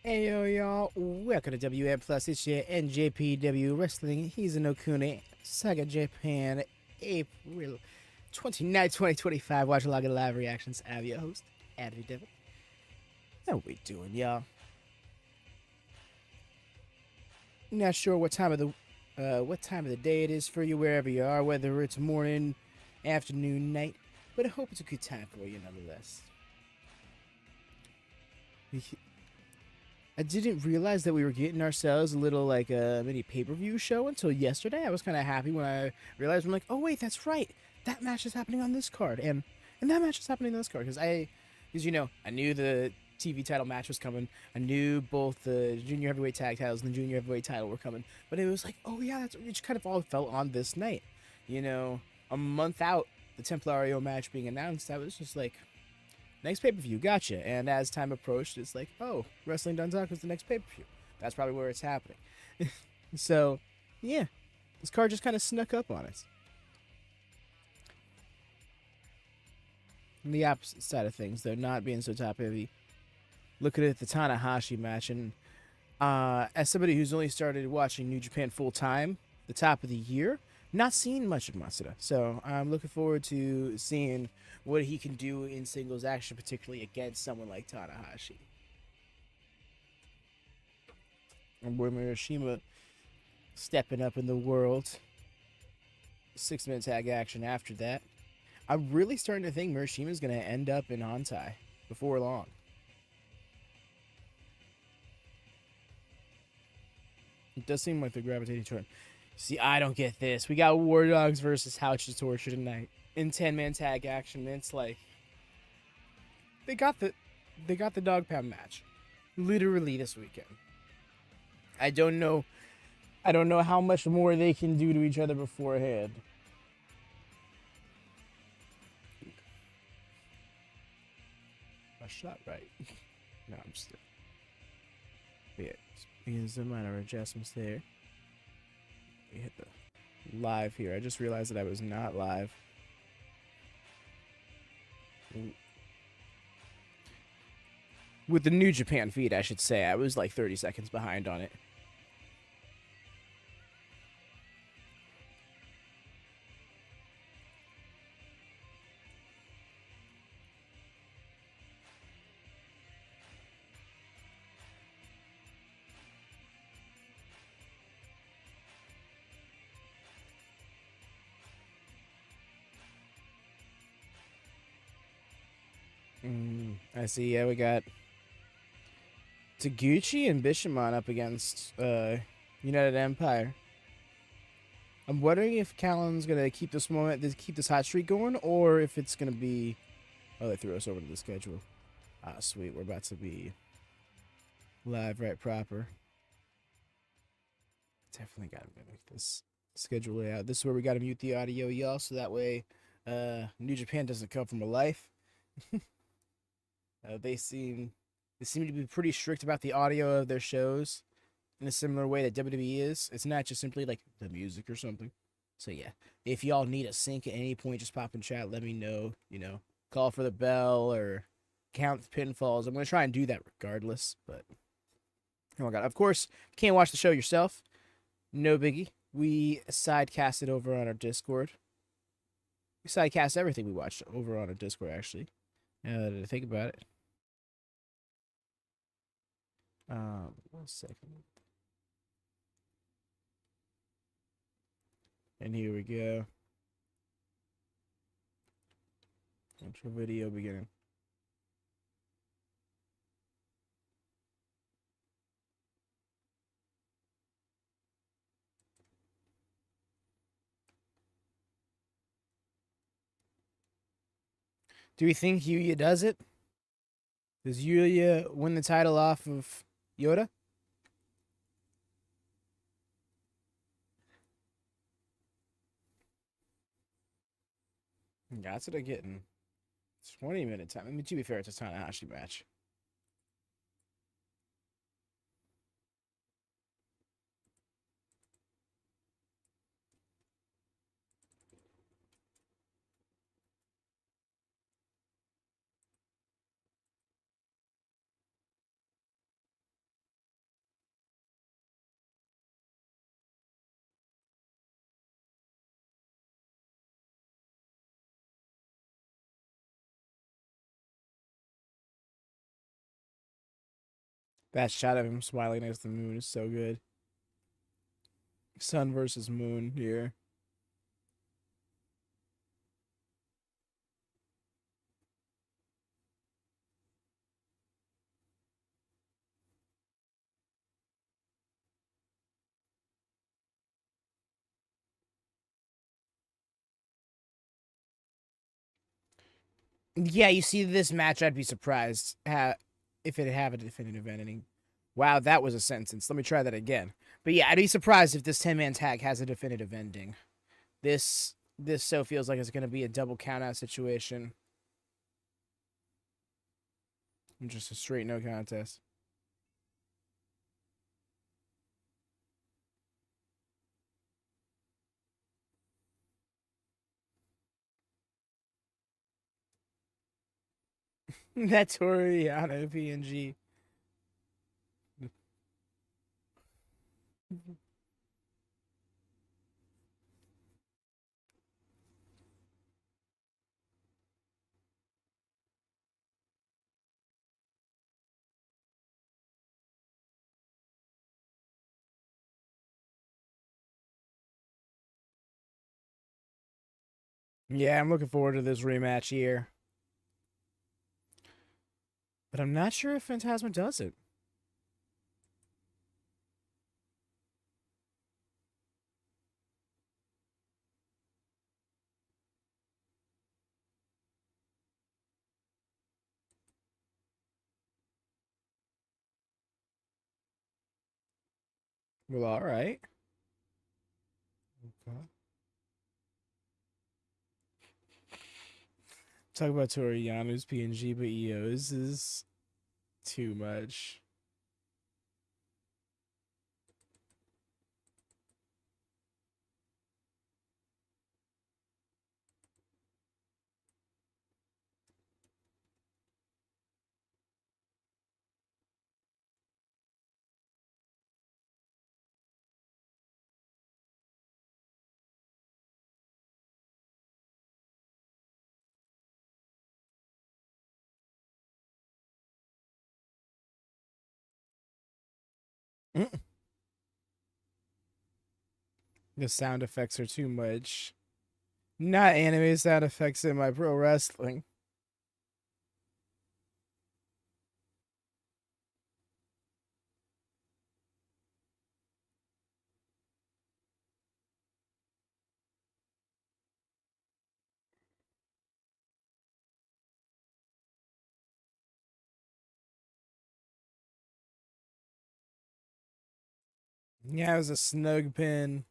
Hey yo y'all, welcome to WM Plus. It's your NJPW Wrestling. Hizen Kuni, Saga Japan, April 29th, 2025. Watch a lot of live reactions. I'm your host, Advy Devil. How we doing, y'all? Not sure what time of the day it is for you, wherever you are, whether it's morning, afternoon, night, but I hope it's a good time for you nonetheless. I didn't realize that we were getting ourselves a little like a mini pay-per-view show until yesterday. I was kind of happy when I realized I'm like, oh wait, that's right, that match is happening on this card, and that match is happening on this card because I knew the TV title match was coming. I knew both the junior heavyweight tag titles and the junior heavyweight title were coming, but it was like, oh yeah, it just kind of all fell on this night. A month out, the Templario match being announced, I was just like, next pay-per-view, gotcha. And as time approached, it's like, oh, Wrestling Done Talk is the next pay-per-view. That's probably where it's happening. So, yeah, this card just kind of snuck up on us. On the opposite side of things, though, not being so top-heavy, looking at the Tanahashi match, and as somebody who's only started watching New Japan full-time, the top of the year, not seeing much of Masatora. So I'm looking forward to seeing what he can do in singles action, particularly against someone like Tanahashi. And boy Murashima stepping up in the world. 6-minute tag action after that. I'm really starting to think Murashima is going to end up in Hantai before long. It does seem like they're gravitating toward him. See, I don't get this. We got War Dogs versus House of Torture tonight in 10-man tag action. It's like they got the dog pound match literally this weekend. I don't know how much more they can do to each other beforehand. I shot right. No, I'm still. Yeah, being some minor adjustments there. We hit the live here. I just realized that I was not live. With the New Japan feed, I should say. I was like 30 seconds behind on it. I see. Yeah, we got Taguchi and Bishamon up against United Empire. I'm wondering if Callan's gonna keep this hot streak going, or if it's gonna be. Oh, they threw us over to the schedule. Ah, sweet. We're about to be live right proper. Definitely gotta make this schedule layout. This is where we gotta mute the audio, y'all, so that way New Japan doesn't come from a life. They seem to be pretty strict about the audio of their shows in a similar way that WWE is. It's not just simply like the music or something. So yeah, if y'all need a sync at any point, just pop in chat, let me know. Call for the bell or count the pinfalls. I'm gonna try and do that regardless. But oh my god, of course, can't watch the show yourself. No biggie. We sidecast it over on our Discord. We sidecast everything we watched over on our Discord, actually. Now that I think about it. 1 second. And here we go. Intro video beginning. Do we think Yuya does it? Does Yuya win the title off of Yoda? That's what I'm getting. 20-minute time. I mean, to be fair, it's a Tanahashi match. That shot of him smiling next to the moon is so good. Sun versus moon here. Yeah, you see this match, I'd be surprised if it have a definitive ending. Wow, that was a sentence. Let me try that again. But yeah, I'd be surprised if this 10-man tag has a definitive ending. This so feels like it's going to be a double countout situation. Just a straight no contest. That Toru Yano PNG. Yeah, I'm looking forward to this rematch here. But I'm not sure if Phantasma does it. Well, all right. Okay. Talk about Toru Yano's PNG, but EO's is too much. Mm. The sound effects are too much. Not anime sound effects in my pro wrestling. Yeah, it was a snug pin.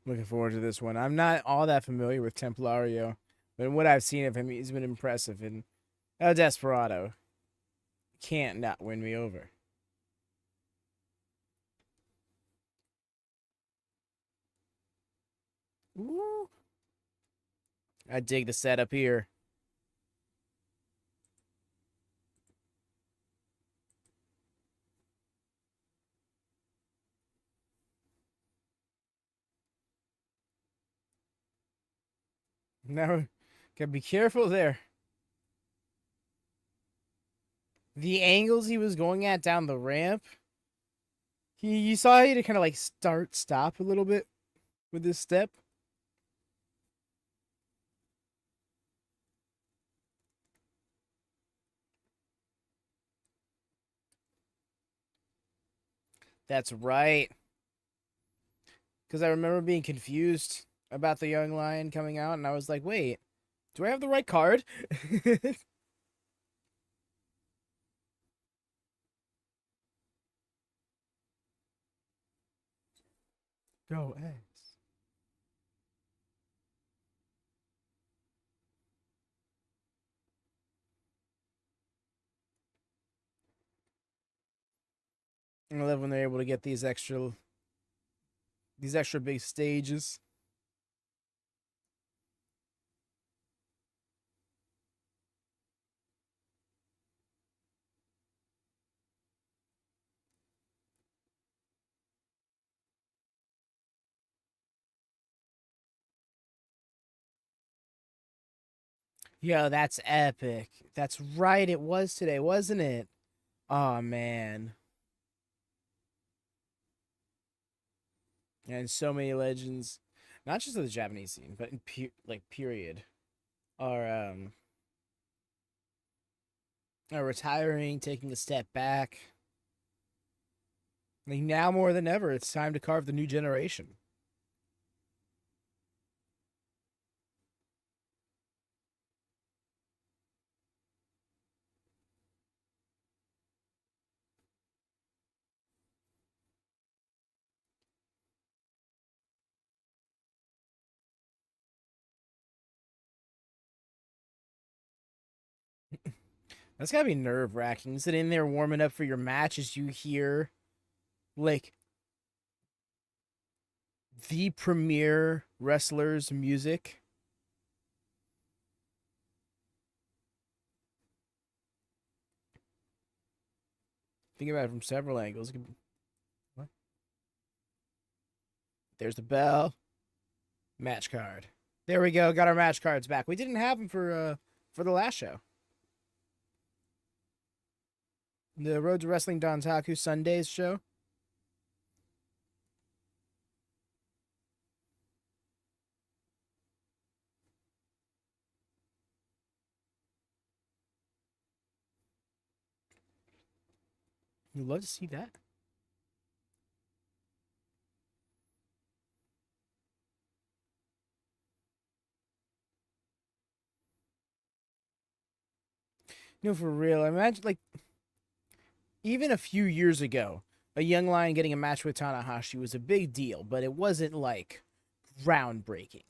Looking forward to this one. I'm not all that familiar with Templario, but what I've seen of him, he's been impressive. And El Desperado can't not win me over. Ooh. I dig the setup here. Now, gotta be careful there. The angles he was going at down the ramp, you saw he had to kind of like stop a little bit with this step. That's right. Because I remember being confused about the young lion coming out, and I was like, wait, do I have the right card? Go X. I love when they're able to get these extra big stages. Yo, that's epic. That's right. It was today, wasn't it? Oh man. And so many legends, not just of the Japanese scene, but in period, are are retiring, taking a step back. Like now more than ever, it's time to carve the new generation. That's gotta be nerve wracking. Sitting in there warming up for your match as you hear like the premier wrestler's music. Think about it from several angles. What? There's the bell. Match card. There we go. Got our match cards back. We didn't have them for the last show. The Road to Wrestling Dontaku Sundays show. You'd love to see that. No, for real. Imagine like even a few years ago, a young lion getting a match with Tanahashi was a big deal, but it wasn't like groundbreaking.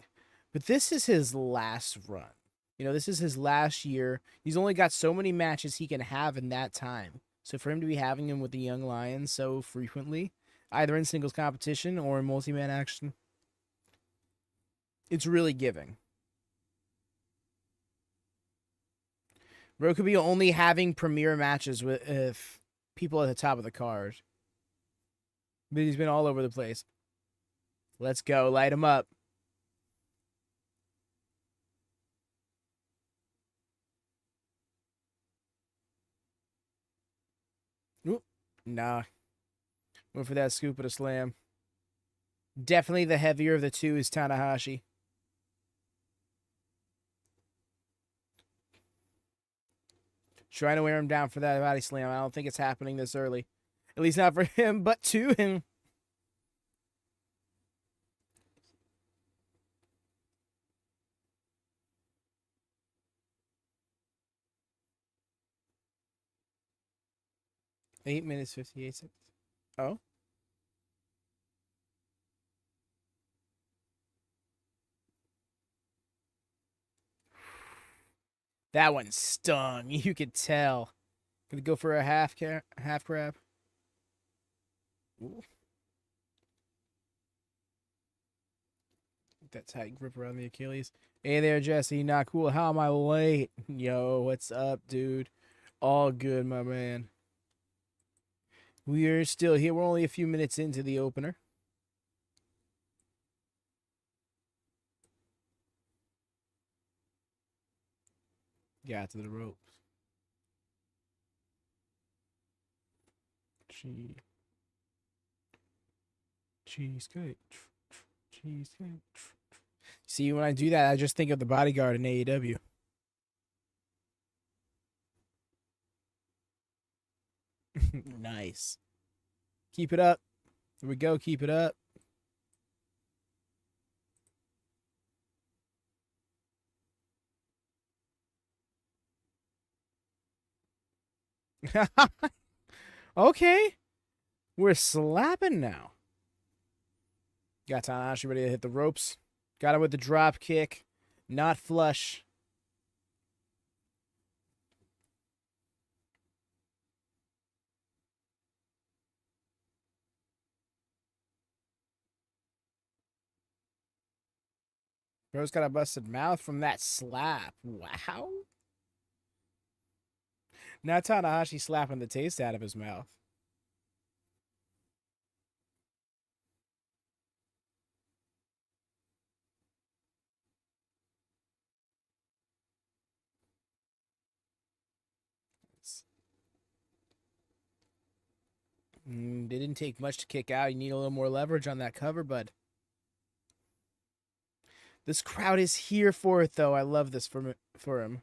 But this is his last run. You know, this is his last year. He's only got so many matches he can have in that time. So for him to be having him with the young lions so frequently, either in singles competition or in multi-man action, it's really giving. Bro could be only having premier matches with people at the top of the card. But he's been all over the place. Let's go. Light him up. Oop. Nah. Went for that scoop of a slam. Definitely the heavier of the two is Tanahashi. Trying to wear him down for that body slam. I don't think it's happening this early. At least not for him, but to him. Eight minutes, 58 seconds. Oh. That one stung. You could tell. Gonna go for a half grab. Ooh. That tight grip around the Achilles. Hey there, Jesse. Not cool. How am I late? Yo, what's up, dude? All good, my man. We are still here. We're only a few minutes into the opener. Got to the ropes. Cheesecake. Cheesecake. See, when I do that, I just think of the bodyguard in AEW. Nice. Keep it up. Here we go. Keep it up. Okay. We're slapping now. Got Tanahashi ready to hit the ropes. Got him with the drop kick. Not flush. Bro's got a busted mouth from that slap. Wow. Now Tanahashi slapping the taste out of his mouth. Didn't take much to kick out. You need a little more leverage on that cover, bud. This crowd is here for it, though. I love this for him.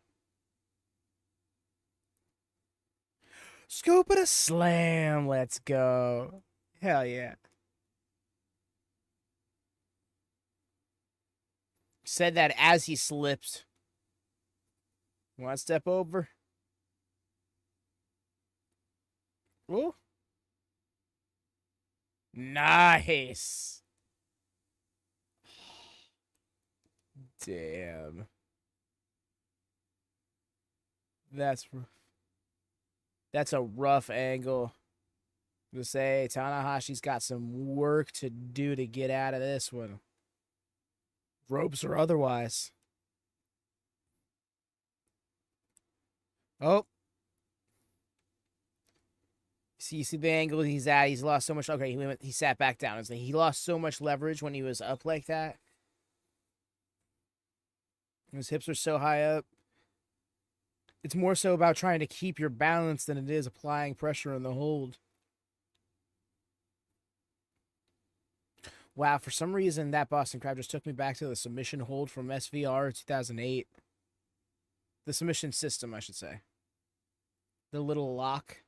Scoop it a slam. Let's go. Hell yeah. Said that as he slipped. Want to step over? Ooh. Nice. Damn. That's a rough angle. To say Tanahashi's got some work to do to get out of this one. Ropes or otherwise. Oh. You see the angle he's at. He's lost so much. Okay, he sat back down. He lost so much leverage when he was up like that. His hips are so high up. It's more so about trying to keep your balance than it is applying pressure on the hold. Wow, for some reason, that Boston Crab just took me back to the submission hold from SVR 2008. The submission system, I should say. The little lock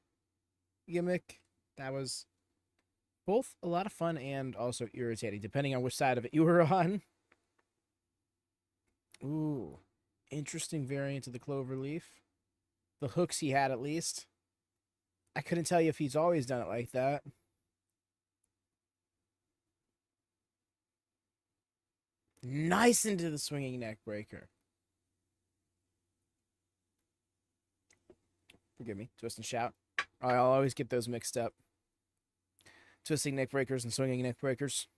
gimmick. That was both a lot of fun and also irritating, depending on which side of it you were on. Ooh, interesting variant of the cloverleaf. The hooks he had, at least. I couldn't tell you if he's always done it like that. Nice into the swinging neck breaker. Forgive me, twist and shout. I'll always get those mixed up. Twisting neck breakers and swinging neck breakers.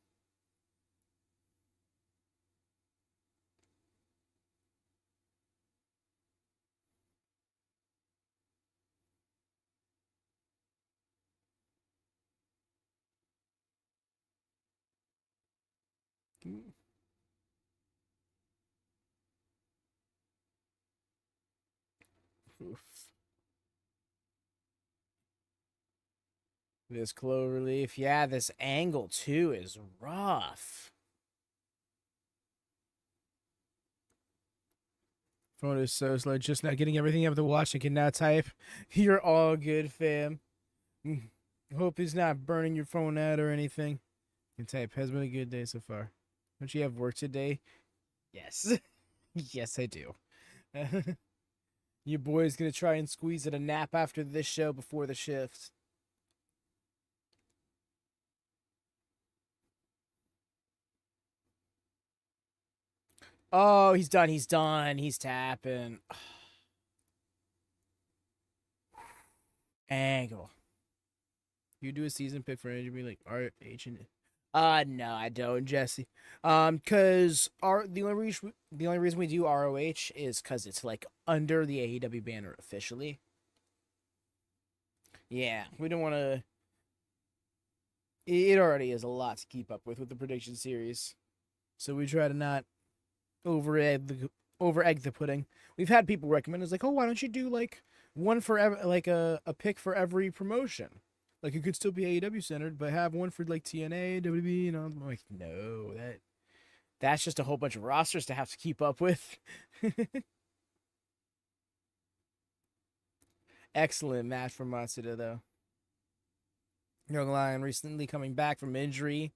Oof. This cloverleaf. Yeah, this angle, too, is rough. Phone is so slow. Just not getting everything out of the watch and can now type. You're all good, fam. Hope he's not burning your phone out or anything. You can type. Has been a good day so far. Don't you have work today? Yes. Yes, I do. Your boy's gonna try and squeeze in a nap after this show before the shift. Oh, he's done. He's done. He's tapping. Angle. You do a season pick for NJPW like RH and no, I don't, Jesse. Cause the only reason we do ROH is cause it's like under the AEW banner officially. Yeah, we don't want to. It already is a lot to keep up with the prediction series, so we try to not over egg the pudding. We've had people recommend it's like, oh, why don't you do like one for like a pick for every promotion? Like, it could still be AEW centered, but have one for like TNA, WWE, you know. I'm like, no, that's just a whole bunch of rosters to have to keep up with. Excellent match from Matsuda, though. Young Lion recently coming back from injury,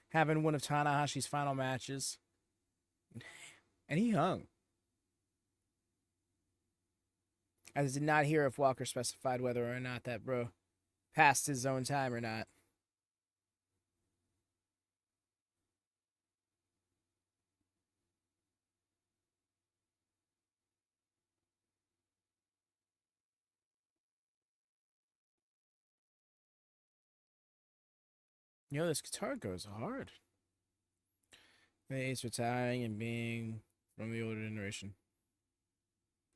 having one of Tanahashi's final matches. And he hung. I did not hear if Walker specified whether or not that bro passed his own time or not. You know, this guitar goes hard. He's retiring and being from the older generation.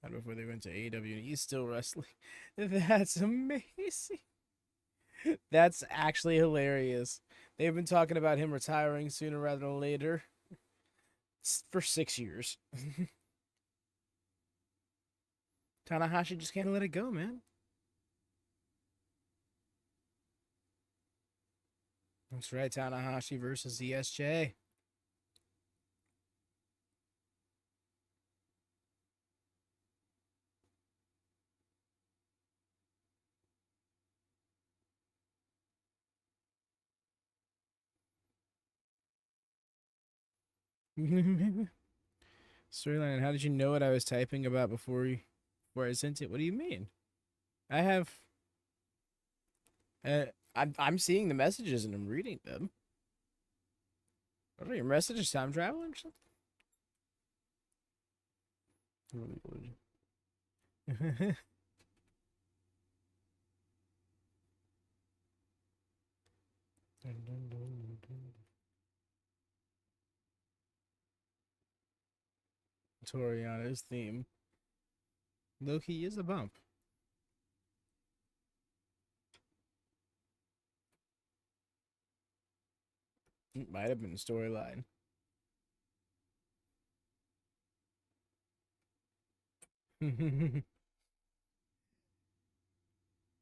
Not before they went to AEW and he's still wrestling. That's amazing. That's actually hilarious. They've been talking about him retiring sooner rather than later for 6 years. Tanahashi just can't let it go, man. That's right, Tanahashi versus ZSJ. Storyline, how did you know what I was typing about before I sent it? What do you mean? I have I'm seeing the messages and I'm reading them. What are your messages? Time traveling or something? Toriano's theme. Loki is a bump. It might have been a storyline.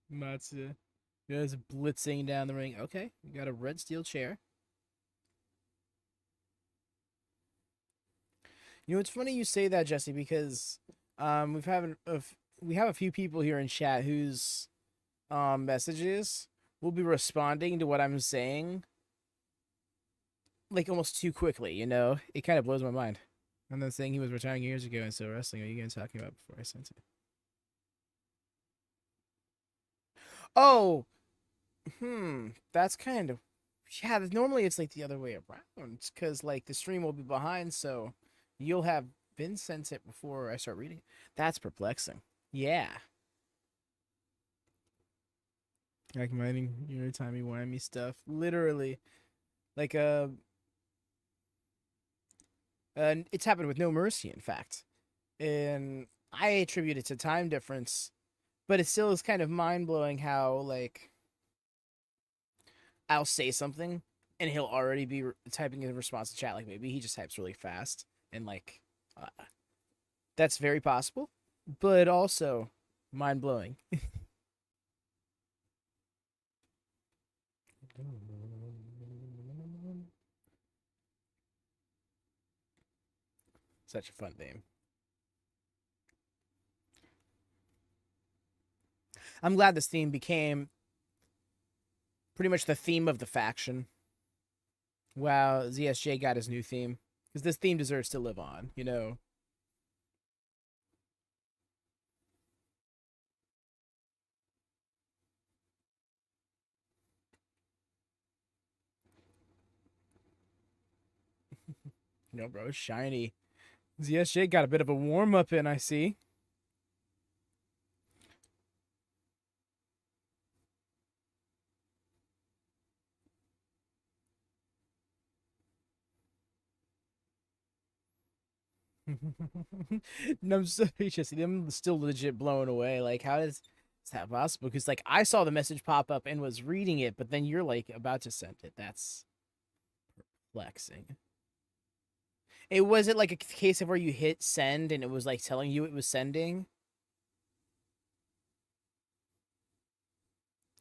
Matsu. Just blitzing down the ring. Okay, we got a red steel chair. You know, it's funny you say that, Jesse, because we have a few people here in chat whose messages will be responding to what I'm saying like almost too quickly. You know, it kind of blows my mind. And then saying he was retiring years ago and still wrestling. Are you guys talking about before I sent it? Oh, that's kind of yeah. Normally it's like the other way around because like the stream will be behind, so you'll have been sent it before I start reading it. That's perplexing. Yeah. Like mining your timey-wimey stuff. Literally. Like it's happened with No Mercy, in fact. And I attribute it to time difference, but it still is kind of mind-blowing how like I'll say something and he'll already be typing a response to chat. Like maybe he just types really fast and like that's very possible, but also mind-blowing. Such a fun theme. I'm glad this theme became pretty much the theme of the faction. Wow, ZSJ got his new theme. Because this theme deserves to live on, you know? No, bro, it's shiny. ZSJ got a bit of a warm-up in, I see. No, I'm sorry, Jesse. I'm still legit blown away. Like, how is that possible? Because, like, I saw the message pop up and was reading it, but then you're, like, about to send it. That's perplexing. It was it like a case of where you hit send and it was, like, telling you it was sending?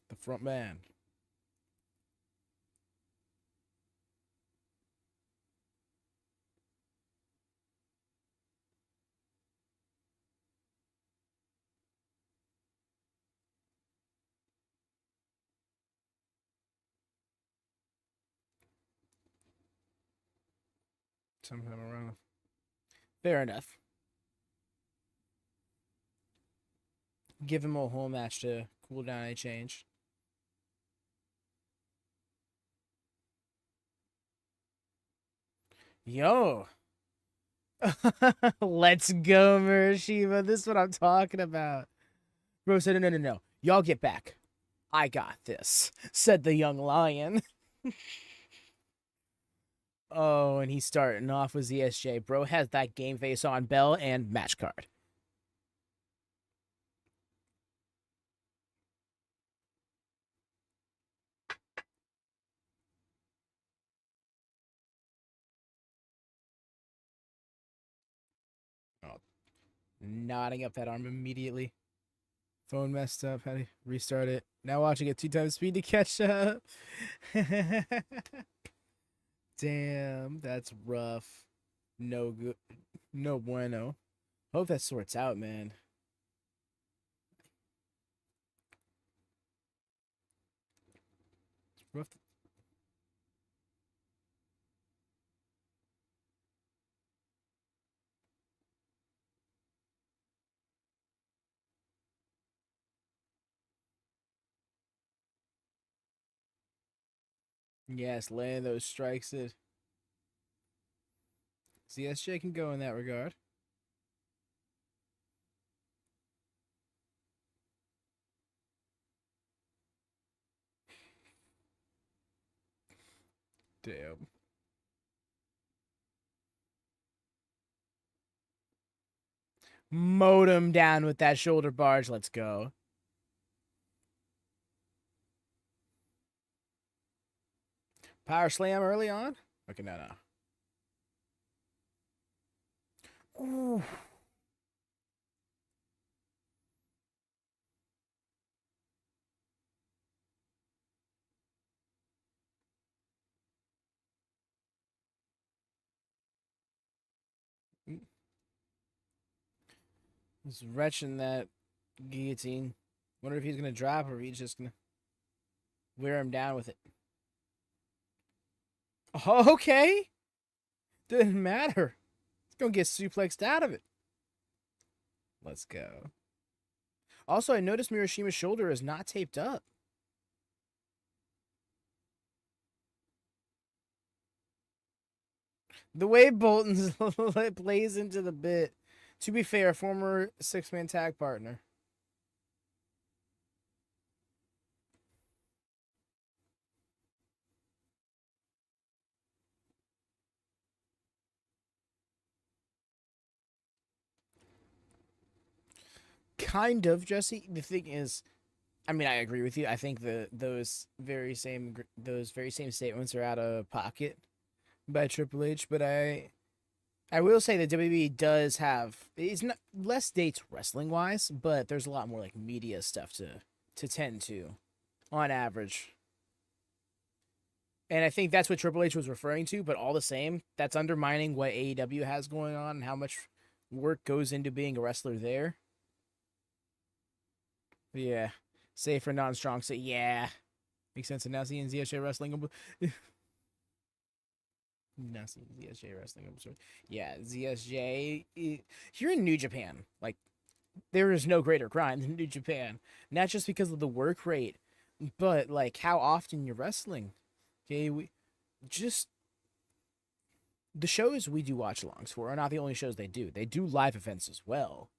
The front man. Sometime around. Fair enough. Give him a whole match to cool down and change. Yo. Let's go, Murashima. This is what I'm talking about. Bro said, no. Y'all get back. I got this, said the young lion. Oh, and he's starting off with ZSJ. Bro has that game face on, bell, and match card. Oh, nodding up that arm immediately. Phone messed up. Had to restart it. Now watching it 2 times speed to catch up. Damn, that's rough. No good. No bueno. Hope that sorts out, man. It's rough. Yes, laying those strikes. It. ZSJ can go in that regard. Damn. Mowed him down with that shoulder barge. Let's go. Power slam early on? Okay, no. Ooh. He's retching that guillotine. Wonder if he's gonna drop or if he's just gonna wear him down with it. Oh, okay. Didn't matter. It's gonna get suplexed out of it. Let's go. Also, I noticed Murashima's shoulder is not taped up. The way Bolton's plays into the bit. To be fair, former 6-man tag partner. Kind of, Jesse. The thing is, I mean, I agree with you. I think those very same statements are out of pocket by Triple H, but I will say that WWE does have it's not less dates wrestling wise, but there's a lot more like media stuff to tend to on average. And I think that's what Triple H was referring to, but all the same, that's undermining what AEW has going on and how much work goes into being a wrestler there. Yeah. Safe for non-strong. So yeah. Makes sense. And now seeing ZSJ wrestling. Now seeing ZSJ wrestling. I'm sorry. Yeah, ZSJ. You're in New Japan. Like, there is no greater grind than New Japan. Not just because of the work rate, but like how often you're wrestling. Okay, we just the shows we do watch-alongs for are not the only shows they do. They do live events as well.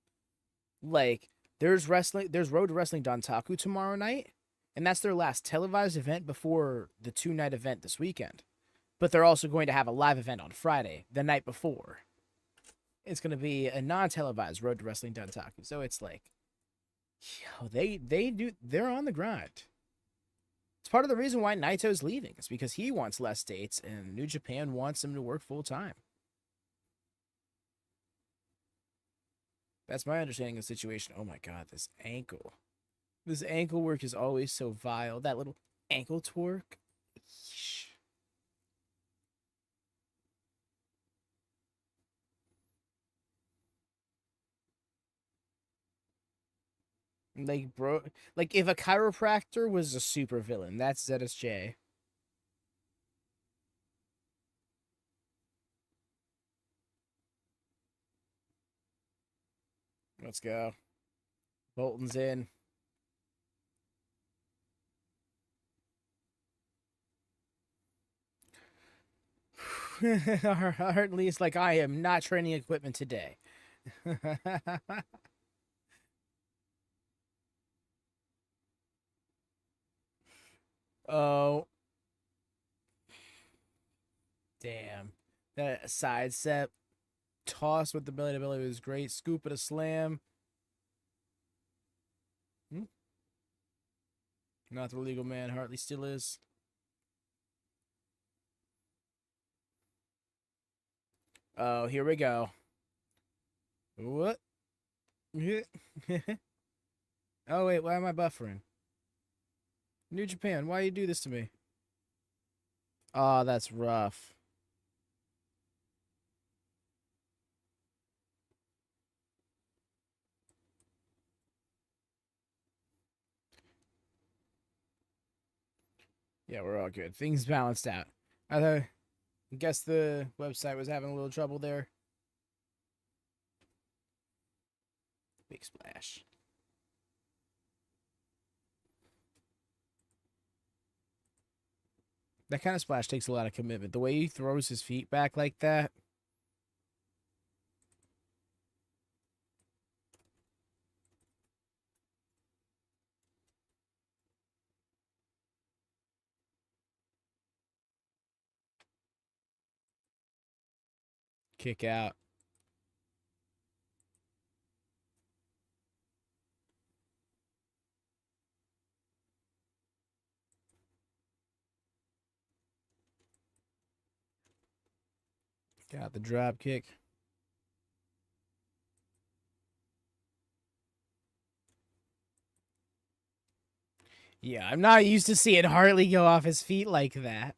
Like there's Road to Wrestling Dontaku tomorrow night, and that's their last televised event before the 2-night event this weekend. But they're also going to have a live event on Friday, the night before. It's going to be a non-televised Road to Wrestling Dontaku. So it's like, yo, they're on the grind. It's part of the reason why Naito's leaving. It's because he wants less dates, and New Japan wants him to work full time. That's my understanding of the situation. Oh my god, this ankle. This ankle work is always so vile. That little ankle twerk. Yeesh. Like, bro, like if a chiropractor was a super villain, that's ZSJ. Let's go. Bolton's in. Hartley's like, I am not training equipment today. Oh, damn. That side step toss with the belly to belly was great. Scoop at a slam. Hmm? Not the legal man. Hartley still is. Oh, here we go. What? Oh, wait, why am I buffering? New Japan, why you do this to me? Oh, that's rough. Yeah, we're all good. Things balanced out. I guess the website was having a little trouble there. Big splash. That kind of splash takes a lot of commitment. The way he throws his feet back like that. Kick out. Got the drop kick. Yeah, I'm not used to seeing Hartley go off his feet like that.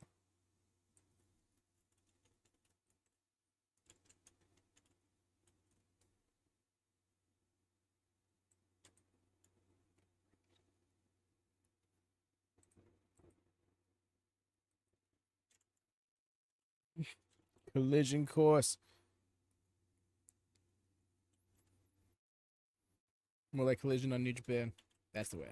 Collision course. More like collision on New Japan. That's the way.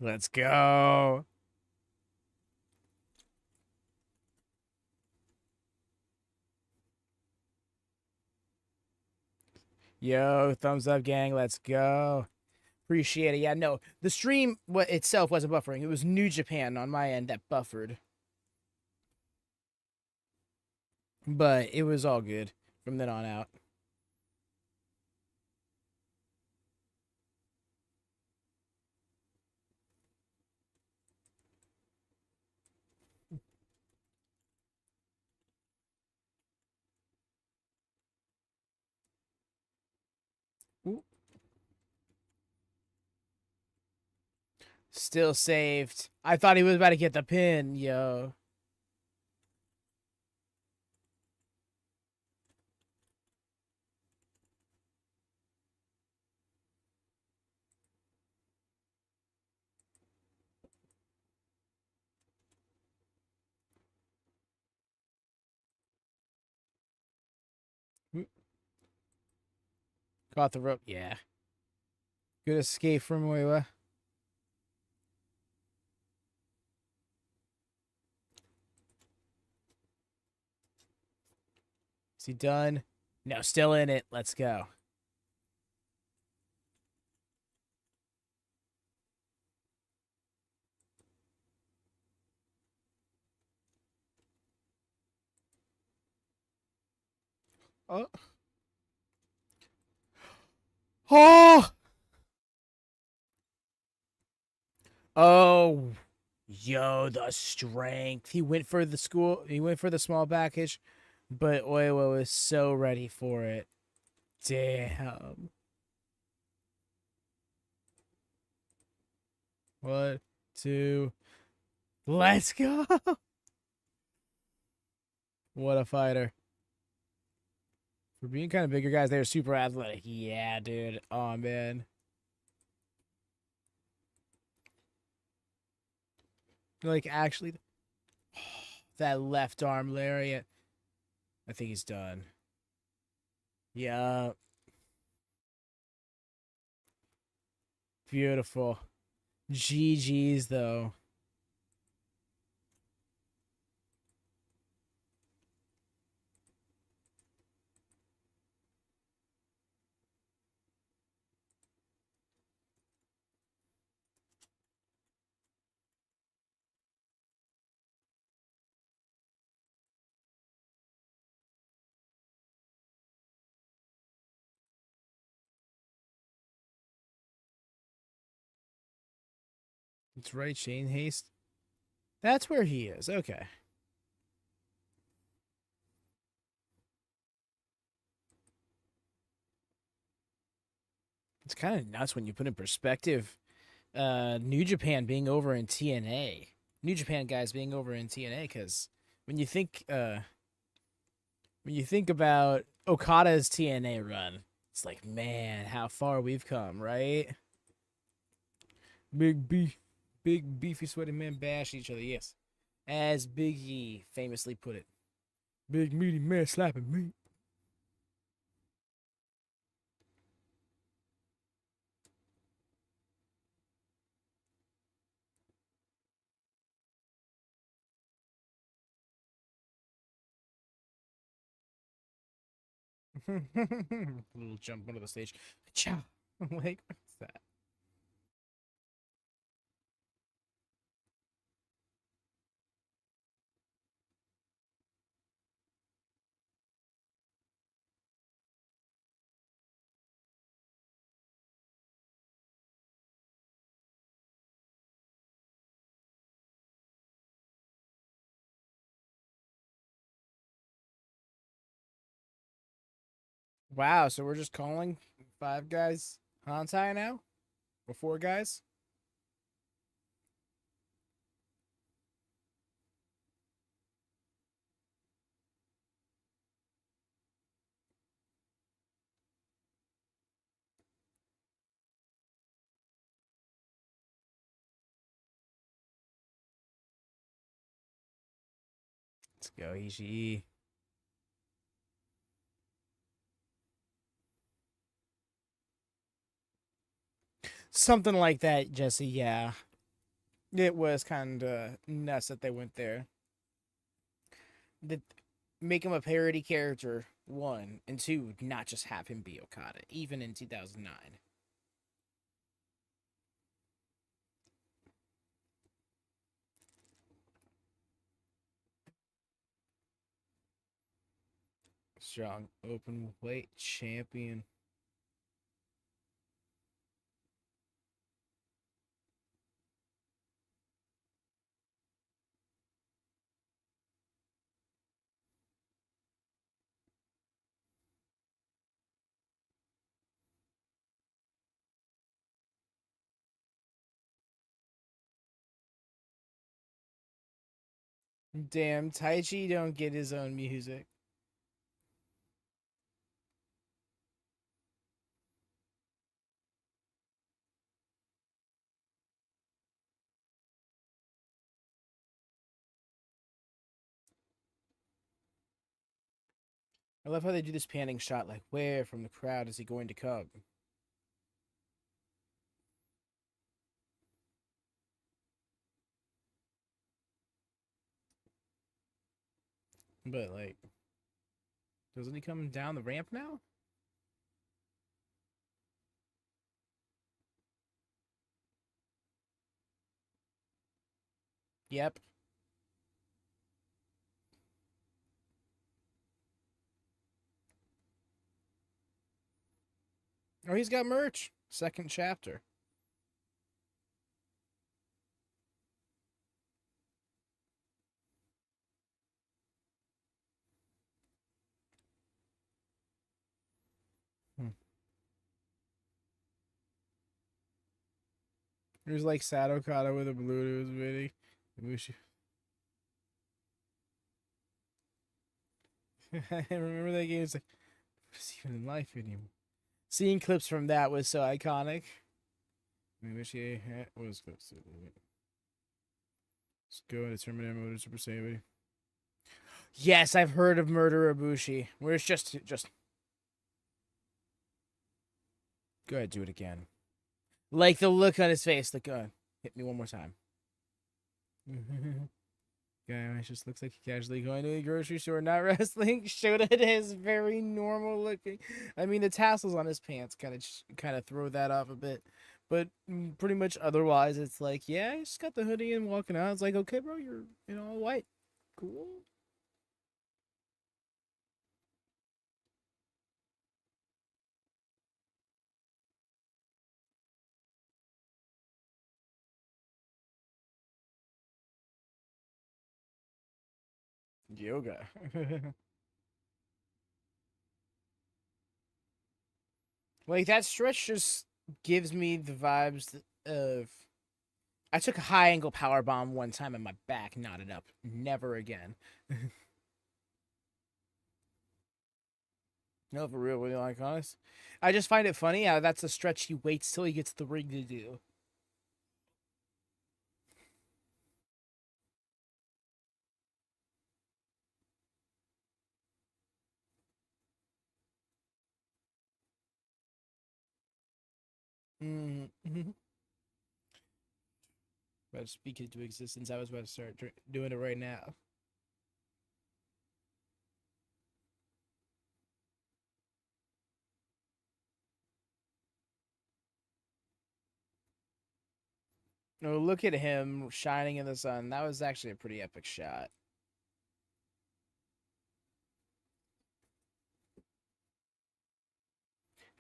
Let's go. Yo, thumbs up, gang. Let's go. Appreciate it. Yeah, no, the stream itself wasn't buffering. It was New Japan on my end that buffered. But it was all good from then on out. Ooh. Still saved. I thought he was about to get the pin, yo. Caught the rope. Yeah. Good escape from Oiwa. Is he done? No, still in it. Let's go. Oh. Oh! Oh. Yo, the strength. He went for the small package, but Oiwa was so ready for it. Damn. One, two. Let's go. What a fighter. For being kind of bigger guys, they're super athletic. Yeah, dude. Oh, man. Like, actually, that left arm lariat. I think he's done. Yeah. Beautiful. GG's, though. That's right, Shane Haste. That's where he is. Okay. It's kind of nuts when you put in perspective New Japan being over in TNA. New Japan guys being over in TNA, because when you think about Okada's TNA run, it's like, man, how far we've come, right? Big beefy sweaty men bash each other. Yes, as Big E famously put it, big meaty man slapping meat. Little jump onto the stage. Cha. Like, what's that? Wow, so we're just calling five guys Hantai now? Or four guys? Let's go, Ishii. Something like that, Jesse, yeah. It was kind of nuts that they went there. That make him a parody character, one, and two, not just have him be Okada, even in 2009. Strong open weight champion. Damn, Taichi don't get his own music. I love how they do this panning shot, like, where from the crowd is he going to come? But, like, doesn't he come down the ramp now? Yep. Oh, he's got merch. Second chapter. Hmm. There's like Sadokata with a blue to his video. Mushi. I remember that game. It's like, what is even in life anymore? Seeing clips from that was so iconic. Mushi was close to it. Let's go into Terminator mode Super Saiyan. Yes, I've heard of Murder Ibushi. Where it's just go ahead, do it again. Like the look on his face. Like, hit me one more time. Guy just looks like he casually going to a grocery store, not wrestling. Shota is very normal looking. I mean, the tassels on his pants kind of throw that off a bit, but pretty much otherwise, it's like, yeah, he's got the hoodie and walking out. It's like, okay, bro, you're all white, cool. Yoga. Like that stretch just gives me the vibes of I took a high angle power bomb one time and my back knotted up. Never again. No, for real, really like honest. I just find it funny how that's a stretch he waits till he gets the ring to do. Mm-hmm. About to speak into existence. I was about to start doing it right now. Oh, look at him shining in the sun. That was actually a pretty epic shot.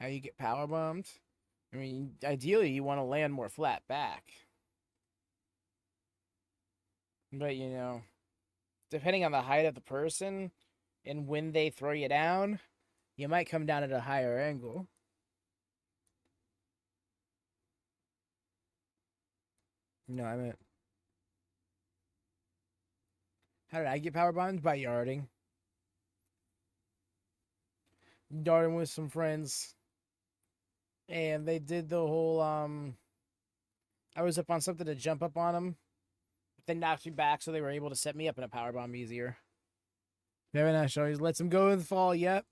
How you get power bombed? I mean, ideally you want to land more flat back. But depending on the height of the person and when they throw you down, you might come down at a higher angle. No, I meant how did I get power bombed? By yarding. Yarding with some friends. And they did the whole I was up on something to jump up on them. They knocked me back, so they were able to set me up in a power bomb easier. Very nice. Always lets him go in the fall. Yep.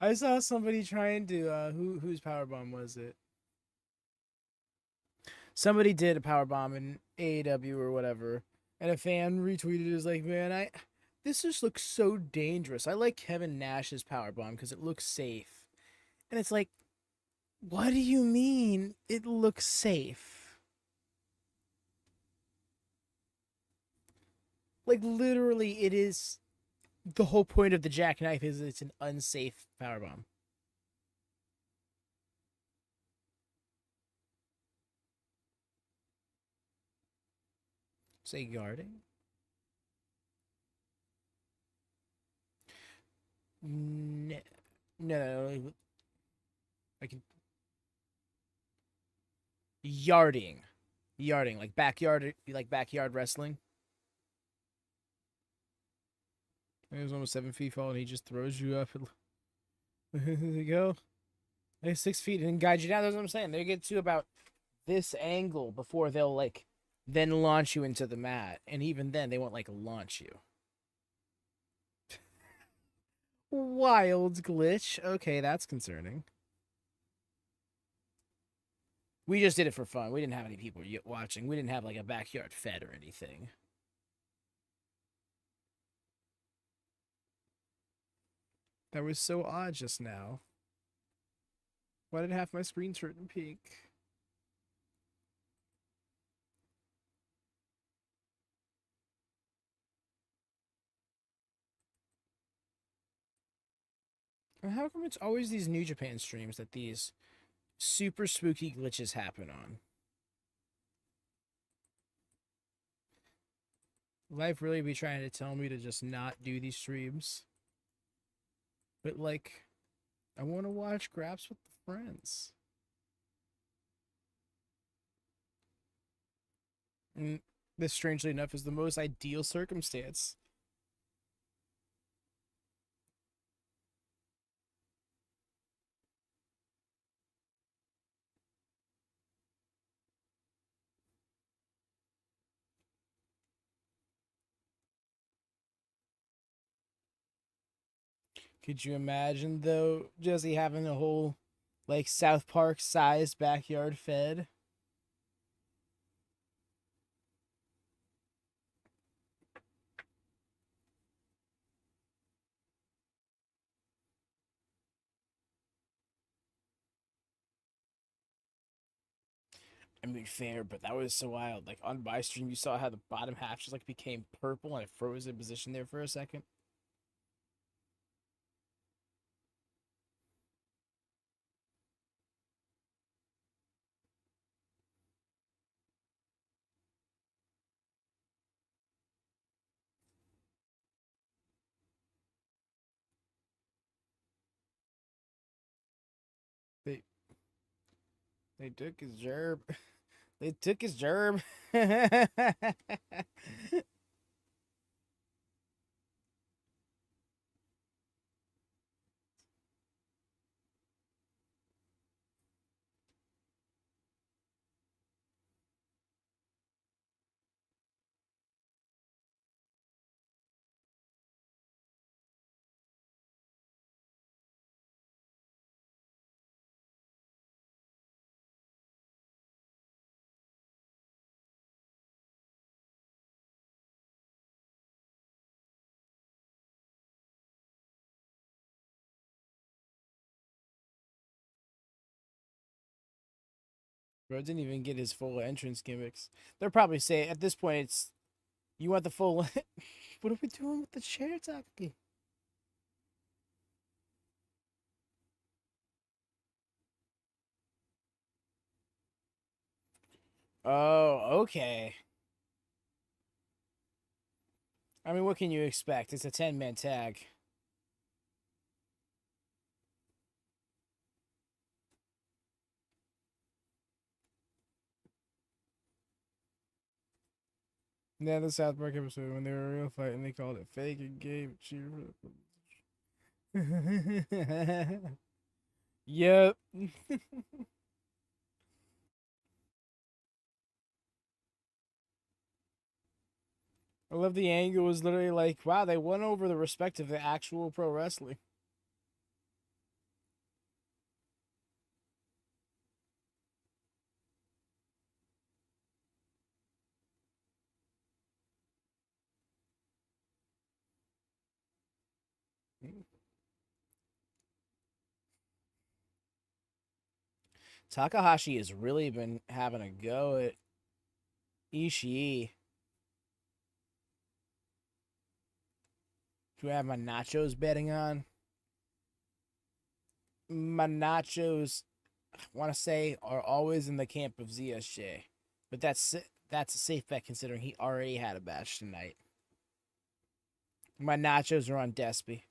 I saw somebody trying to whose power bomb was it? Somebody did a power bomb in AEW or whatever, and a fan retweeted it. Was like, man, this just looks so dangerous. I like Kevin Nash's power bomb because it looks safe, and it's like, what do you mean it looks safe? Like literally, it is. The whole point of the jackknife is it's an unsafe power bomb. Say guarding. No, no. I can yarding, like backyard wrestling. He was almost 7 feet tall, and he just throws you up. There you go. They're 6 feet and guide you down. That's what I'm saying. They get to about this angle before they'll then launch you into the mat, and even then they won't launch you. Wild glitch. Okay, that's concerning. We just did it for fun. We didn't have any people watching. We didn't have a backyard fed or anything. That was so odd just now. Why did half my screen turn pink? And how come it's always these New Japan streams that these super spooky glitches happen on? Life really be trying to tell me to just not do these streams. But I want to watch Graps with the friends. And this, strangely enough, is the most ideal circumstance. Could you imagine, though, Jesse having a whole, South Park sized backyard fed? I mean, fair, but that was so wild. On my stream, you saw how the bottom half just became purple and it froze in position there for a second. They took his gerb. They took his gerb. Bro didn't even get his full entrance gimmicks. They're probably saying at this point it's you want the full. What are we doing with the chair, Taki? Oh, okay. I mean, what can you expect? It's a 10-man tag. Yeah, the South Park episode when they were a real fight and they called it fake and Gabe cheer. Yep. I love the angle was literally like, wow, they won over the respect of the actual pro wrestling. Takahashi has really been having a go at Ishii. Do I have my nachos betting on? My nachos, I want to say, are always in the camp of ZSJ. But that's a safe bet considering he already had a match tonight. My nachos are on Despy.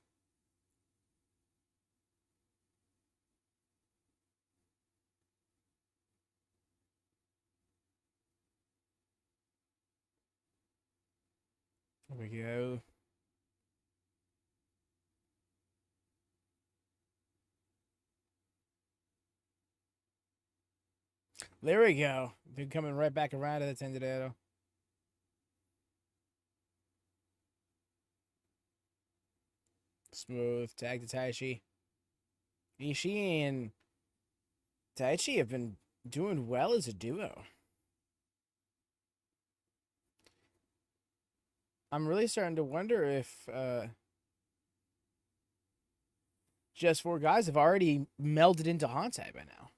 There we go. There we go. They're coming right back around to the Tendero. Smooth. Tag to Taichi. Ishii and Taichi have been doing well as a duo. I'm really starting to wonder if just four guys have already melded into Hantai by now.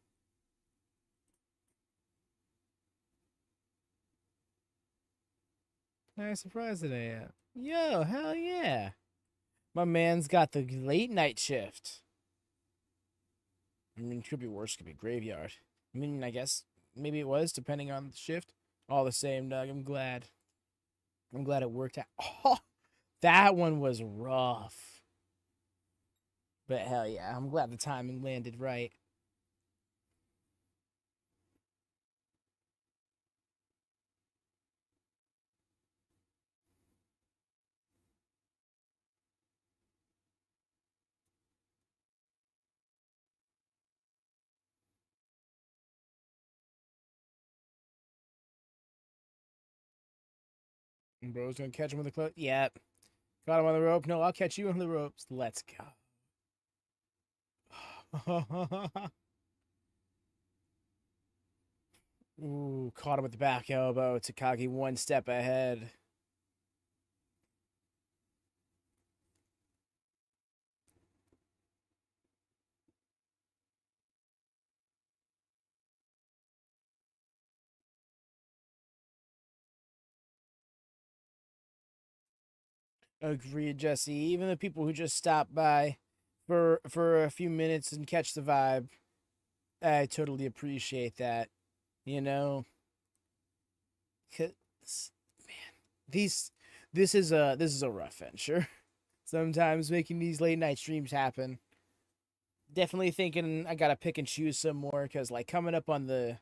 Nice surprise today. Yo, hell yeah. My man's got the late night shift. I mean, could be worse, could be graveyard. I mean, I guess maybe it was, depending on the shift. All the same, Doug. I'm glad. I'm glad it worked out. Oh, that one was rough. But hell yeah, I'm glad the timing landed right. And bro's gonna catch him with a club. Yep. Got him on the rope. No, I'll catch you on the ropes. Let's go. Ooh, caught him with the back elbow. Takagi one step ahead. Agreed, Jesse. Even the people who just stop by for a few minutes and catch the vibe, I totally appreciate that. You know, 'cause, man, these this is a rough venture. Sometimes making these late night streams happen. definitely thinking I gotta pick and choose some more because like coming up on the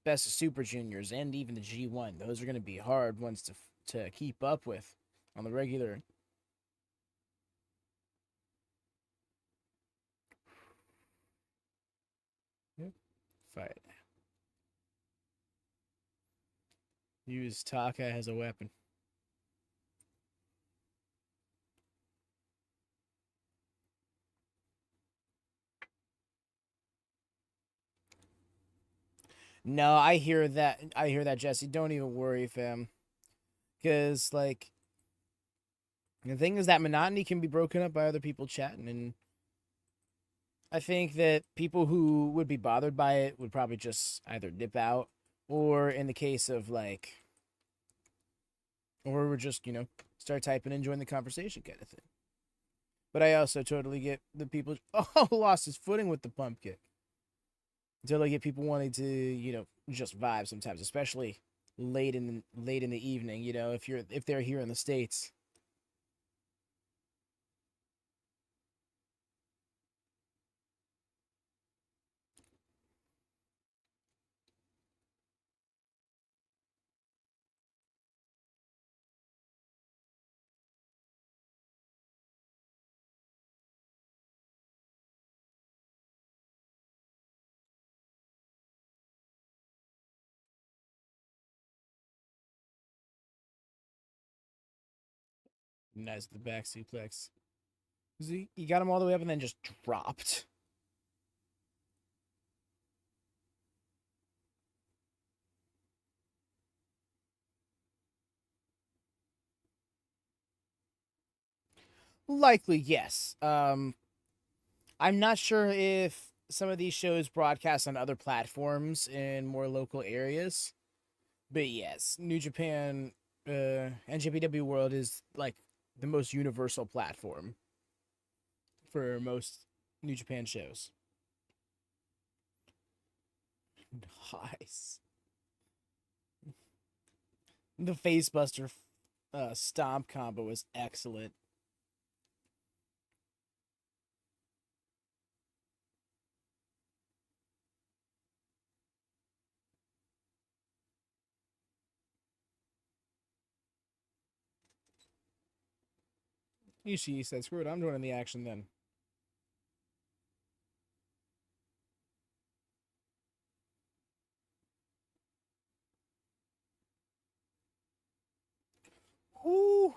best of Super Juniors and even the G1, those are gonna be hard ones to keep up with on the regular. Yep. Fight. Use TAKA as a weapon. No, I hear that. I hear that, Jesse. Don't even worry, fam. Because like the thing is that monotony can be broken up by other people chatting, and I think that people who would be bothered by it would probably just either dip out, or in the case of like, or would just start typing and join the conversation kind of thing. But I also totally get the people. Oh, lost his footing with the pump kick. Totally get people wanting to just vibe sometimes, especially late in the evening. If they're here in the States. Nice, the back suplex. He got him all the way up and then just dropped. Likely, yes. I'm not sure if some of these shows broadcast on other platforms in more local areas, but yes, New Japan, NJPW World is like the most universal platform for most New Japan shows. Nice. The Facebuster stomp combo was excellent. Ishii said, "Screw it, I'm joining the action then." Whoo!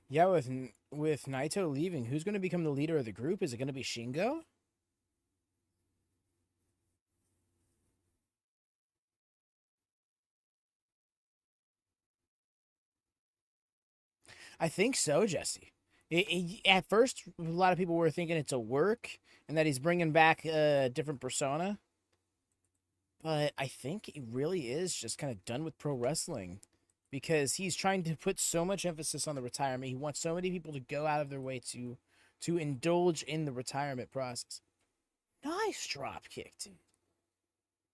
Yeah, with Naito leaving, who's going to become the leader of the group? Is it going to be Shingo? I think so, Jesse. At first, a lot of people were thinking it's a work and that he's bringing back a different persona. But I think it really is just kind of done with pro wrestling because he's trying to put so much emphasis on the retirement. He wants so many people to go out of their way to indulge in the retirement process. Nice drop kick, dude.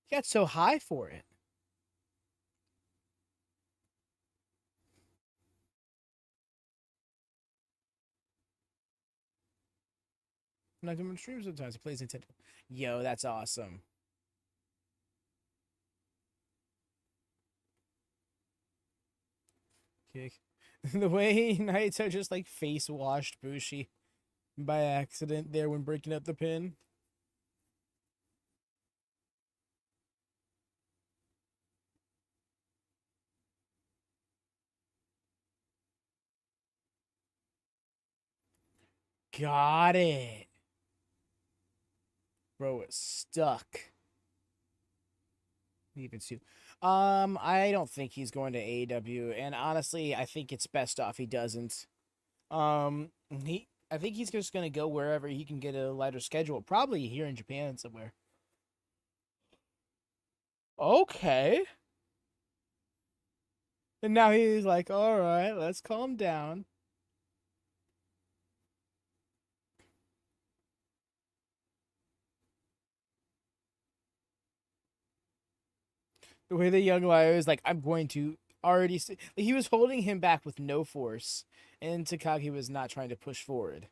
He got so high for it. I'm not doing streams sometimes. He plays Nintendo. Yo, that's awesome. Kick. The way Naito just like face washed Bushi by accident there when breaking up the pin. Got it. Bro is stuck. Even too. I don't think he's going to AEW, and honestly, I think it's best off he doesn't. I think he's just gonna go wherever he can get a lighter schedule, probably here in Japan somewhere. Okay. And now he's like, all right, let's calm down. The way the young liar is like, I'm going to already he was holding him back with no force, and Takagi was not trying to push forward.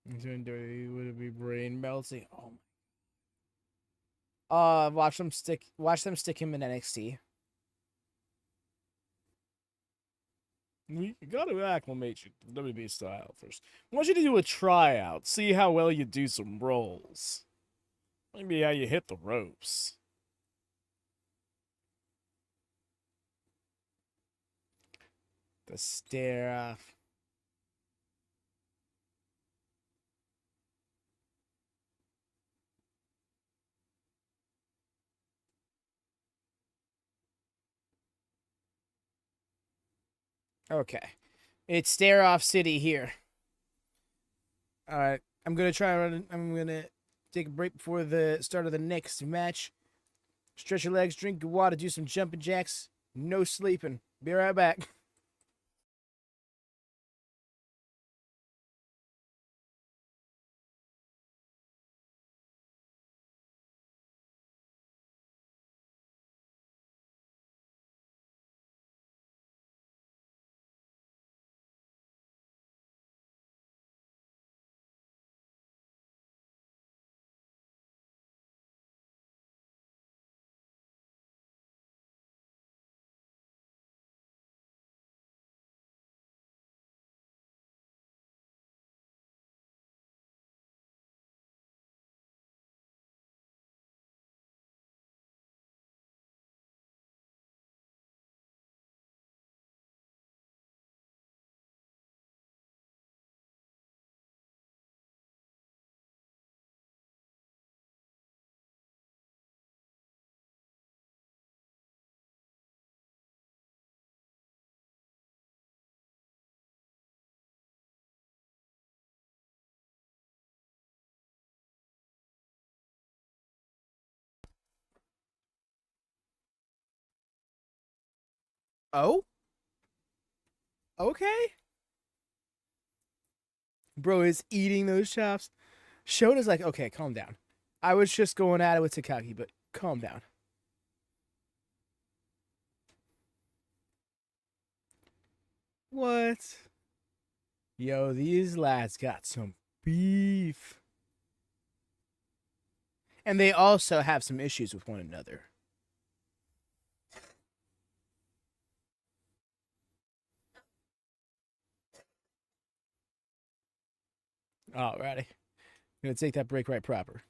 He's doing dirty. Would it be brain melting? Oh my. Watch them stick him in NXT. You gotta acclimate you to WB style first. I want you to do a tryout. See how well you do some rolls. Maybe how you hit the ropes. The stare off. Okay. It's stare off city here. Alright. I'm gonna take a break before the start of the next match. Stretch your legs, drink your water, do some jumping jacks. No sleeping. Be right back. Oh? Okay. Bro is eating those chops. Shota's like, okay, calm down. I was just going at it with Takagi, but calm down. What? Yo, these lads got some beef. And they also have some issues with one another. Alrighty. Gonna take that break right proper.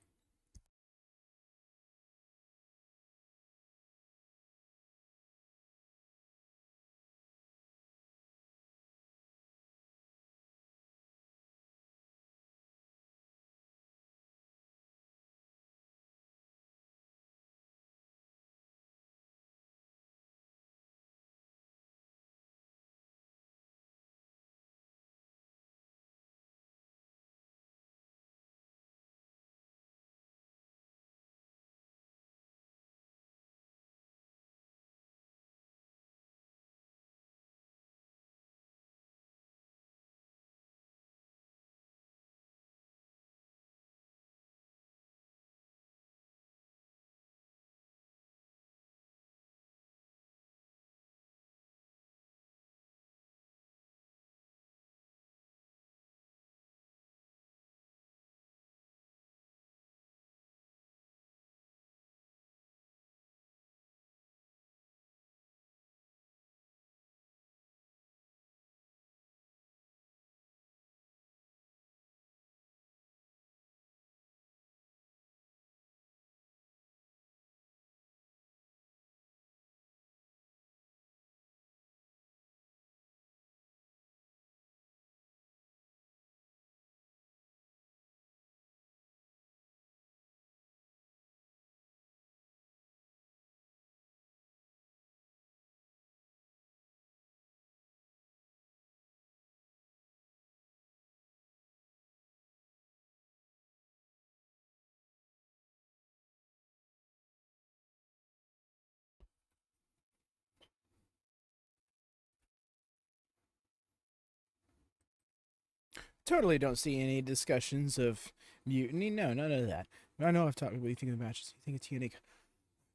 Totally don't see any discussions of mutiny. No, none of that. I know I've talked. What do you think of the matches? You think of TNA?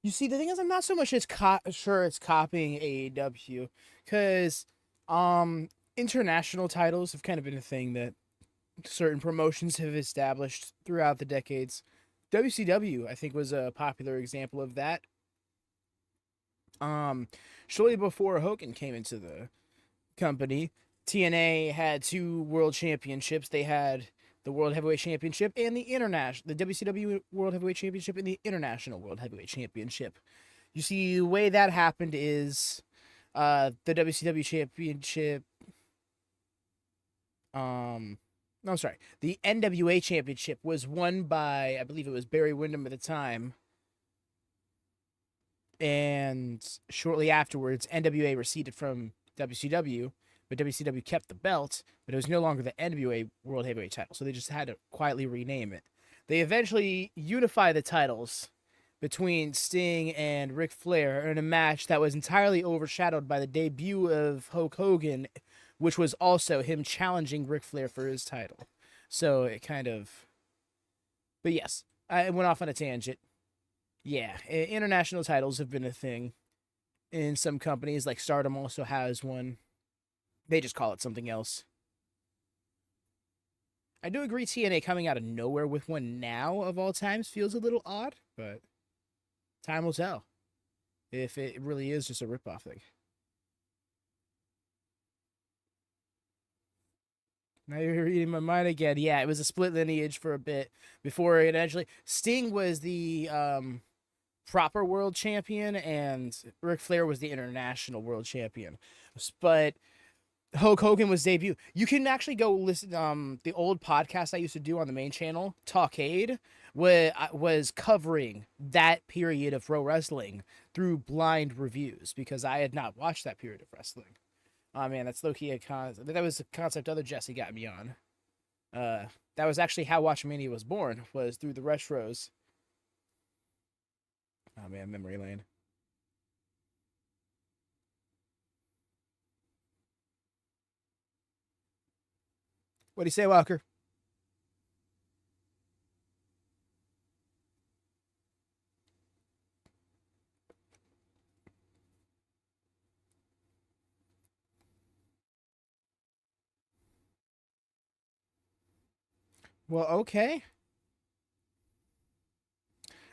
You see, the thing is, I'm not so much sure it's copying AEW, because international titles have kind of been a thing that certain promotions have established throughout the decades. WCW, I think, was a popular example of that. Shortly before Hogan came into the company, TNA had two world championships. They had the World Heavyweight Championship and the WCW World Heavyweight Championship and the International World Heavyweight Championship. You see, the way that happened is the WCW Championship. No, I'm sorry. The NWA Championship was won by, I believe it was Barry Windham at the time. And shortly afterwards, NWA receded from WCW, but WCW kept the belt, but it was no longer the NWA World Heavyweight title, so they just had to quietly rename it. They eventually unified the titles between Sting and Ric Flair in a match that was entirely overshadowed by the debut of Hulk Hogan, which was also him challenging Ric Flair for his title. So it kind of... But yes, I went off on a tangent. Yeah, international titles have been a thing in some companies, like Stardom also has one. They just call it something else. I do agree TNA coming out of nowhere with one now, of all times, feels a little odd, but time will tell if it really is just a ripoff thing. Now you're reading my mind again. Yeah, it was a split lineage for a bit before it actually... Sting was the proper world champion, and Ric Flair was the international world champion. But Hulk Hogan was debut. You can actually go listen the old podcast I used to do on the main channel, Talkade, was covering that period of pro wrestling through blind reviews because I had not watched that period of wrestling. Oh man, that's low-key a concept. That was a concept other Jesse got me on. That was actually how WatchaMania was born, was through the retros. Oh man, memory lane. What do you say, Walker? Well, okay.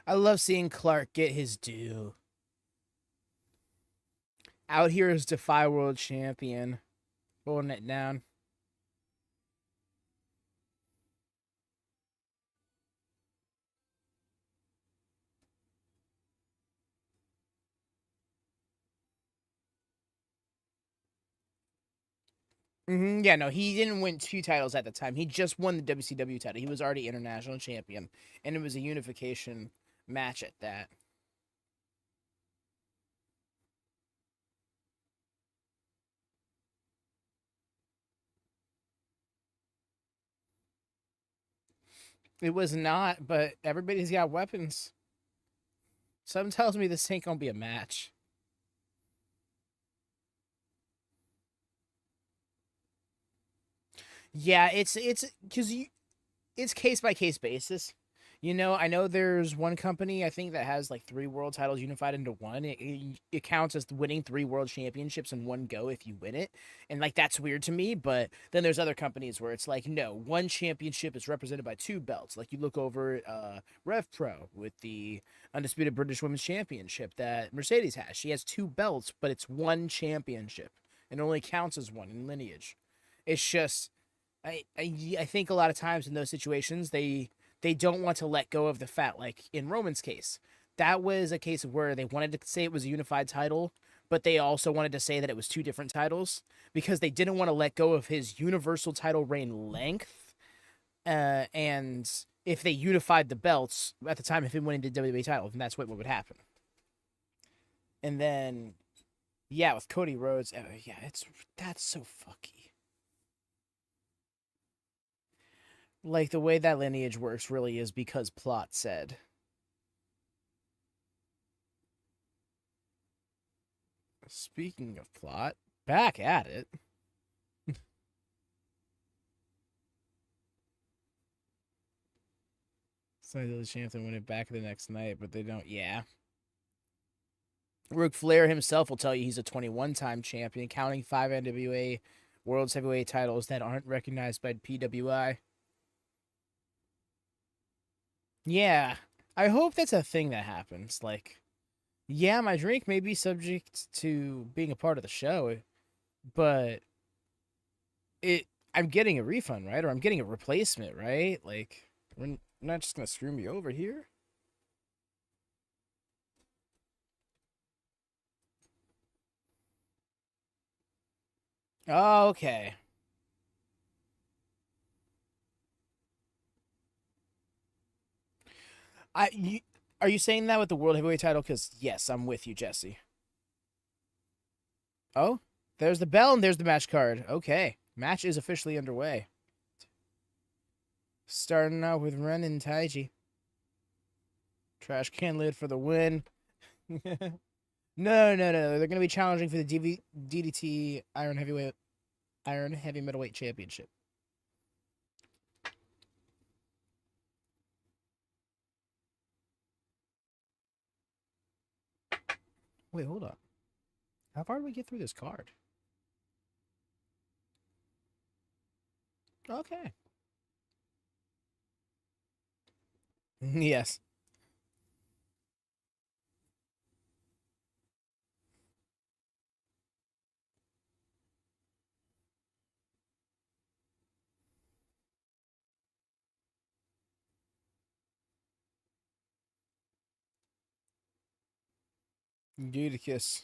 I love seeing Clark get his due. Out here is Defy World Champion. Holding it down. Yeah, no, he didn't win two titles at the time. He just won the WCW title. He was already international champion, and it was a unification match at that. It was not, but everybody's got weapons. Something tells me this ain't gonna be a match. Yeah, it's because it's case by case basis. You know, I know there's one company I think that has like three world titles unified into one. It counts as winning three world championships in one go if you win it, and like that's weird to me. But then there's other companies where it's like no, one championship is represented by two belts. Like you look over at Rev Pro with the undisputed British Women's Championship that Mercedes has. She has two belts, but it's one championship. It only counts as one in lineage. It's just I think a lot of times in those situations they don't want to let go of the fact, like in Roman's case, that was a case of where they wanted to say it was a unified title, but they also wanted to say that it was two different titles because they didn't want to let go of his universal title reign length. And if they unified the belts at the time, if it went into WWE title, then that's what would happen. And then, yeah, with Cody Rhodes, yeah, that's so fucky. Like the way that lineage works really is because plot said. Speaking of plot, back at it. So the champ and win it back the next night, but they don't. Yeah. Ric Flair himself will tell you he's a 21-time champion, counting 5 NWA World's Heavyweight titles that aren't recognized by PWI. Yeah. I hope that's a thing that happens. Like, yeah, my drink may be subject to being a part of the show, but I'm getting a refund, right? Or I'm getting a replacement, right? Like, we're not just gonna screw me over here. Oh, okay. Are you saying that with the World Heavyweight title? Because yes, I'm with you, Jesse. Oh, there's the bell and there's the match card. Okay, match is officially underway. Starting out with Ren and Taichi. Trash can lid for the win. No. They're going to be challenging for the DDT Iron Heavy Middleweight Championship. Wait, hold up. How far do we get through this card? Okay. Yes. Judicus.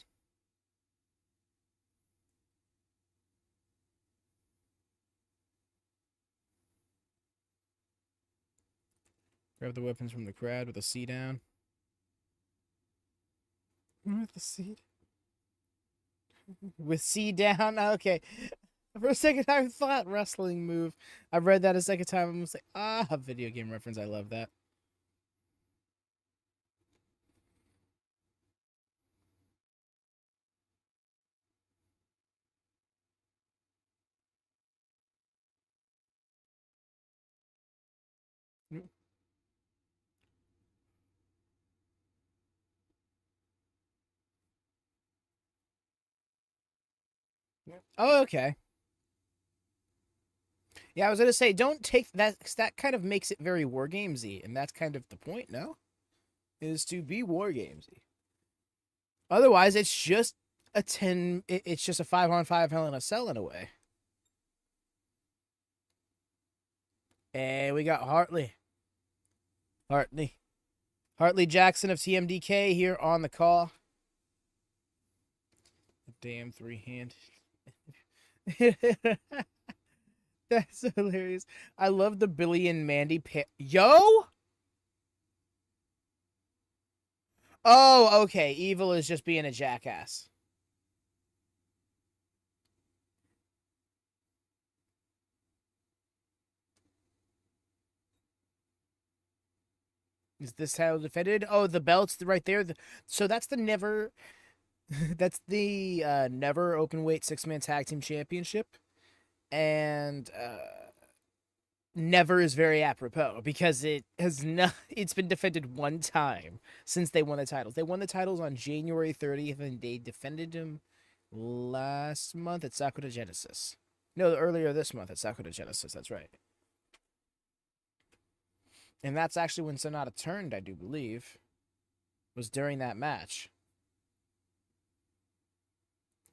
Grab the weapons from the crowd with a C down. With the C. With C down? Okay. For a second, I thought wrestling move. I read that a second time and was like, a video game reference. I love that. Oh, okay. Yeah, I was gonna say, don't take that. That kind of makes it very war gamesy, and that's kind of the point. No, is to be war gamesy. Otherwise, it's just a 10. It's just a 5-on-5 Hell in a Cell in a way. And we got Hartley Jackson of TMDK here on the call. Damn 3-hand. That's hilarious. I love the Billy and Mandy Yo! Oh, okay. Evil is just being a jackass. Is this title defended? Oh, the belt's right there. So that's the never... that's the never open-weight 6-man tag team championship. And never is very apropos because it's been defended one time since they won the titles. They won the titles on January 30th and they defended them last month at Sakura Genesis. No, earlier this month at Sakura Genesis. That's right. And that's actually when Sonata turned, I do believe. Was during that match.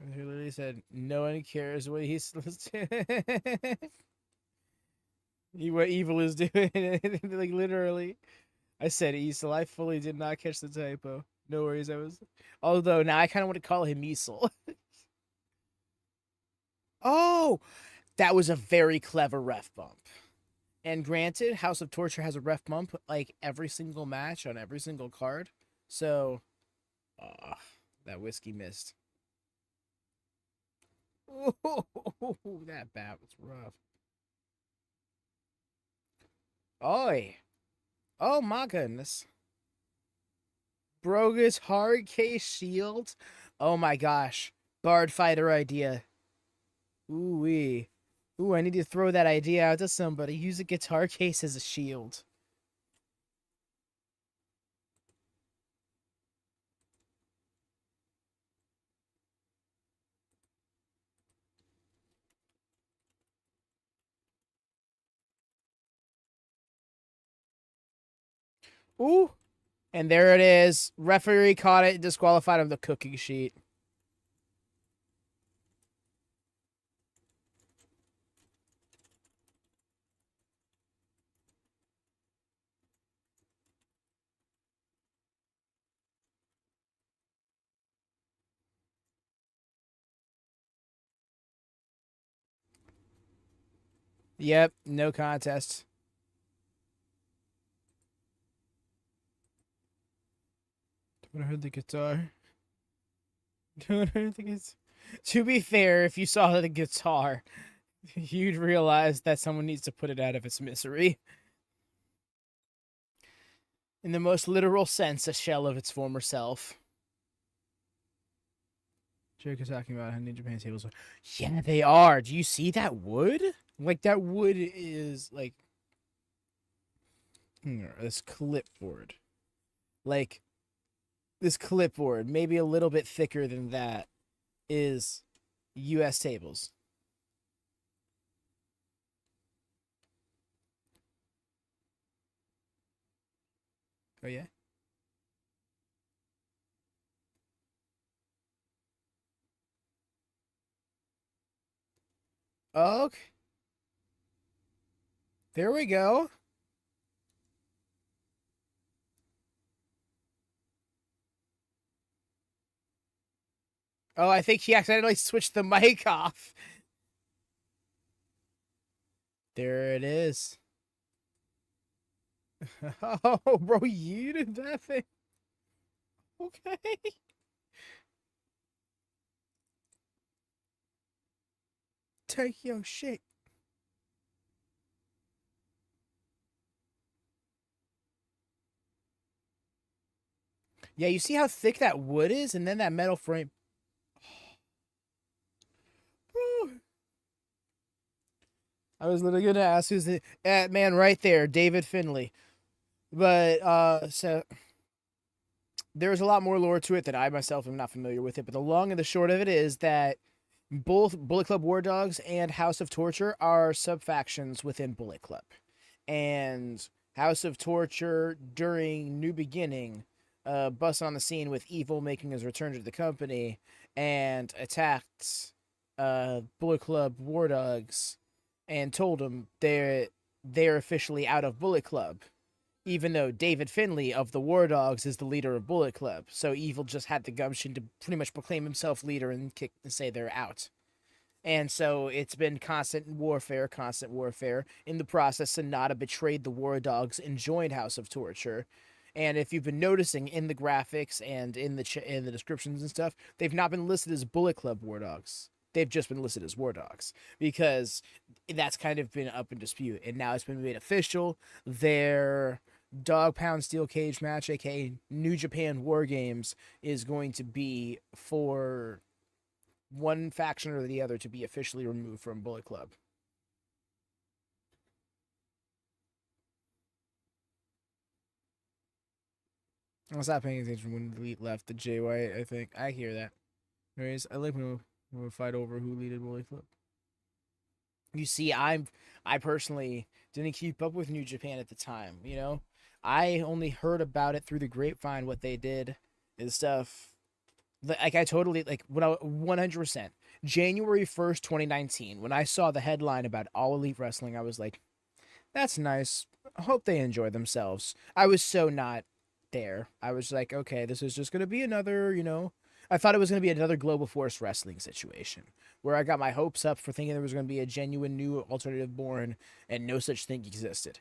He literally said, no one cares what he's what evil is doing. Like, literally. I said Easel. I fully did not catch the typo. No worries. Although, now I kind of want to call him Easel. Oh! That was a very clever ref bump. And granted, House of Torture has a ref bump like every single match on every single card. So, that whiskey missed. Oh, that bat was rough. Oi. Oh my goodness. Brogus hard case shield. Oh my gosh. Bard fighter idea. Ooh-wee. Ooh, I need to throw that idea out to somebody. Use a guitar case as a shield. Ooh. And there it is. Referee caught it, disqualified on the cooking sheet. Yep, no contest. Don't heard the guitar. Don't heard the guitar. To be fair, if you saw the guitar, you'd realize that someone needs to put it out of its misery. In the most literal sense, a shell of its former self. Jake is talking about how New Japan tables are. Yeah, they are. Do you see that wood? Like, that wood is, like... this clipboard. Like, this clipboard, maybe a little bit thicker than that, is U.S. tables. Oh, yeah? Okay. There we go. Oh, I think he accidentally switched the mic off. There it is. Oh, bro, you did that thing. Okay. Take your shit. Yeah, you see how thick that wood is? And then that metal frame. I was literally going to ask who's the man right there, David Finley. But, so there's a lot more lore to it that I myself am not familiar with it. But the long and the short of it is that both Bullet Club War Dogs and House of Torture are sub factions within Bullet Club. And House of Torture during New Beginning busts on the scene with Evil making his return to the company and attacked Bullet Club War Dogs and told them they're officially out of Bullet Club, even though David Finley of the War Dogs is the leader of Bullet Club. So Evil just had the gumption to pretty much proclaim himself leader and say they're out. And so it's been constant warfare. In the process, Sonata betrayed the War Dogs and joined House of Torture. And if you've been noticing in the graphics and in the descriptions and stuff, they've not been listed as Bullet Club War Dogs. They've just been listed as War Dogs because that's kind of been up in dispute. And now it's been made official. Their Dog Pound Steel Cage match, aka New Japan War Games, is going to be for one faction or the other to be officially removed from Bullet Club. I was not paying attention when the Elite left the Jay White, I think. I hear that. Anyways, I like when we fight over who leaded Bullet Club. You see, I personally didn't keep up with New Japan at the time, you know? I only heard about it through the grapevine, what they did and stuff. Like, I totally, like, when I 100%. January 1st, 2019, when I saw the headline about All Elite Wrestling, I was like, that's nice. I hope they enjoy themselves. I was so not there. I was like, okay, this is just going to be another, you know, I thought it was going to be another Global Force Wrestling situation where I got my hopes up for thinking there was going to be a genuine new alternative born and no such thing existed.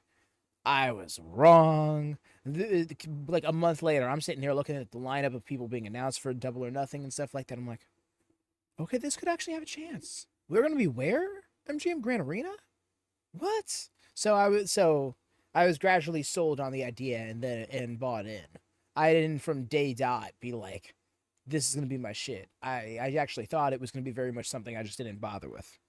I was wrong. Like a month later, I'm sitting here looking at the lineup of people being announced for Double or Nothing and stuff like that. I'm like, okay, this could actually have a chance. We're going to be where? MGM Grand Arena? What? So I was gradually sold on the idea and bought in. I didn't from day dot be like, this is gonna be my shit. I actually thought it was gonna be very much something I just didn't bother with.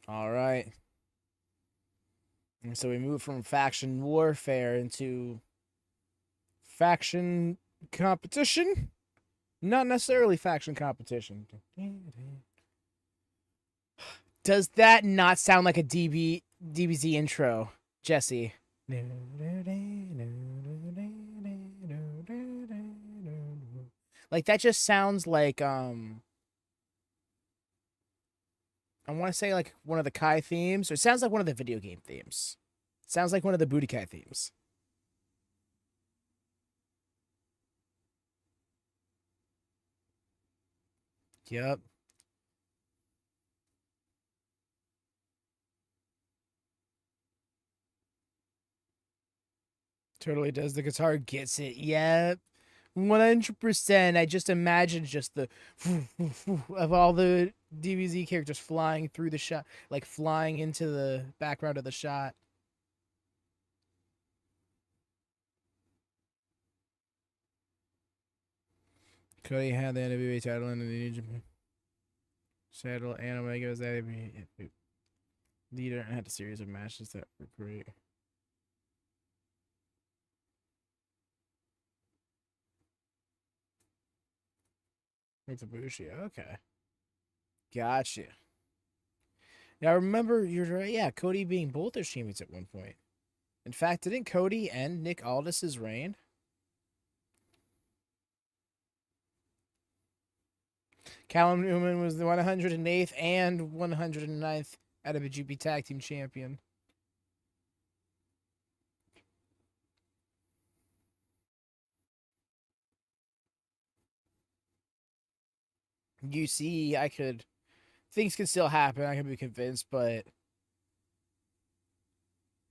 All right. And so we move from faction warfare into faction competition. Not necessarily faction competition. Does that not sound like a DBZ intro, Jesse? Like that just sounds like I want to say like one of the Kai themes, or it sounds like one of the video game themes. It sounds like one of the Booty Kai themes. Yep. Totally does. The guitar gets it. Yep. 100%. I just imagine just the of all the DBZ characters flying through the shot, like flying into the background of the shot. Cody had the NWA title in the New Japan title, and Omega was that leader and had a series of matches that were great. It's a BUSHI. Okay. Gotcha. Now remember, you're right. Yeah, Cody being both their teammates at one point. In fact, didn't Cody end Nick Aldis's reign? Callum Newman was the 108th and 109th IWGP Tag Team Champion. You see, things can still happen. I could be convinced, but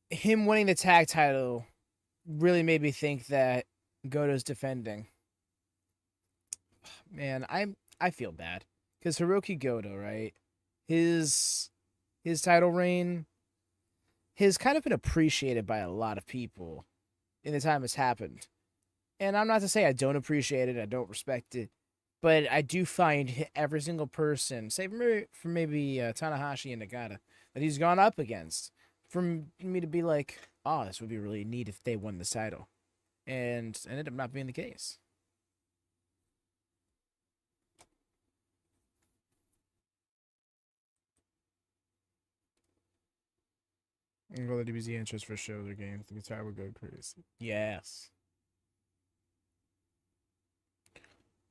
him winning the tag title really made me think that Goto's defending. Man, I feel bad because Hiroki Goto, right? His title reign has kind of been appreciated by a lot of people in the time it's happened. And I'm not to say I don't appreciate it, I don't respect it, but I do find every single person, save for maybe Tanahashi and Nagata, that he's gone up against, for me to be like, oh, this would be really neat if they won this title. And ended up not being the case. And all the DBZ interest for shows or games, the guitar would go crazy. Yes.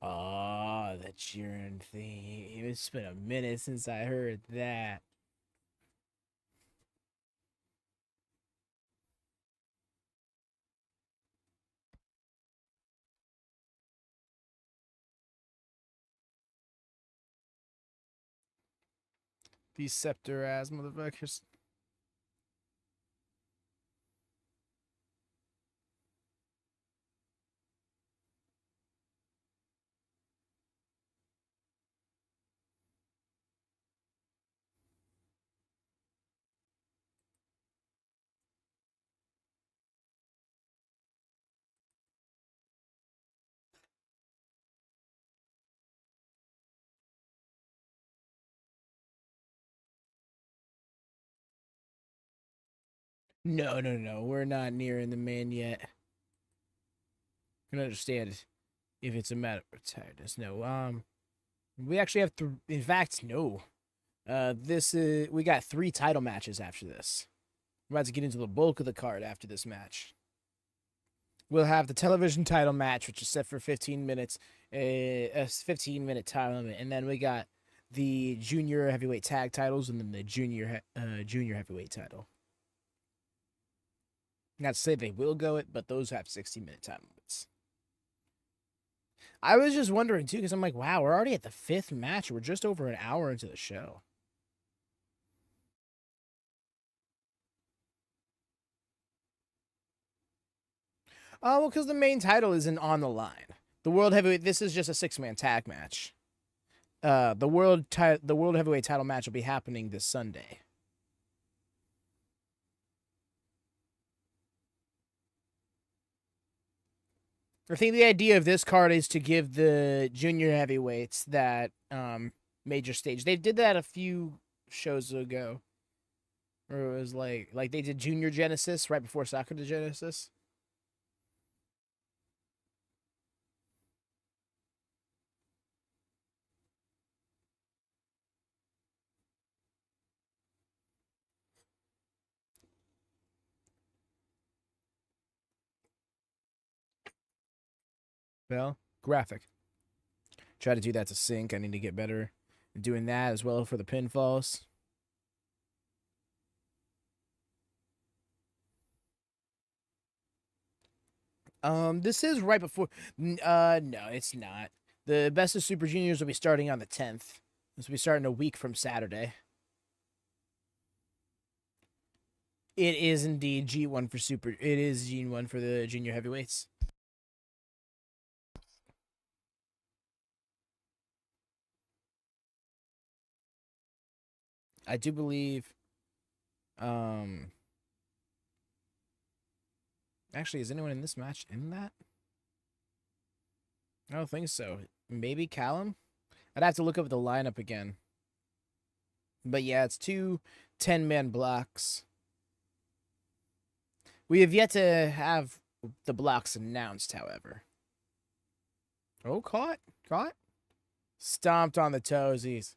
Oh, the cheering thing. It's been a minute since I heard that. These scepter ass motherfuckers. No, no, no. We're not nearing the man yet. I can understand if it's a matter of tiredness. No, we actually have to. In fact, no. This is we got 3 title matches after this. We're about to get into the bulk of the card after this match. We'll have the television title match, which is set for 15 minutes, a 15-minute time limit, and then we got the junior heavyweight tag titles, and then the junior heavyweight title. Not to say they will go it, but those have 60-minute time limits. I was just wondering too, because I'm like, wow, we're already at the 5th match. We're just over an hour into the show. Oh, well, because the main title isn't on the line. The world heavyweight. This is just a 6-man tag match. The world heavyweight title match will be happening this Sunday. I think the idea of this card is to give the junior heavyweights that major stage. They did that a few shows ago, or it was like they did Junior Genesis right before Sakura Genesis. Well, graphic. Try to do that to sync. I need to get better at doing that as well for the pinfalls. This is right before. No, it's not. The Best of Super Juniors will be starting on the 10th. This will be starting a week from Saturday. It is indeed G1 for Super. It is G1 for the junior heavyweights. I do believe. Actually, is anyone in this match in that? I don't think so. Maybe Callum? I'd have to look up the lineup again. But yeah, it's two 10-man blocks. We have yet to have the blocks announced, however. Oh, caught. Stomped on the toesies.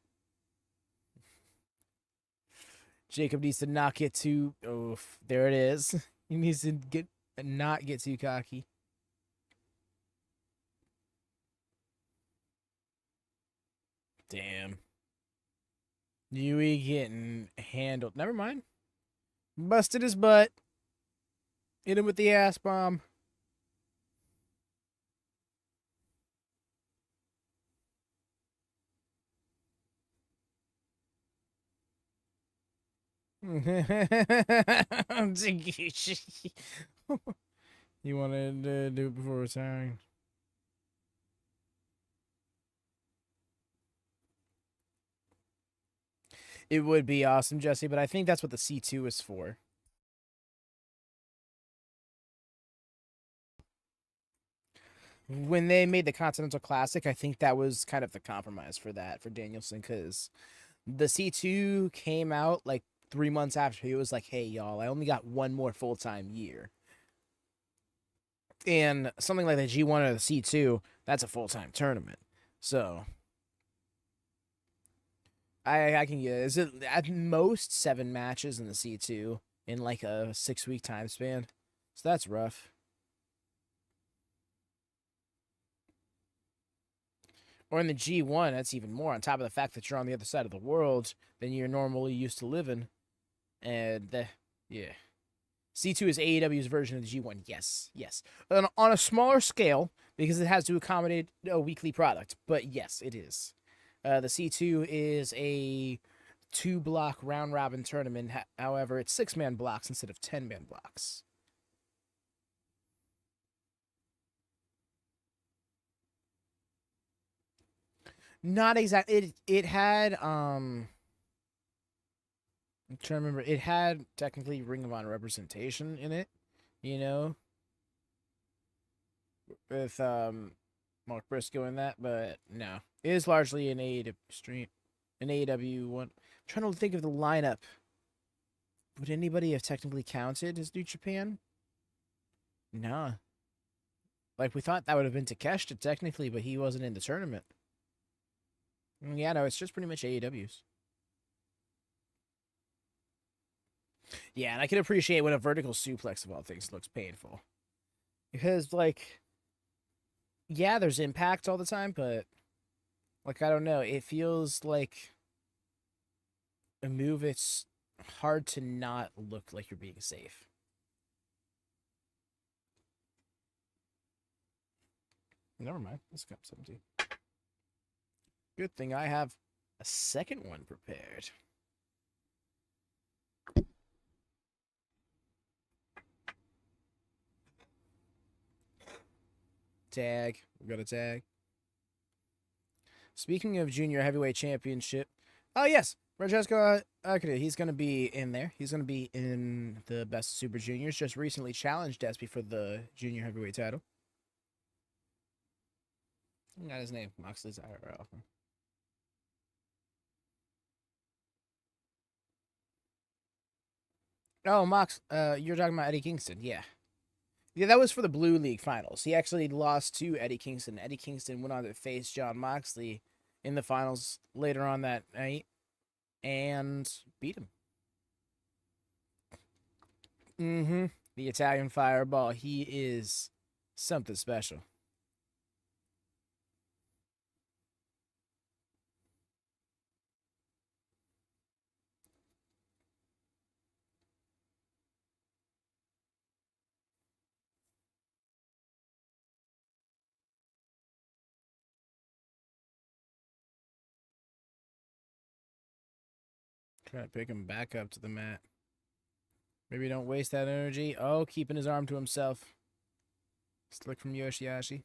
Jacob needs to not get too... Oh, there it is. He needs to not get too cocky. Damn. Yui getting handled. Never mind. Busted his butt. Hit him with the ass bomb. You wanted to do it before retiring. It would be awesome, Jesse, but I think that's what the C2 is for. When they made the Continental Classic, I think that was kind of the compromise for that, for Danielson, because the C2 came out like 3 months after. He was like, hey, y'all, I only got one more full-time year. And something like the G1 or the C2, that's a full-time tournament. So I can get it. Is it at most 7 matches in the C2 in like a 6-week time span? So that's rough. Or in the G1, that's even more, on top of the fact that you're on the other side of the world than you're normally used to living. And, yeah. C2 is AEW's version of the G1. Yes. On a smaller scale, because it has to accommodate a weekly product. But yes, it is. The C2 is a 2-block round-robin tournament. However, it's 6-man blocks instead of 10-man blocks. Not exactly. It had I'm trying to remember. It had technically Ring of Honor representation in it, you know, with Mark Briscoe in that, but no, it is largely an AEW stream, an AEW one. I'm trying to think of the lineup. Would anybody have technically counted as New Japan? Nah. Like we thought that would have been Takeshita technically, but he wasn't in the tournament. Yeah, no, it's just pretty much AEW's. Yeah, and I can appreciate when a vertical suplex of all things looks painful. Because, like, yeah, there's impact all the time, but, like, I don't know. It feels like a move it's hard to not look like you're being safe. Never mind. This cup's empty. Good thing I have a second one prepared. Tag. We got a tag. Speaking of Junior Heavyweight Championship. Oh, yes. Francesco Akira. He's going to be in there. He's going to be in the Best Super Juniors. Just recently challenged Despy for the Junior Heavyweight title. I got his name. Moxley's IRL. Oh, Mox. You're talking about Eddie Kingston. Yeah. Yeah, that was for the Blue League finals. He actually lost to Eddie Kingston. Eddie Kingston went on to face Jon Moxley in the finals later on that night and beat him. The Italian Fireball. He is something special. Trying to pick him back up to the mat. Maybe don't waste that energy. Oh, keeping his arm to himself. Slick from Yoshihashi.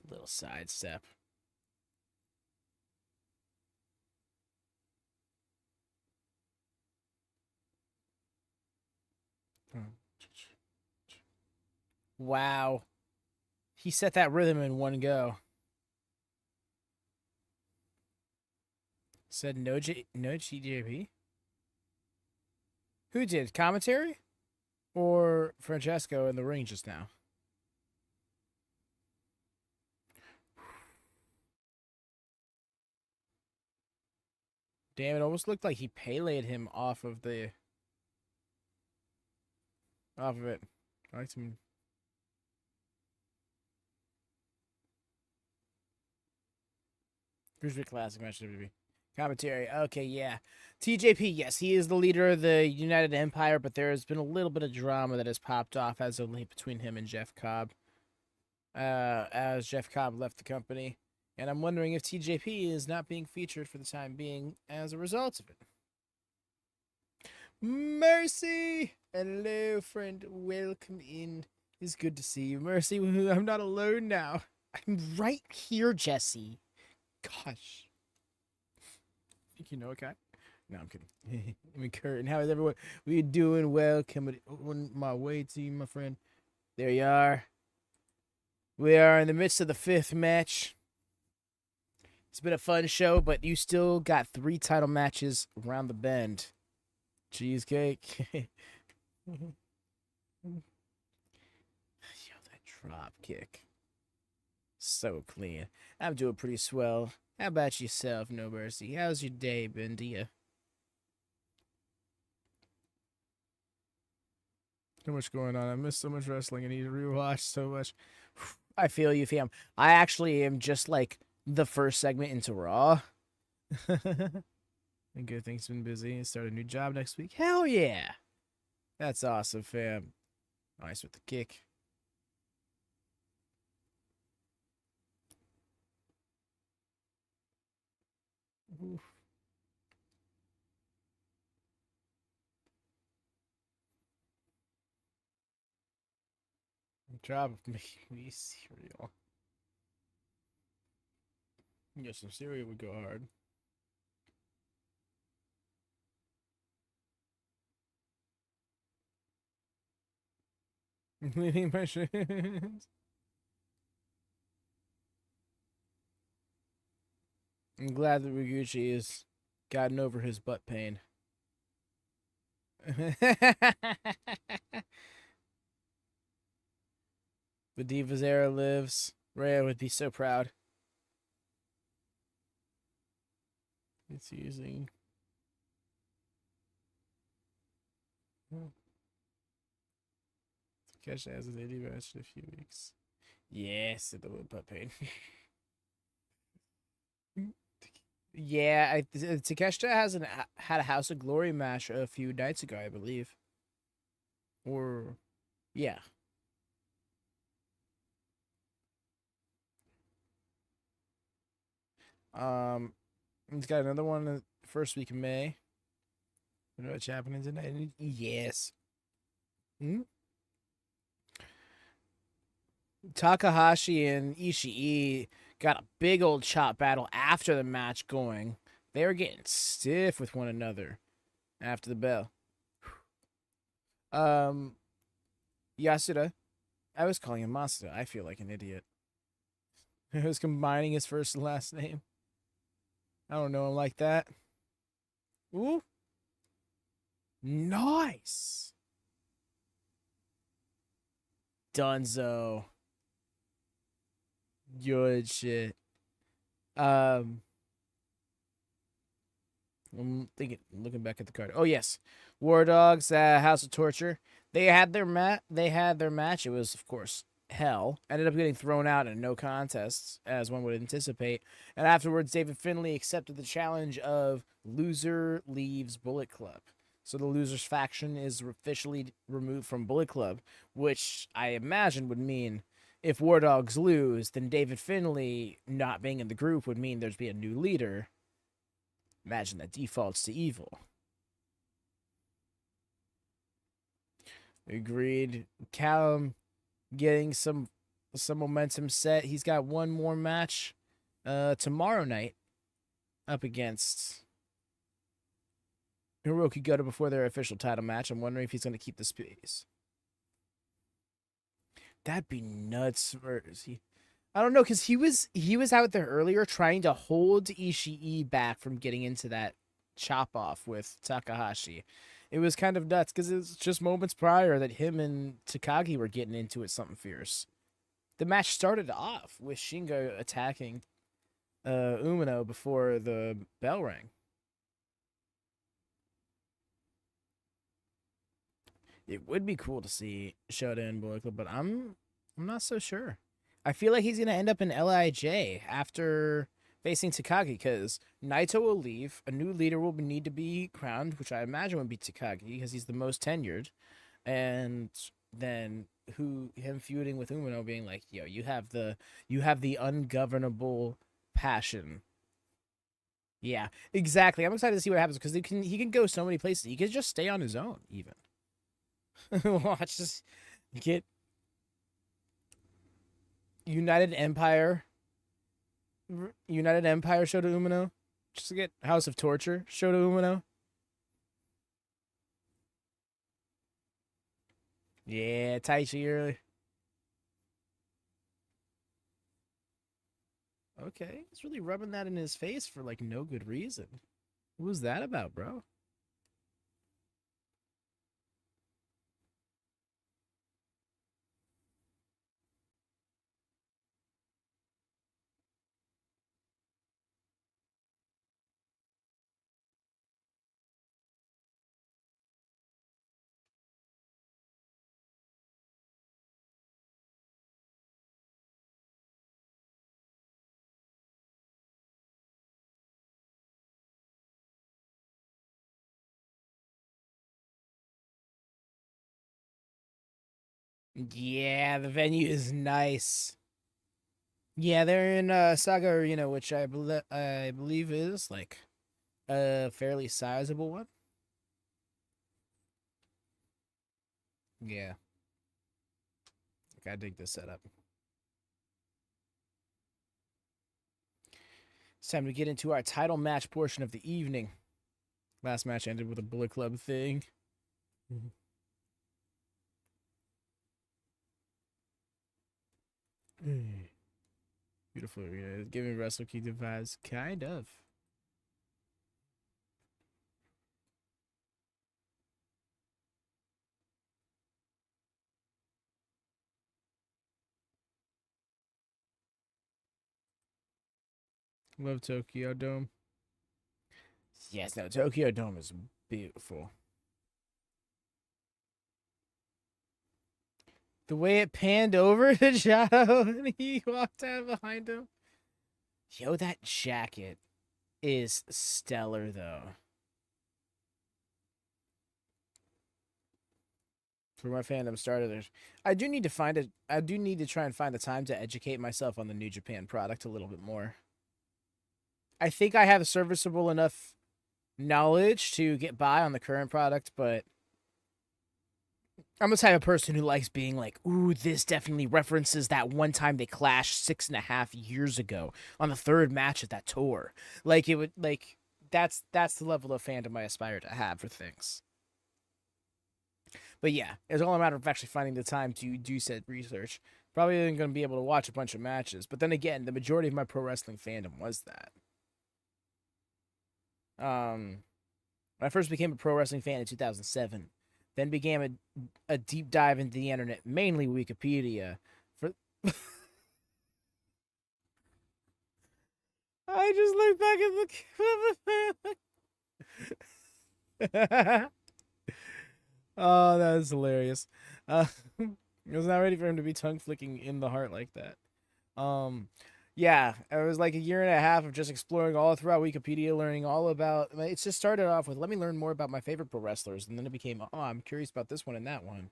Little sidestep. Wow. He set that rhythm in one go. Said no TJP? Who did? Commentary? Or Francesco in the ring just now? Damn, it almost looked like he Pele'd him off of it. I like some. Cruiser Classic match WWE. Commentary. Okay, yeah. TJP, yes, he is the leader of the United Empire, but there has been a little bit of drama that has popped off as of late between him and Jeff Cobb. As Jeff Cobb left the company. And I'm wondering if TJP is not being featured for the time being as a result of it. Mercy! Hello, friend. Welcome in. It's good to see you. Mercy, I'm not alone now. I'm right here, Jesse. Gosh. Think you know a guy? No, I'm kidding. I'm Kurt. How is everyone? We doing well? Coming on my way to you, my friend. There you are. We are in the midst of the 5th match. It's been a fun show, but you still got 3 title matches around the bend. Cheesecake. Yo, that drop kick. So clean. I'm doing pretty swell. How about yourself, No Mercy? How's your day been, dear? So much going on. I missed so much wrestling and need to rewatch so much. I feel you, fam. I actually am just like the first segment into Raw. And good things been busy. Start a new job next week. Hell yeah. That's awesome, fam. Nice with the kick. Oof. Good job of making me cereal. Yeah, some cereal would go hard. Leaving my shins. I'm glad that Riguchi has gotten over his butt pain. The Divas era lives. Rhea would be so proud. It's using. Takesha has an indie match in a few weeks. Yes, the butt pain. Yeah, Takeshita has had a House of Glory match a few nights ago, I believe. Or, yeah. He's got another one the first week of May. You know what's happening tonight? Yes. Takahashi and Ishii got a big old chop battle after the match going. They were getting stiff with one another after the bell. Yasuda. I was calling him Masatora. I feel like an idiot. I was combining his first and last name. I don't know him like that. Ooh. Nice. Dunzo. Good shit. I'm thinking, looking back at the card. Oh yes, War Dogs, House of Torture. They had their match. It was, of course, hell. Ended up getting thrown out in no contests, as one would anticipate. And afterwards, David Finlay accepted the challenge of loser leaves Bullet Club. So the losers faction is officially removed from Bullet Club, which I imagine would mean if War Dogs lose, then David Finlay not being in the group would mean there's be a new leader. Imagine that defaults to evil. Agreed. Callum getting some momentum set. He's got one more match tomorrow night up against Hiroki Goto before their official title match. I'm wondering if he's going to keep the space. That'd be nuts. I don't know, because he was out there earlier trying to hold Ishii back from getting into that chop off with Takahashi. It was kind of nuts because it was just moments prior that him and Takagi were getting into it something fierce. The match started off with Shingo attacking Umino before the bell rang. It would be cool to see Shota and Boltin, but I'm not so sure. I feel like he's going to end up in LIJ after facing Takagi, because Naito will leave. A new leader will need to be crowned, which I imagine would be Takagi, because he's the most tenured. And then him feuding with Umino, being like, yo, you have the ungovernable passion. Yeah, exactly. I'm excited to see what happens, because he can go so many places. He could just stay on his own, even. Watch this. Get United Empire Shota Umino. Just to get House of Torture Shota Umino. Yeah, Taichi early. Okay, he's really rubbing that in his face for like no good reason. What was that about, bro? Yeah, the venue is nice. Yeah, they're in Saga Arena, which I believe is like a fairly sizable one. Yeah, like, I dig this setup. It's time to get into our title match portion of the evening. Last match ended with a Bullet Club thing. Beautiful arena. Giving Wrestle Kingdom vibes, kind of. Love Tokyo Dome. Yes, no, Tokyo Dome is beautiful. The way it panned over to Shadow and he walked out behind him. Yo, that jacket is stellar, though. For my fandom starters, I do need to try and find the time to educate myself on the New Japan product a little bit more. I think I have serviceable enough knowledge to get by on the current product, but I'm the type of person who likes being like, ooh, this definitely references that one time they clashed 6.5 years ago on the third match of that tour. Like, it would, like, that's the level of fandom I aspire to have for things. But yeah, it's all a matter of actually finding the time to do said research. Probably isn't going to be able to watch a bunch of matches, but then again, the majority of my pro wrestling fandom was that. When I first became a pro wrestling fan in 2007, then began a deep dive into the internet, mainly Wikipedia. For I just looked back at the Oh, that is hilarious. I was not ready for him to be tongue flicking in the heart like that. Yeah, it was like a year and a half of just exploring all throughout Wikipedia, learning all about. It just started off with let me learn more about my favorite pro wrestlers, and then it became, oh, I'm curious about this one and that one.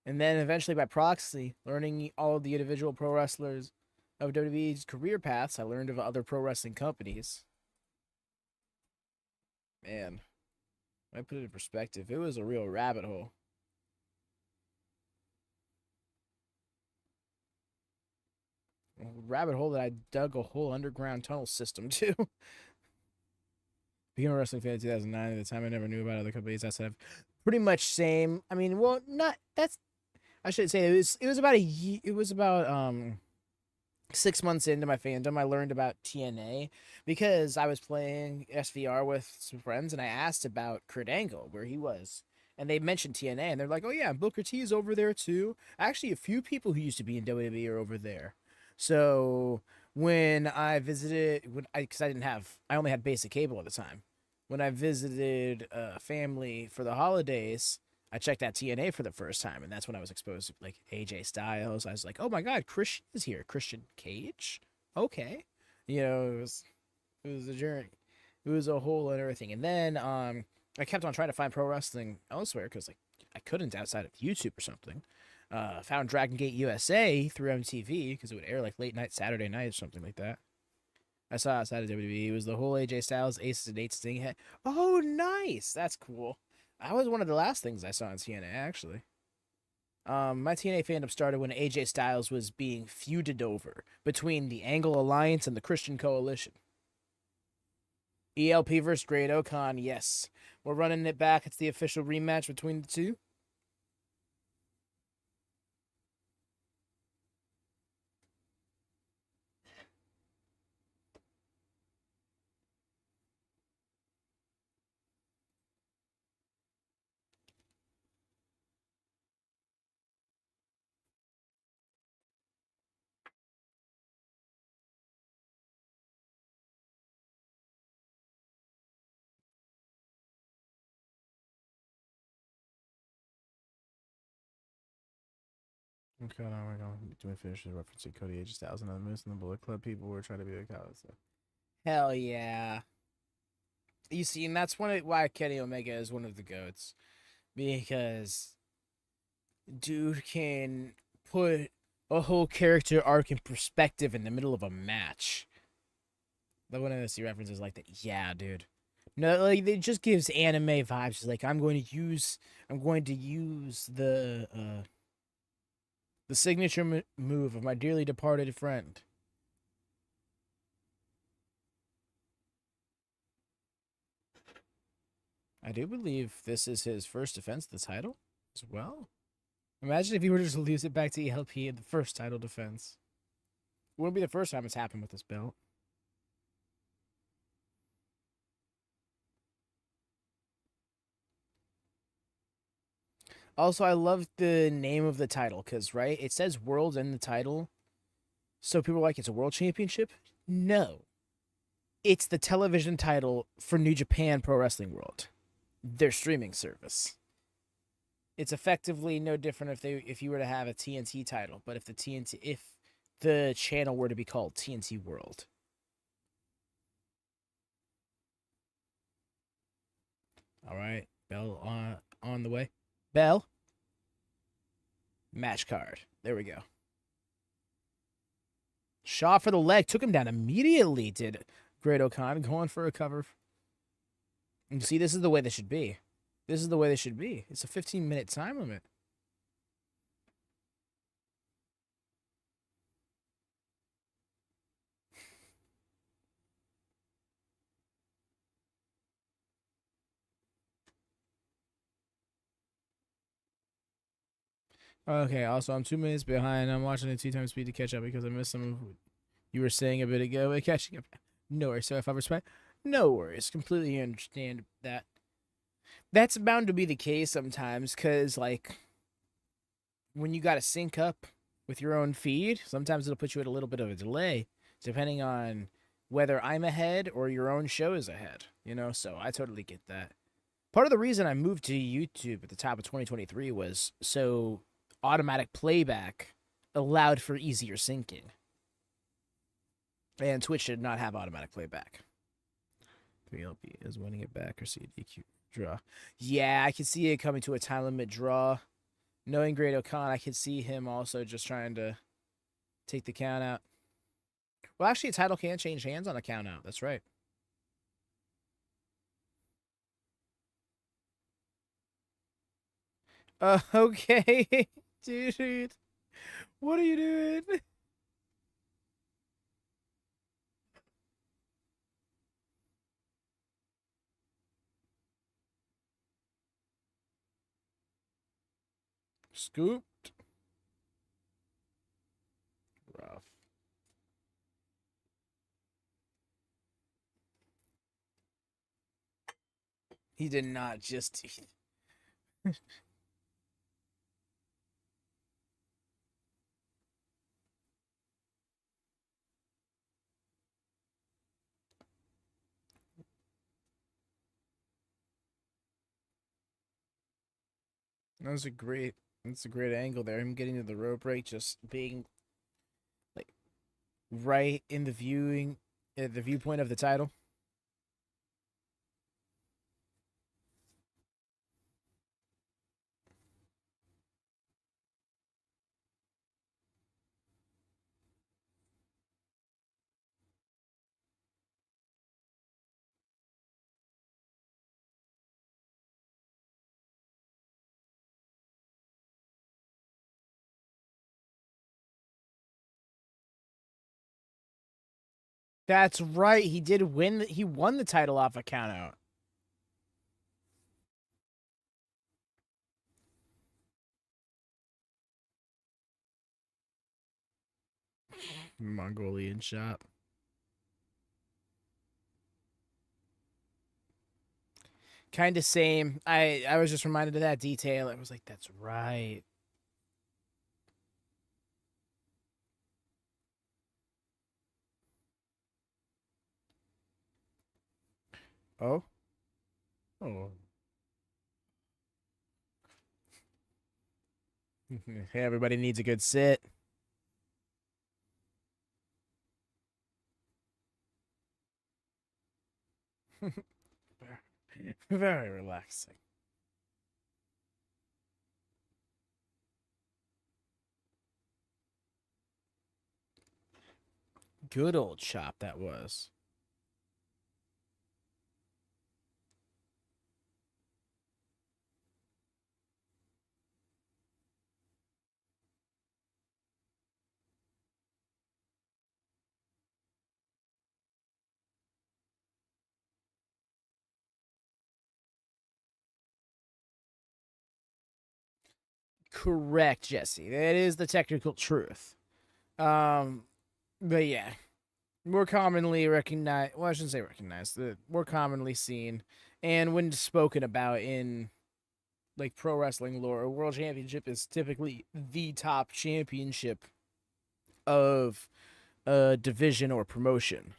And then eventually by proxy, learning all of the individual pro wrestlers of WWE's career paths, I learned of other pro wrestling companies. Man, I put it in perspective. It was a real rabbit hole. A rabbit hole that I dug a whole underground tunnel system to. Became a wrestling fan in 2009. At the time, I never knew about other companies outside of pretty much same. I mean, well, not that's. I should say it was about it was about 6 months into my fandom. I learned about TNA because I was playing SVR with some friends, and I asked about Kurt Angle where he was, and they mentioned TNA, and they're like, "Oh yeah, Booker T is over there too." Actually, a few people who used to be in WWE are over there. So when I visited, because I only had basic cable at the time. When I visited family for the holidays, I checked out TNA for the first time, and that's when I was exposed to like AJ Styles. I was like, "Oh my God, Christian is here! Christian Cage, okay." It was a journey. It was a whole other thing, and then I kept on trying to find pro wrestling elsewhere because like I couldn't outside of YouTube or something. Found Dragon Gate USA through MTV because it would air like late night Saturday night or something like that. I saw outside of WWE. It was the whole AJ Styles Aces and Eights thing. Oh, nice! That's cool. That was one of the last things I saw in TNA actually. My TNA fandom started when AJ Styles was being feuded over between the Angle Alliance and the Christian Coalition. ELP versus Great Okan, yes. We're running it back. It's the official rematch between the two. Okay, now we're going to finish referencing Cody AJ Styles and the Moose and the Bullet Club. People were trying to be like how so. Hell yeah. You see, and that's why Kenny Omega is one of the GOATs. Because dude can put a whole character arc in perspective in the middle of a match. The one of the references like that. Yeah, dude. No, like it just gives anime vibes. It's like I'm going to use the signature move of my dearly departed friend. I do believe this is his first defense of the title as well. Imagine if he were to just lose it back to ELP in the first title defense. It wouldn't be the first time it's happened with this belt. Also, I love the name of the title because, right, it says world in the title. So people are like, it's a world championship? No. It's the television title for New Japan Pro Wrestling World, their streaming service. It's effectively no different if you were to have a TNT title, but if the channel were to be called TNT World. All right, Bell on the way. Bell. Match card. There we go. Shot for the leg. Took him down immediately, did Great Okan. Going for a cover. And see, this is the way this should be. This is the way they should be. It's a 15-minute time limit. Okay, also, I'm 2 minutes behind. I'm watching at 2 times speed to catch up because I missed some of what you were saying a bit ago. But catching up. No worries. So if I respect, no worries. Completely understand that. That's bound to be the case sometimes because, like, when you got to sync up with your own feed, sometimes it'll put you at a little bit of a delay depending on whether I'm ahead or your own show is ahead, So I totally get that. Part of the reason I moved to YouTube at the top of 2023 was so automatic playback allowed for easier syncing. And Twitch did not have automatic playback. 3LP is winning it back or CDQ draw. Yeah, I can see it coming to a time limit draw. Knowing Great Khan, I could see him also just trying to take the count out. Well, actually, a title can change hands on a count out. That's right. Okay. Dude. What are you doing? Scooped. Rough. He did not just... That was a great... That's a great angle there. Him getting to the rope break, just being like right in the viewpoint of the title. That's right. He did win. He won the title off a count out. Mongolian shop. Kind of same. I was just reminded of that detail. I was like, that's right. Oh. Oh. Hey, everybody needs a good sit. Very relaxing. Good old chop that was. Correct, Jesse. That is the technical truth. But yeah, more commonly recognized. Well, I shouldn't say recognized. The more commonly seen, and when spoken about in like pro wrestling lore, a world championship is typically the top championship of a division or promotion.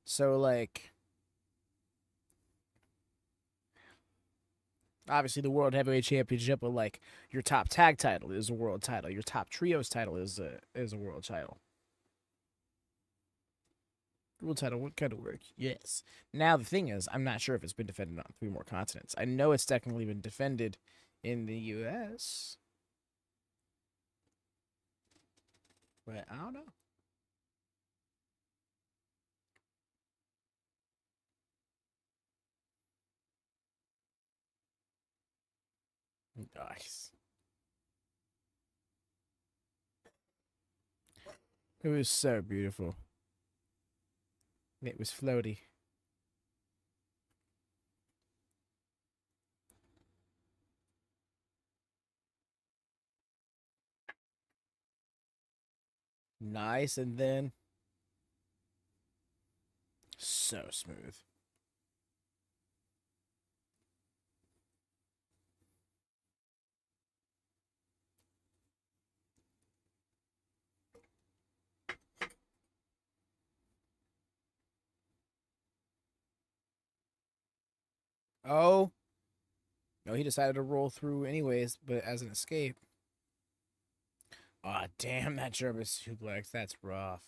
So like obviously the world heavyweight championship, but like your top tag title is a world title, your top trios title is a world title. World title would kind of work, yes. Now the thing is, I'm not sure if it's been defended on 3 more continents. I know it's technically been defended in the U.S., but I don't know. Nice. It was so beautiful. It was floaty. Nice, and then so smooth. Oh, no, he decided to roll through anyways, but as an escape. Aw, oh, damn that German suplex. That's rough.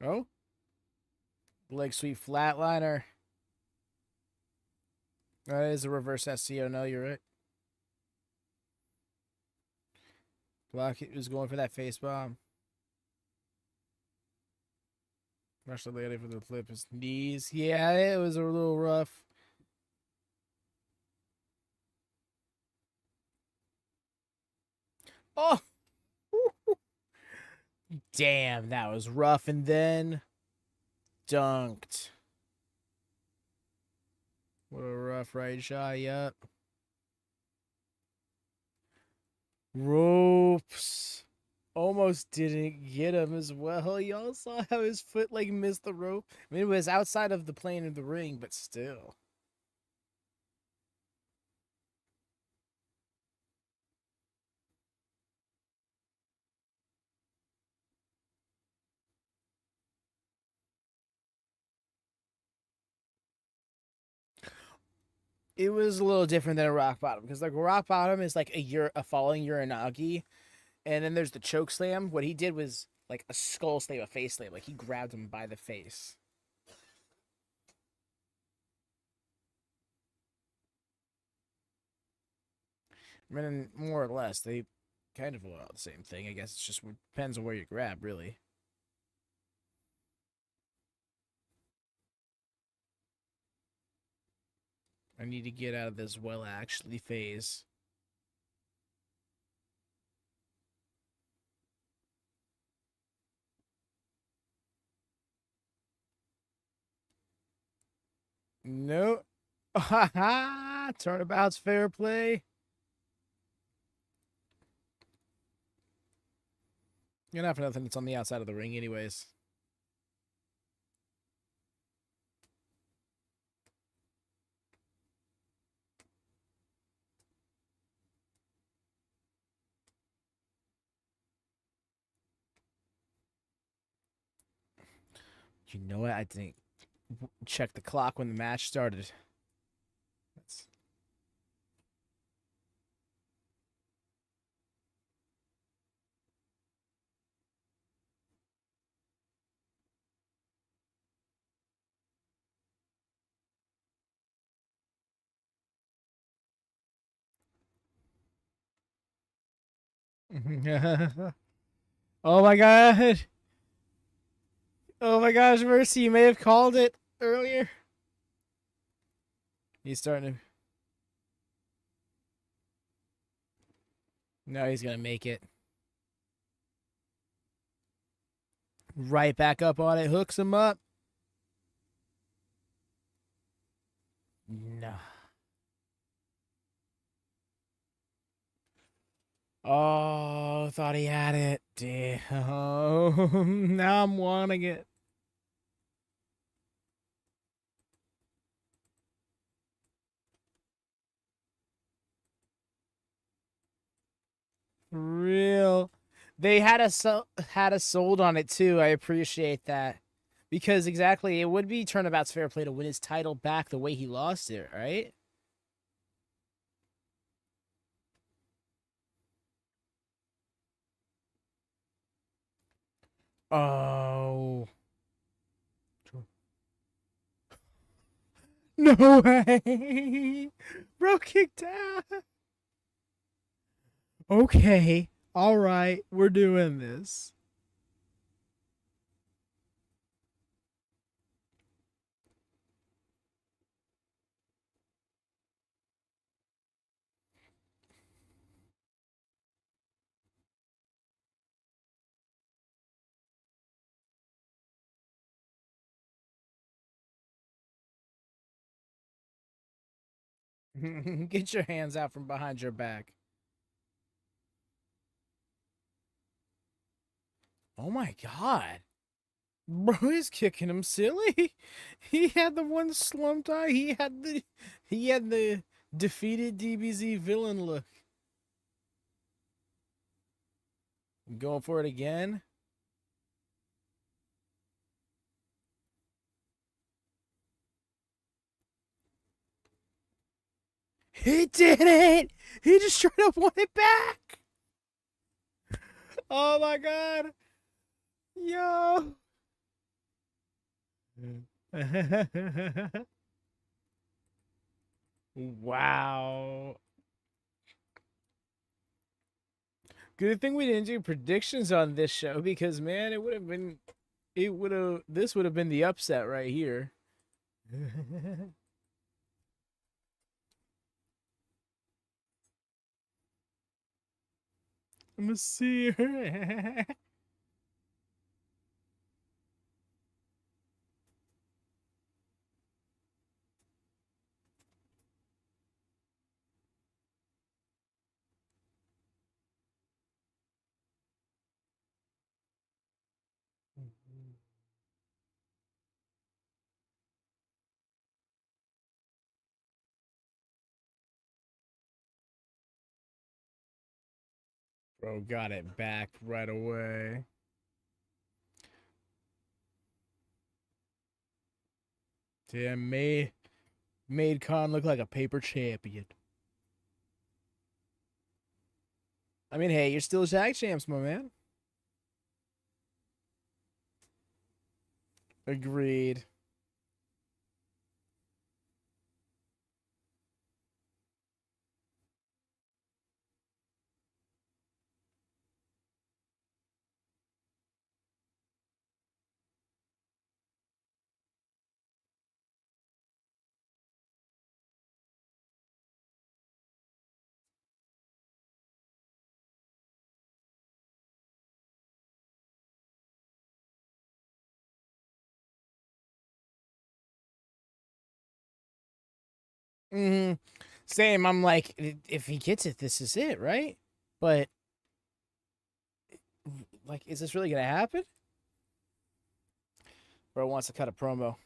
Oh, leg sweep flatliner. That is a reverse SCO. No, you're right. Block was going for that face bomb. Rush the lady for the flip. His knees. Yeah, it was a little rough. Oh! Damn, that was rough. And then dunked. What a rough right shot. Yup. Ropes. Almost didn't get him as well. Y'all saw how his foot like missed the rope. I mean, it was outside of the plane of the ring, but still. It was a little different than a rock bottom because like rock bottom is like a falling uranagi, and then there's the choke slam. What he did was like a skull slam, a face slam. Like he grabbed him by the face. I mean, more or less, they kind of all the same thing. I guess it's just depends on where you grab, really. I need to get out of this well actually phase. No. Ha ha! Turnabout's fair play. You're not for nothing. It's on the outside of the ring, anyways. You know what? I didn't check the clock when the match started. That's... Oh my god. Oh my gosh, Mercy, you may have called it earlier. He's starting to... No, he's going to make it. Right back up on it. Hooks him up. No. Oh, thought he had it. Damn. Now I'm wanting it. Real. They had us sold on it too. I appreciate that. Because exactly, it would be Turnabout's fair play to win his title back the way he lost it, right? Oh. No way. Bro kicked out. Okay. All right. We're doing this. Get your hands out from behind your back. Oh my god. Bro is kicking him silly. He had the one slumped eye. He had the defeated DBZ villain look. Going for it again. He did it! He just straight up won it back! Oh my god. Yo. Wow. Good thing we didn't do predictions on this show because man, this would have been the upset right here. I'm gonna see her. Bro got it back right away. Damn, made Khan look like a paper champion. I mean, hey, you're still tag champs, my man. Agreed. Mm-hmm. Same. I'm like, if he gets it, this is it, right? But like, is this really gonna happen? Bro wants to cut a promo.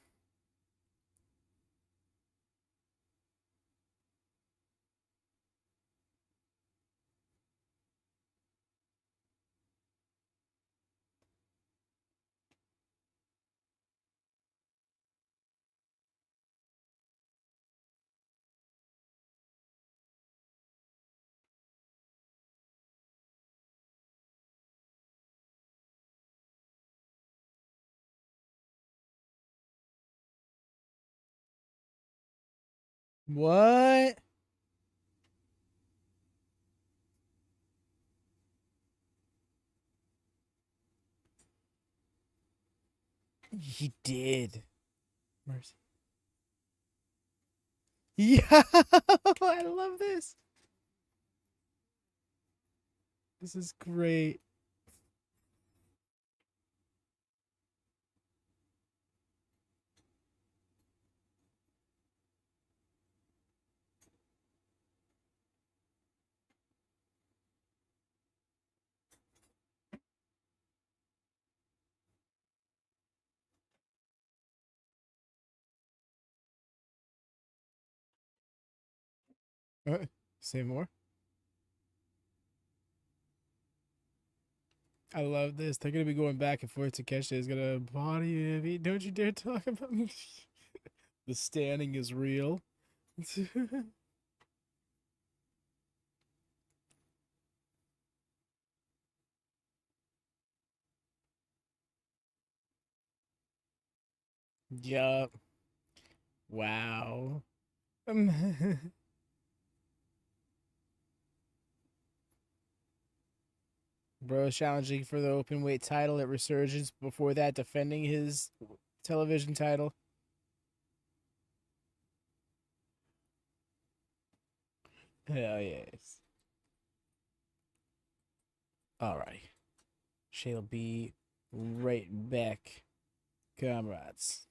What? He did. Mercy. Yeah, I love this. This is great. Say more. I love this. They're gonna be going back and forth. Takeshi is gonna body you. Don't you dare talk about me. The standing is real. Yup. Wow. Bro is challenging for the open weight title at Resurgence. Before that, defending his television title. Hell yes. All right. She'll be right back, comrades.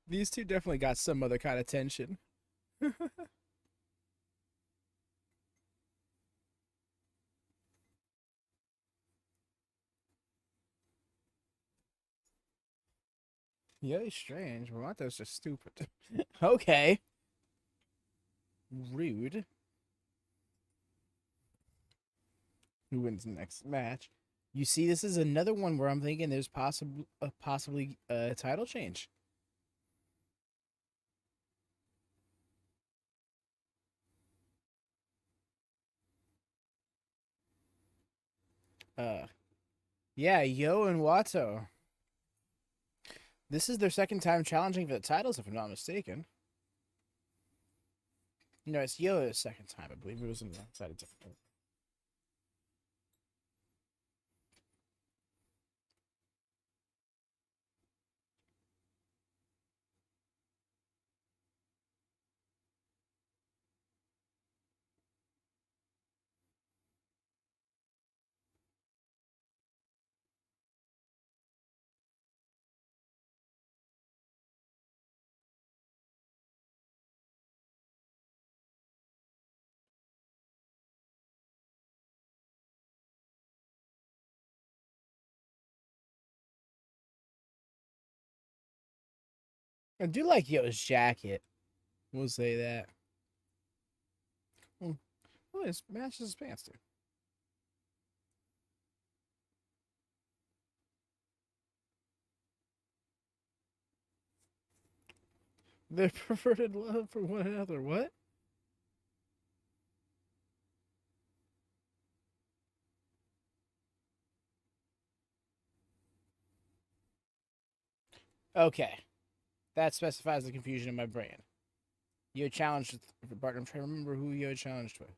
These two definitely got some other kind of tension. Yeah, he's strange. Morato's just stupid. Okay. Rude. Who wins the next match? You see, this is another one where I'm thinking there's possibly a title change. Uh, yeah, Yo and Watto. This is their second time challenging for the titles, if I'm not mistaken. No, it's Yo's second time. I believe it was in the outside of different. I do like Yo's jacket. We'll say that. Oh, it matches his pants too. Their perverted love for one another. What? Okay. That specifies the confusion in my brain. Yo challenged with the partner. I'm trying to remember who Yo challenged with.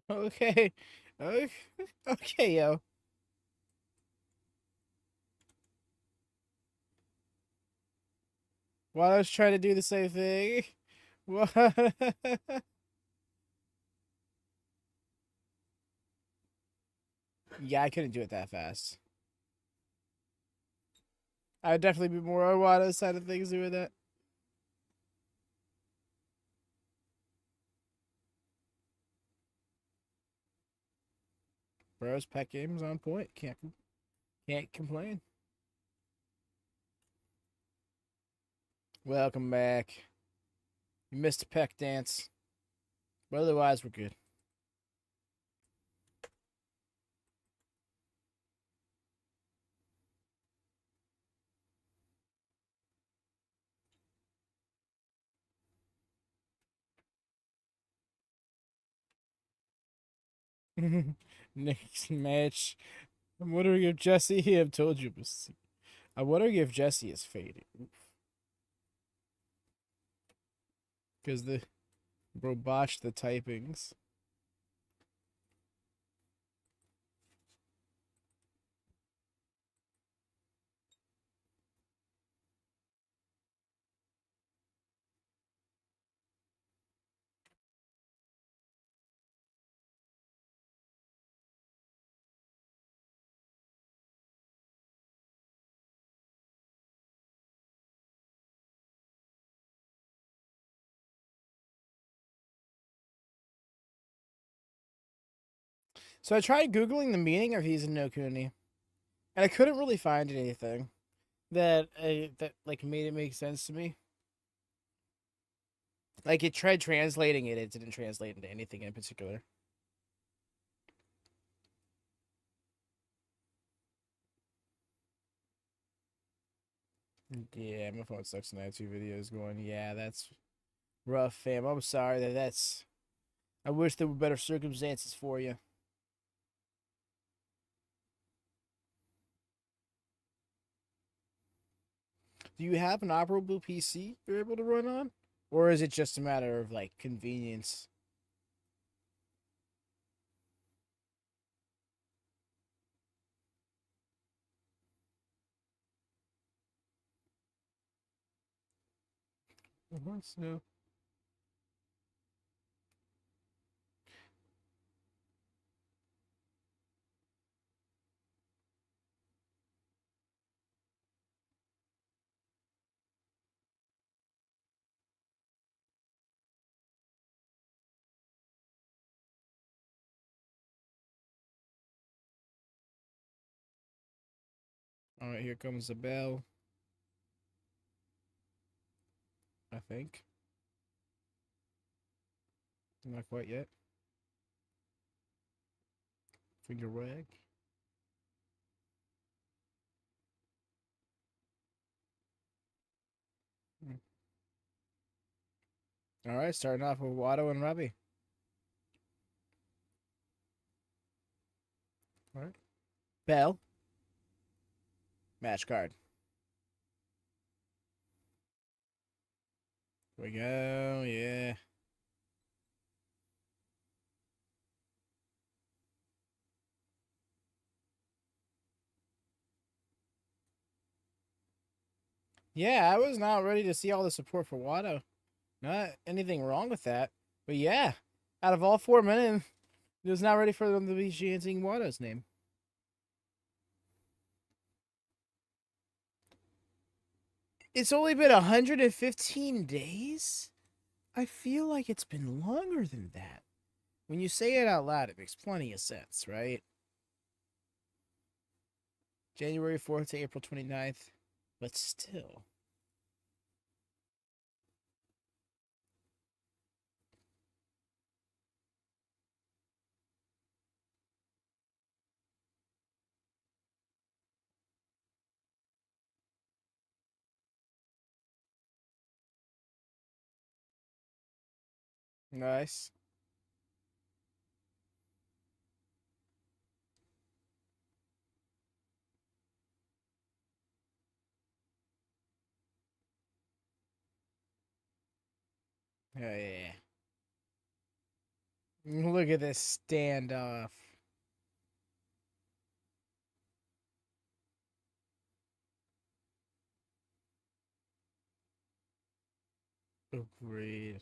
Okay. Okay, okay, Yo. While I was trying to do the same thing. What? Yeah, I couldn't do it that fast. I would definitely be more on Wada's side of things doing that. Bro's pet game's on point. Can't complain. Welcome back. You missed a peck dance. But otherwise, we're good. Next match. I'm wondering if Jesse. I've told you. I'm wondering if Jesse is fading. Because the bro botched the typings. So I tried Googling the meaning of Hizen no Kuni, and I couldn't really find anything that like made it make sense to me. Like it tried translating it didn't translate into anything in particular. Yeah, my phone sucks and I have two videos going. Yeah, that's rough, fam. I'm sorry that's. I wish there were better circumstances for you. Do you have an operable PC you're able to run on? Or is it just a matter of, like, convenience? So, all right, here comes the bell. I think. Not quite yet. Finger wag. All right, starting off with Watto and Robbie. All right. Bell. Match card. Here we go. Yeah. Yeah, I was not ready to see all the support for Watto. Not anything wrong with that. But yeah, out of all 4 men, it was not ready for them to be chanting Watto's name. It's only been 115 days? I feel like it's been longer than that. When you say it out loud, it makes plenty of sense, right? January 4th to April 29th. But still. Nice. Oh, yeah. Look at this standoff. Agreed.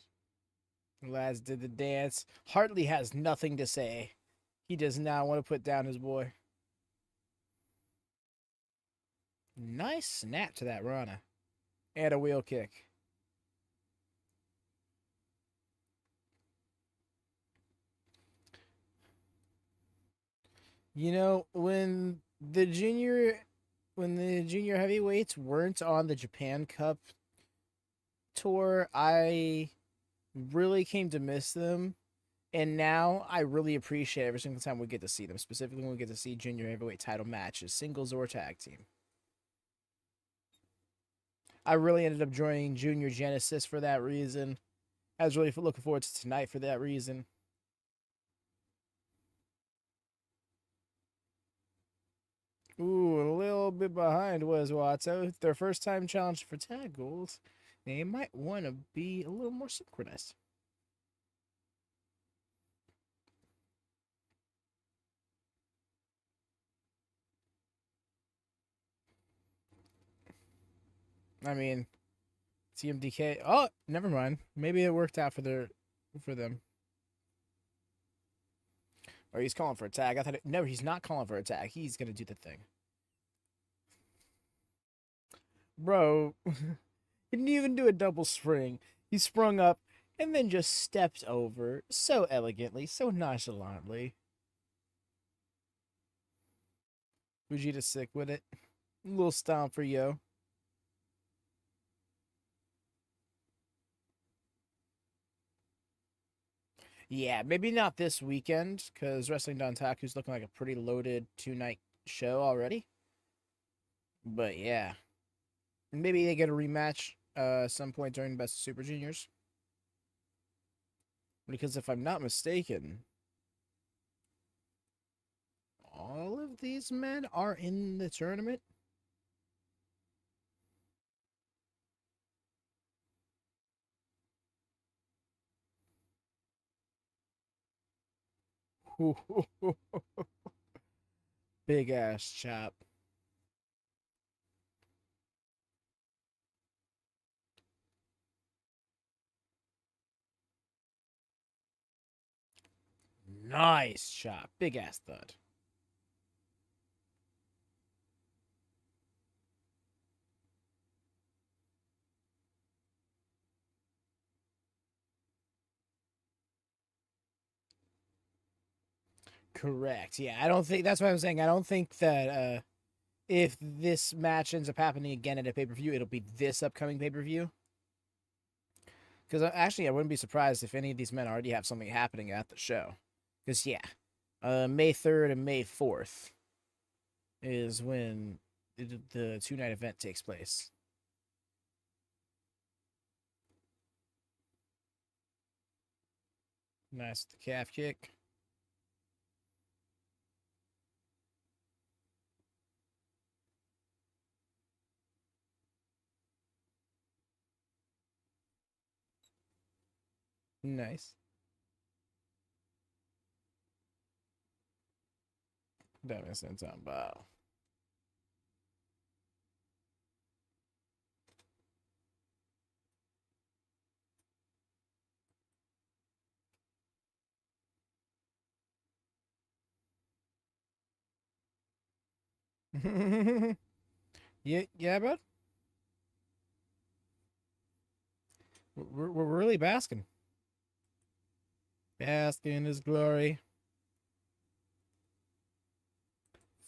Lads did the dance. Hartley has nothing to say. He does not want to put down his boy. Nice snap to that Rana. And a wheel kick. You know, when the junior heavyweights weren't on the Japan Cup tour, I really came to miss them. And now I really appreciate every single time we get to see them, specifically when we get to see junior heavyweight title matches, singles or tag team. I really ended up joining Junior Genesis for that reason. I was really looking forward to tonight for that reason. Ooh, a little bit behind was Watto. Their first time challenge for tag goals. They might want to be a little more synchronized. I mean, TMDK. Oh, never mind. Maybe it worked out for them. Or he's calling for a tag. I thought no, he's not calling for a tag. He's gonna do the thing. Bro, he didn't even do a double spring. He sprung up and then just stepped over so elegantly, so nonchalantly. Vegeta sick with it. A little stomp for Yo. Yeah, maybe not this weekend, because Wrestling Dontaku's looking like a pretty loaded 2-night show already. But yeah. Maybe they get a rematch some point during Best of Super Juniors. Because if I'm not mistaken, all of these men are in the tournament. Big ass chop. Nice chop. Big ass thud. Correct. Yeah, I don't think that's what I'm saying. I don't think that if this match ends up happening again at a pay-per-view, it'll be this upcoming pay-per-view. Because actually, I wouldn't be surprised if any of these men already have something happening at the show. Because, yeah, May 3rd and May 4th is when the two-night event takes place. Nice with the calf kick. Nice. That makes sense on bow. Yeah, bud. We're really basking. Bask in his glory.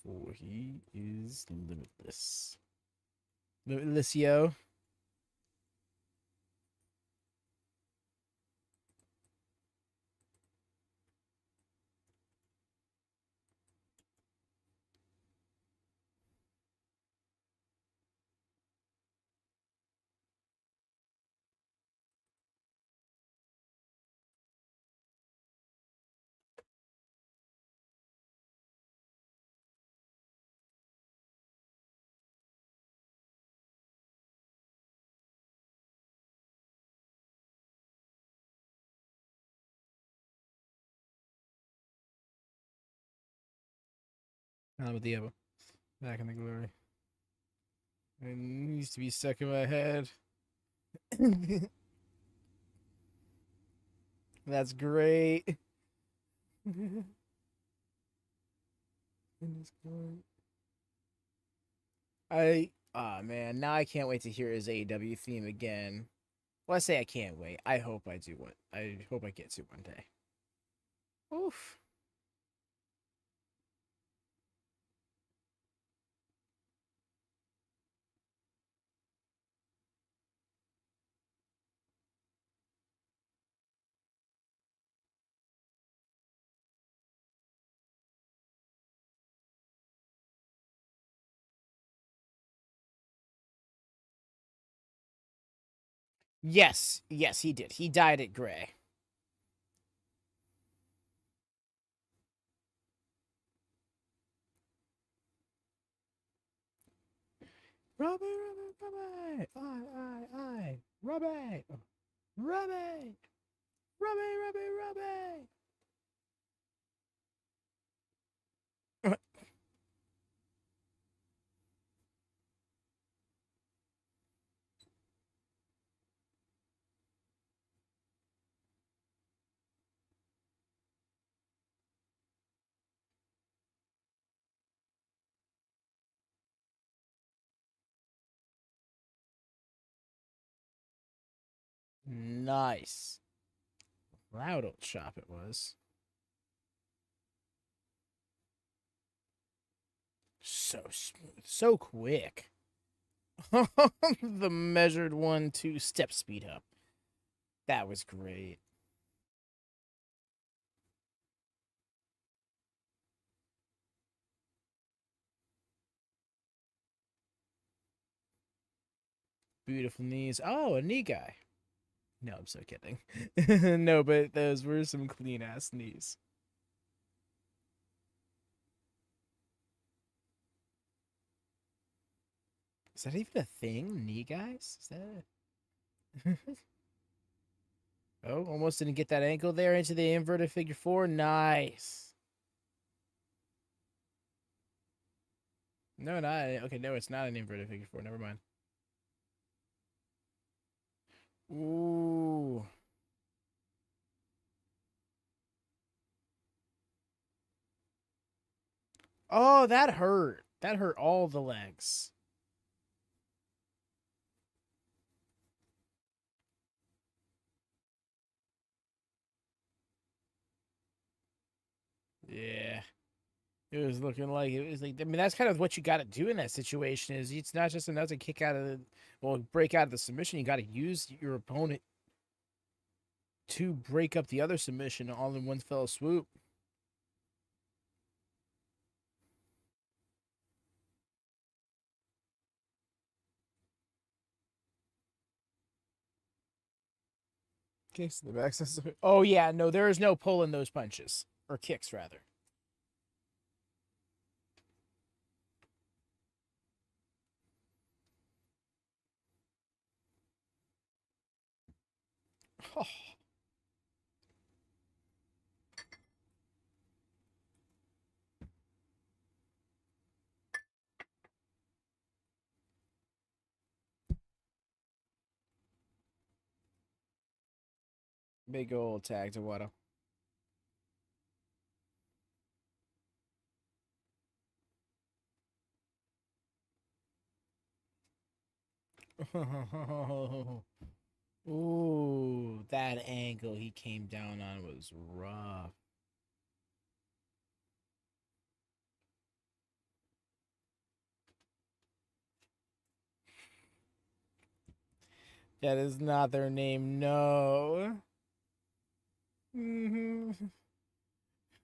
For he is limitless. Limitless, yo. How about the other? Back in the glory. It needs to be stuck in my head. That's great. Man, now I can't wait to hear his AEW theme again. Well, I say I can't wait. I hope I do what I hope I get to one day. Oof. Yes, yes, he did. He died at Gray. Robbie, Robbie, Robbie, I, Robbie, Robbie, Robbie. Nice. Loud old shop it was. So smooth, so quick. The measured 1-2 step speed up. That was great. Beautiful knees. Oh, a knee guy. No, I'm so kidding. No, but those were some clean ass knees. Is that even a thing? Knee guys? Is that Oh, almost didn't get that ankle there into the inverted figure four. Nice. No, not okay. No, it's not an inverted figure four. Never mind. Ooh. Oh, that hurt. That hurt all the legs. Yeah. It was looking like it was like I mean that's kind of what you got to do in that situation is it's not just enough to kick out of the break out of the submission. You got to use your opponent to break up the other submission all in one fell swoop. Kicks in the back. Oh yeah, no, there is no pull in those punches or kicks rather. Oh. Big old tag to Watto. Ooh, that angle he came down on was rough. That is not their name, no. Mm-hmm.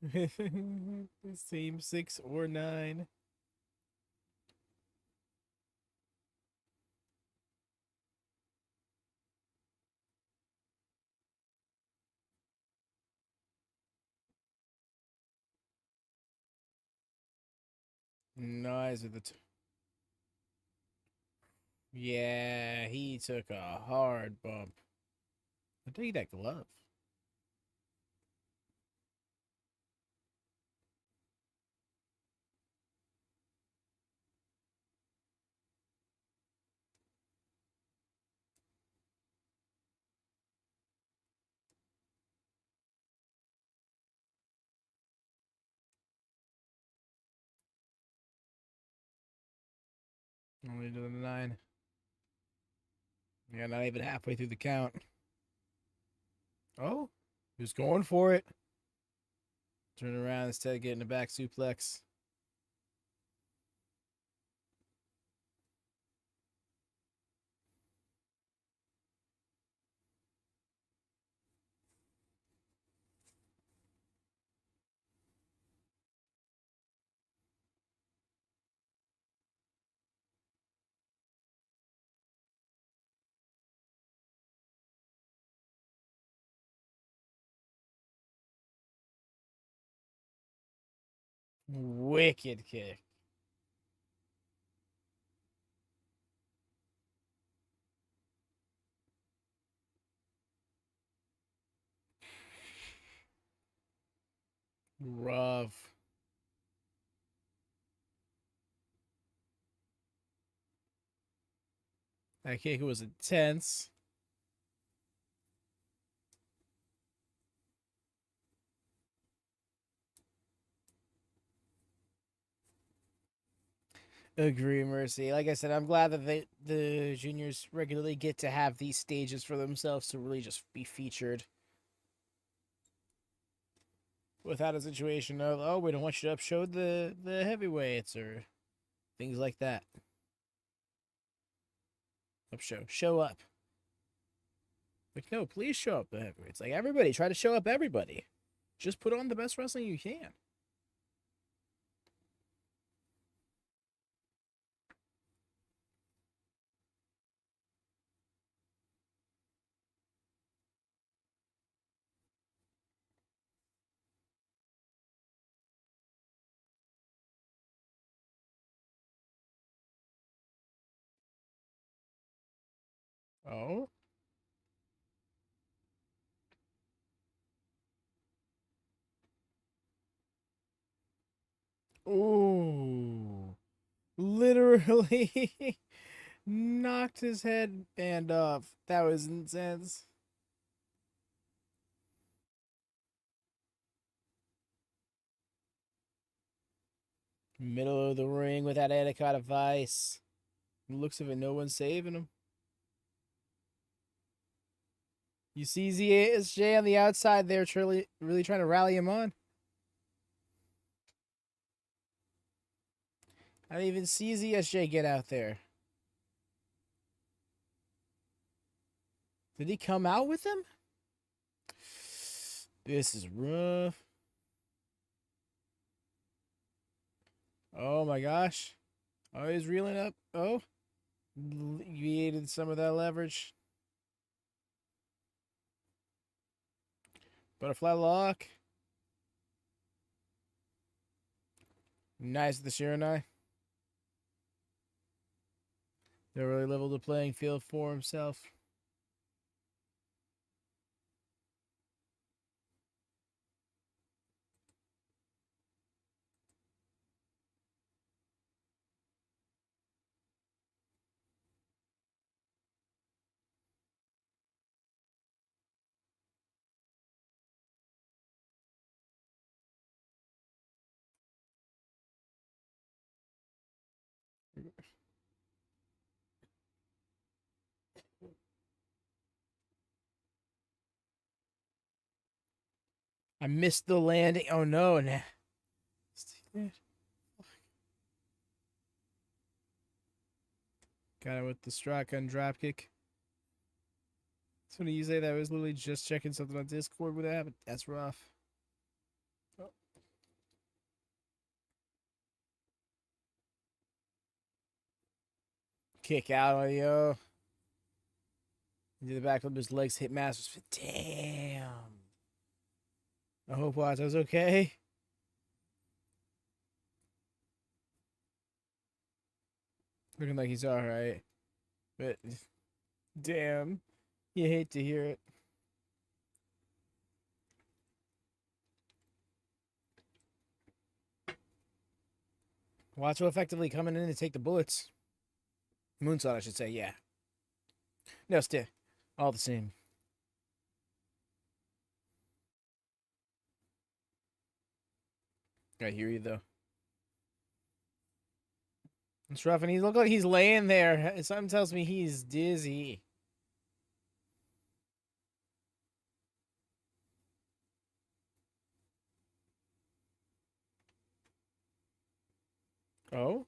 The same 6 or 9. Nice with the. Yeah, he took a hard bump. I'll take that glove. Only to the 9. Yeah, not even halfway through the count. Oh, who's going for it? Turn around instead of getting a back suplex. Wicked kick. Rough. That kick was intense. Agree, Mercy. Like I said, I'm glad that the juniors regularly get to have these stages for themselves to really just be featured without a situation of, oh, we don't want you to upshow the heavyweights or things like that. Upshow. Show up. Like, no, please show up the heavyweights. Like, everybody, try to show up everybody. Just put on the best wrestling you can. Oh? Ooh. literally knocked his headband off. That was intense. Middle of the ring with that Anaconda Vice. Looks of it, no one's saving him. You see ZSJ on the outside there, really trying to rally him on. I didn't even see ZSJ get out there. Did he come out with him? This is rough. Oh my gosh. Oh, he's reeling up. Oh. Alleviated some of that leverage. Butterfly lock. Nice with the Shiranai. They really leveled the playing field for himself. I missed the landing. Oh no. Nah. Got it with the shotgun dropkick. That's when you say that. I was literally just checking something on Discord with that, but that's rough. Oh. Kick out on yo. Into the back of his legs, hit masters. Damn. I hope Watto's okay. Looking like he's alright. But damn. You hate to hear it. Watto effectively coming in to take the bullets. Moonsault, I should say, yeah. No, still. All the same. I hear you, though. It's rough, and he looks like he's laying there. Something tells me he's dizzy. Oh?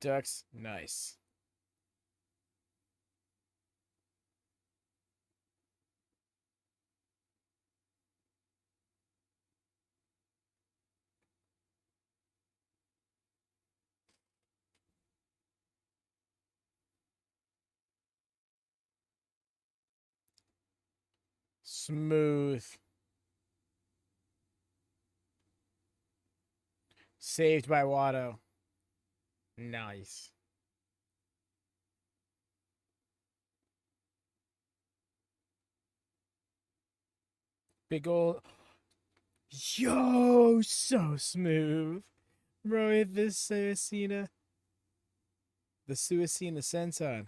Ducks. Nice. Smooth. Saved by Watto. Nice. Big ol'. Yo, so smooth. Bro, hit this Suicina. The Suicina Senton.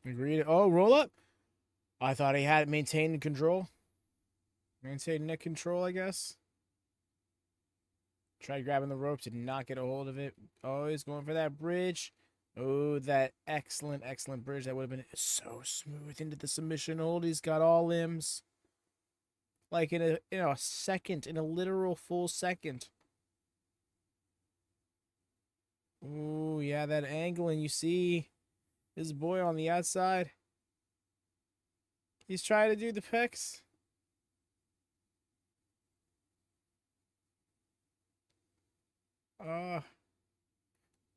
Agreed. Oh, roll up. I thought he had maintained control. Maintained neck control, I guess. Tried grabbing the rope to not get a hold of it. Oh, he's going for that bridge. Oh, that excellent, excellent bridge. That would have been so smooth into the submission hold. He's got all limbs. Like in a second, in a literal full second. Oh, yeah, that angle, and you see his boy on the outside. He's trying to do the pecs.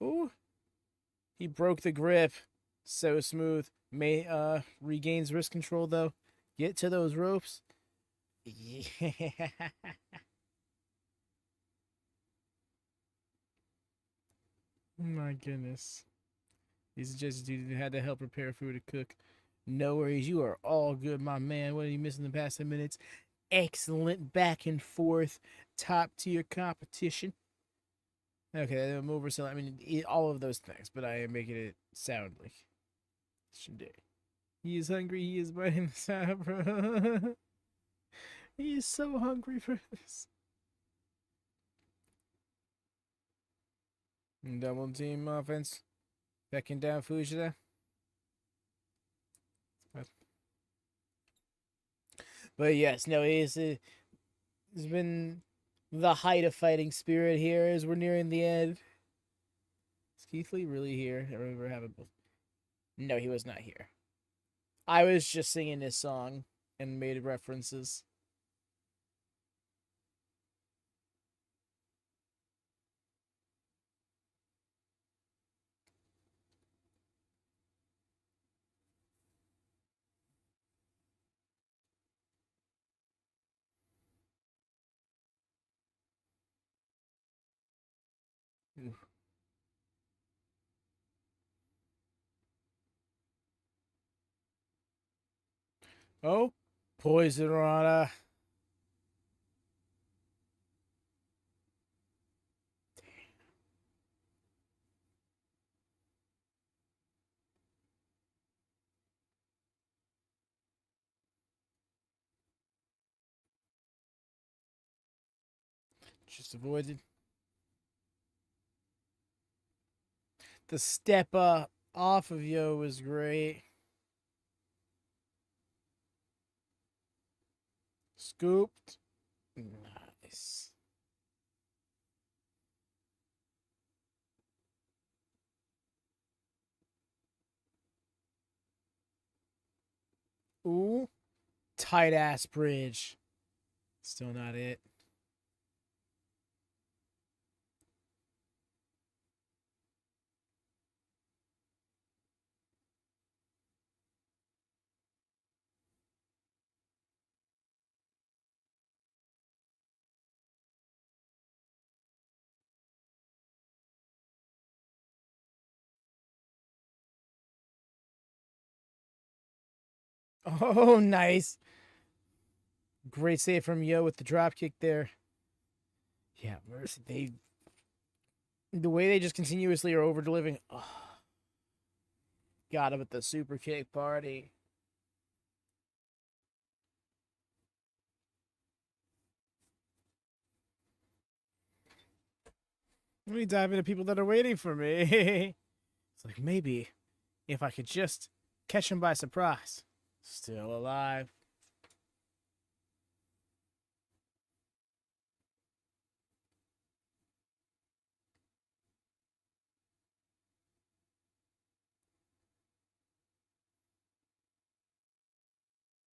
Ooh. He broke the grip. So smooth. Regains wrist control though. Get to those ropes. Yeah. My goodness. He's just dude had to help prepare food to cook. No worries. You are all good, my man. What are you missing the past 10 minutes? Excellent back and forth, top tier competition. Okay, I'm overselling. I mean, all of those things, but I am making it sound like today. He is hungry. He is biting the Sabre. He is so hungry for this. Double team offense. Backing down Fujita. But yes, no, it's been the height of fighting spirit here as we're nearing the end. Is Keith Lee really here? I remember having both. No, he was not here. I was just singing this song and made references. Oh, Poison Rana. Just avoided. The step up off of Yo was great. Scooped. Nice. Ooh. Tight ass bridge. Still not it. Oh, nice. Great save from Yo with the drop kick there. Yeah, Mercy. The way they just continuously are over delivering. Oh, got him at the super kick party. Let me dive into people that are waiting for me. It's like maybe if I could just catch him by surprise. Still alive.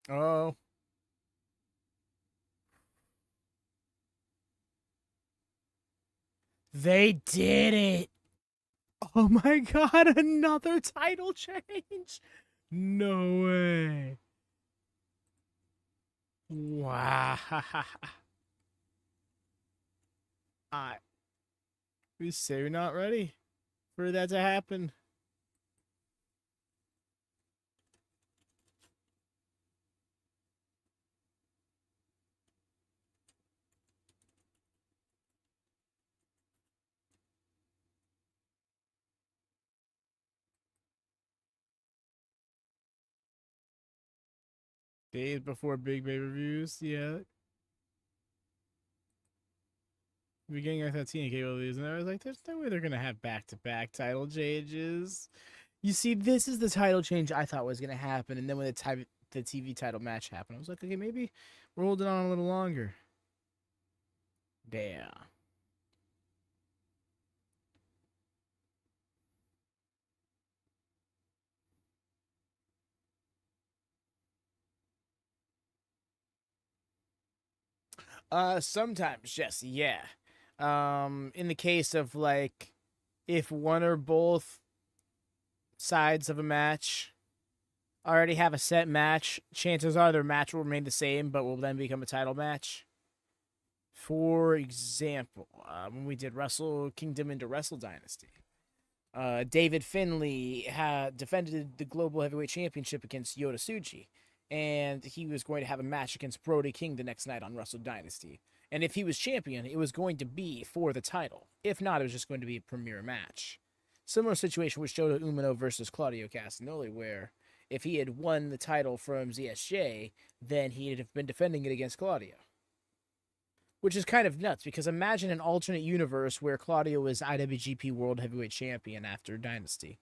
Oh. They did it. Oh my god, another title change. No way. Wow. We say we're not ready for that to happen. Days before big pay-per-views, yeah. Beginning of that TNK lose, and I was like, there's no way they're gonna have back-to-back title changes. You see, this is the title change I thought was gonna happen, and then when the TV title match happened, I was like, okay, maybe we're holding on a little longer. Damn. Sometimes, yes, yeah. In the case of like, if one or both sides of a match already have a set match, chances are their match will remain the same, but will then become a title match. For example, when we did Wrestle Kingdom into Wrestle Dynasty, David Finlay had defended the Global Heavyweight Championship against Yota Tsuji, and he was going to have a match against Brody King the next night on Wrestle Dynasty. And if he was champion, it was going to be for the title. If not, it was just going to be a premier match. Similar situation with Shota Umino versus Claudio Castagnoli, where if he had won the title from ZSJ, then he'd have been defending it against Claudio. Which is kind of nuts, because imagine an alternate universe where Claudio was IWGP World Heavyweight Champion after Dynasty.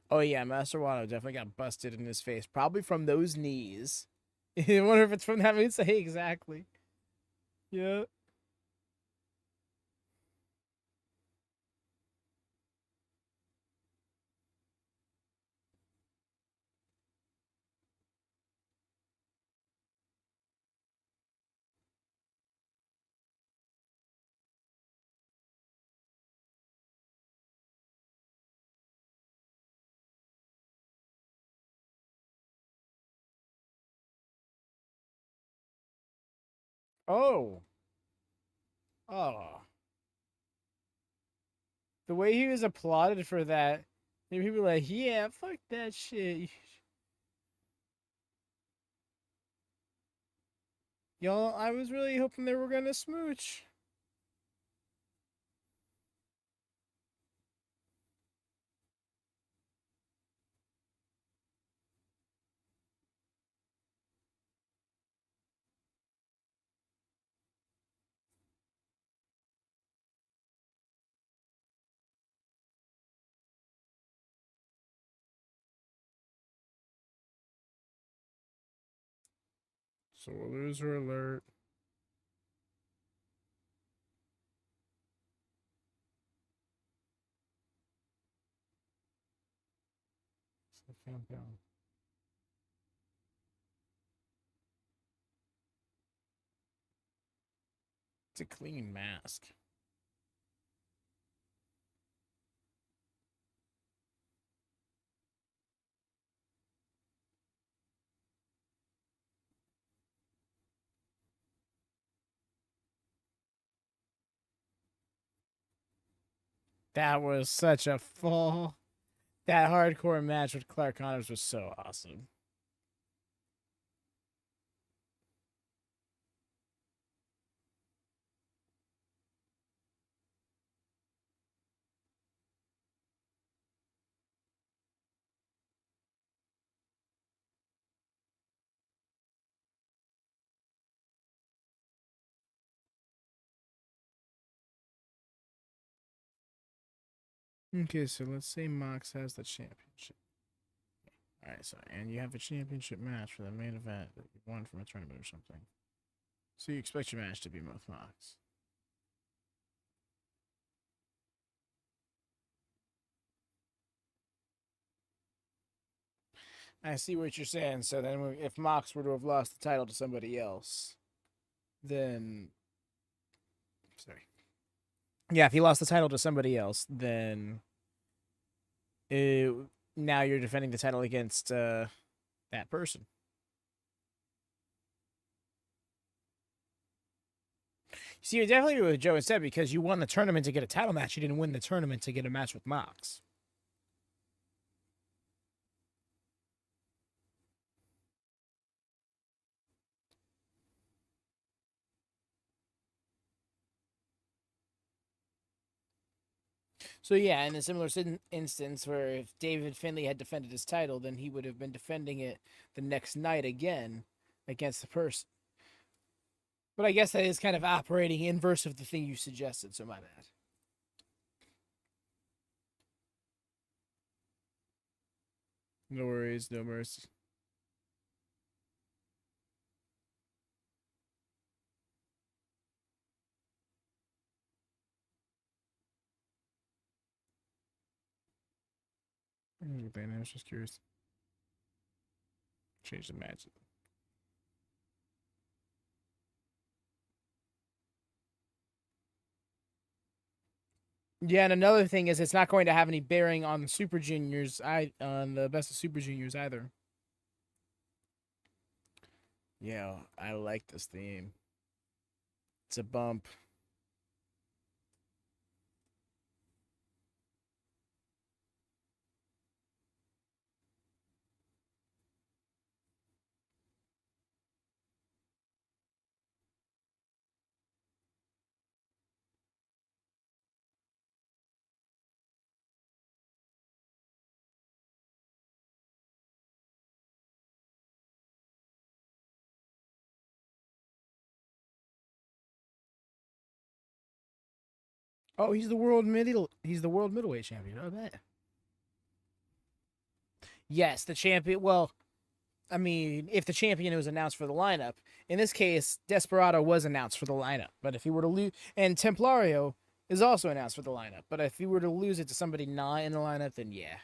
Oh yeah, Master Wano definitely got busted in his face, probably from those knees. I wonder if it's from that move. Say exactly. Yeah. Oh. Oh. The way he was applauded for that, people were like, yeah, fuck that shit. Y'all, I was really hoping they were gonna smooch. So loser alert. It's a clean mask. That was such a fall. That hardcore match with Clark Connors was so awesome. Okay, so let's say Mox has the championship. Alright, so and you have a championship match for the main event that you won from a tournament or something. So you expect your match to be with Mox. I see what you're saying. So then, if Mox were to have lost the title to somebody else, then sorry, yeah, if he lost the title to somebody else, then now you're defending the title against that person. See, you're definitely with Joe instead because you won the tournament to get a title match. You didn't win the tournament to get a match with Mox. So yeah, in a similar instance where if David Finlay had defended his title, then he would have been defending it the next night again against the person. But I guess that is kind of operating inverse of the thing you suggested, so my bad. No worries, no mercy. I was just curious. Change the match. Yeah, and another thing is it's not going to have any bearing on the Super Juniors, on the Best of Super Juniors either. Yeah, I like this theme. It's a bump. Oh, he's the world middleweight champion. Oh, that. Yes, the champion. Well, I mean, if the champion was announced for the lineup, in this case, Desperado was announced for the lineup. But if he were to lose, and Templario is also announced for the lineup. But if he were to lose it to somebody not in the lineup, then yeah.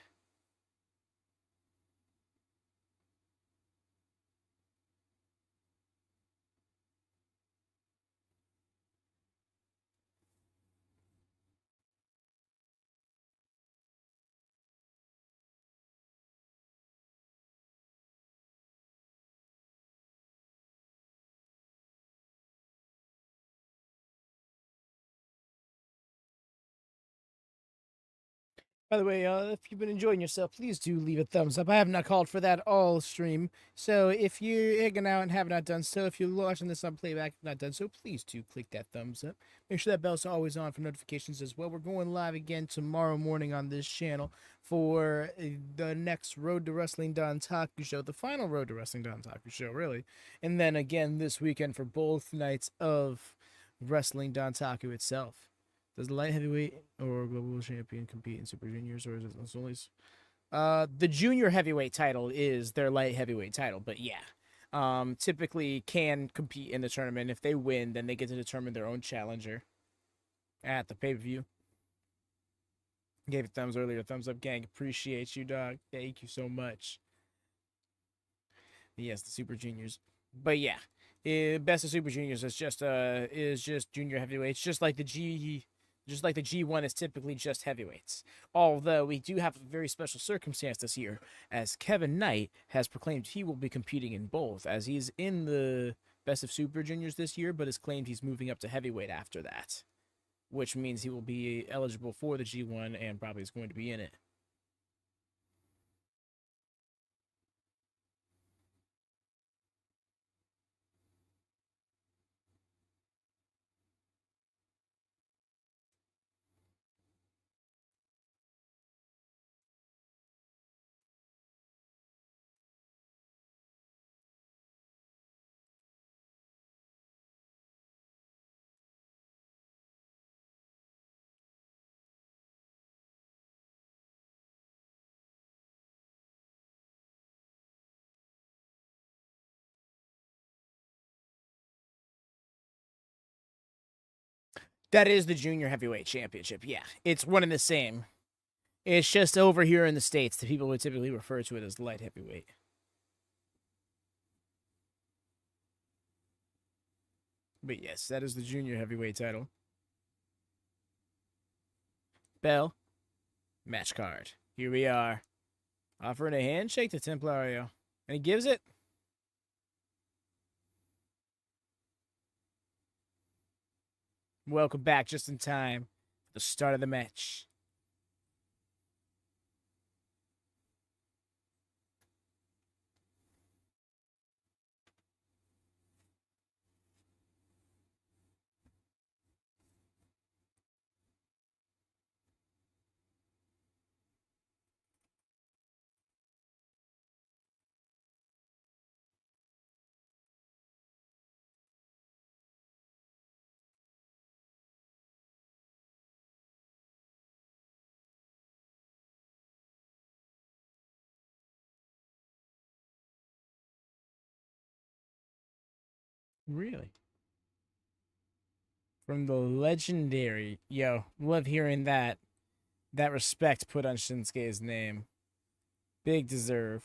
By the way, if you've been enjoying yourself, please do leave a thumbs up. I have not called for that all stream. So if you're egging out and have not done so, if you're watching this on playback and not done so, please do click that thumbs up. Make sure that bell's always on for notifications as well. We're going live again tomorrow morning on this channel for the next Road to Wrestling Taku show, the final Road to Wrestling Taku show, really. And then again this weekend for both nights of Wrestling Taku itself. Does the light heavyweight or global champion compete in Super Juniors, or is it only? The junior heavyweight title is their light heavyweight title, but yeah, typically can compete in the tournament. If they win, then they get to determine their own challenger at the pay per view. Gave it thumbs earlier. Thumbs up, gang. Appreciate you, dog. Thank you so much. Yes, the Super Juniors, but yeah, best of Super Juniors is just junior heavyweights, just like the G1 is typically just heavyweights. Although we do have a very special circumstance this year, as Kevin Knight has proclaimed he will be competing in both, as he's in the best of Super Juniors this year, but has claimed he's moving up to heavyweight after that, which means he will be eligible for the G1 and probably is going to be in it. That is the junior heavyweight championship. Yeah, it's one and the same. It's just over here in the States, the people would typically refer to it as light heavyweight. But yes, that is the junior heavyweight title. Bell, match card. Here we are. Offering a handshake to Templario. And he gives it. Welcome back just in time for the start of the match. Really? From the legendary. Yo, love hearing that. That respect put on Shinsuke's name. Big deserve.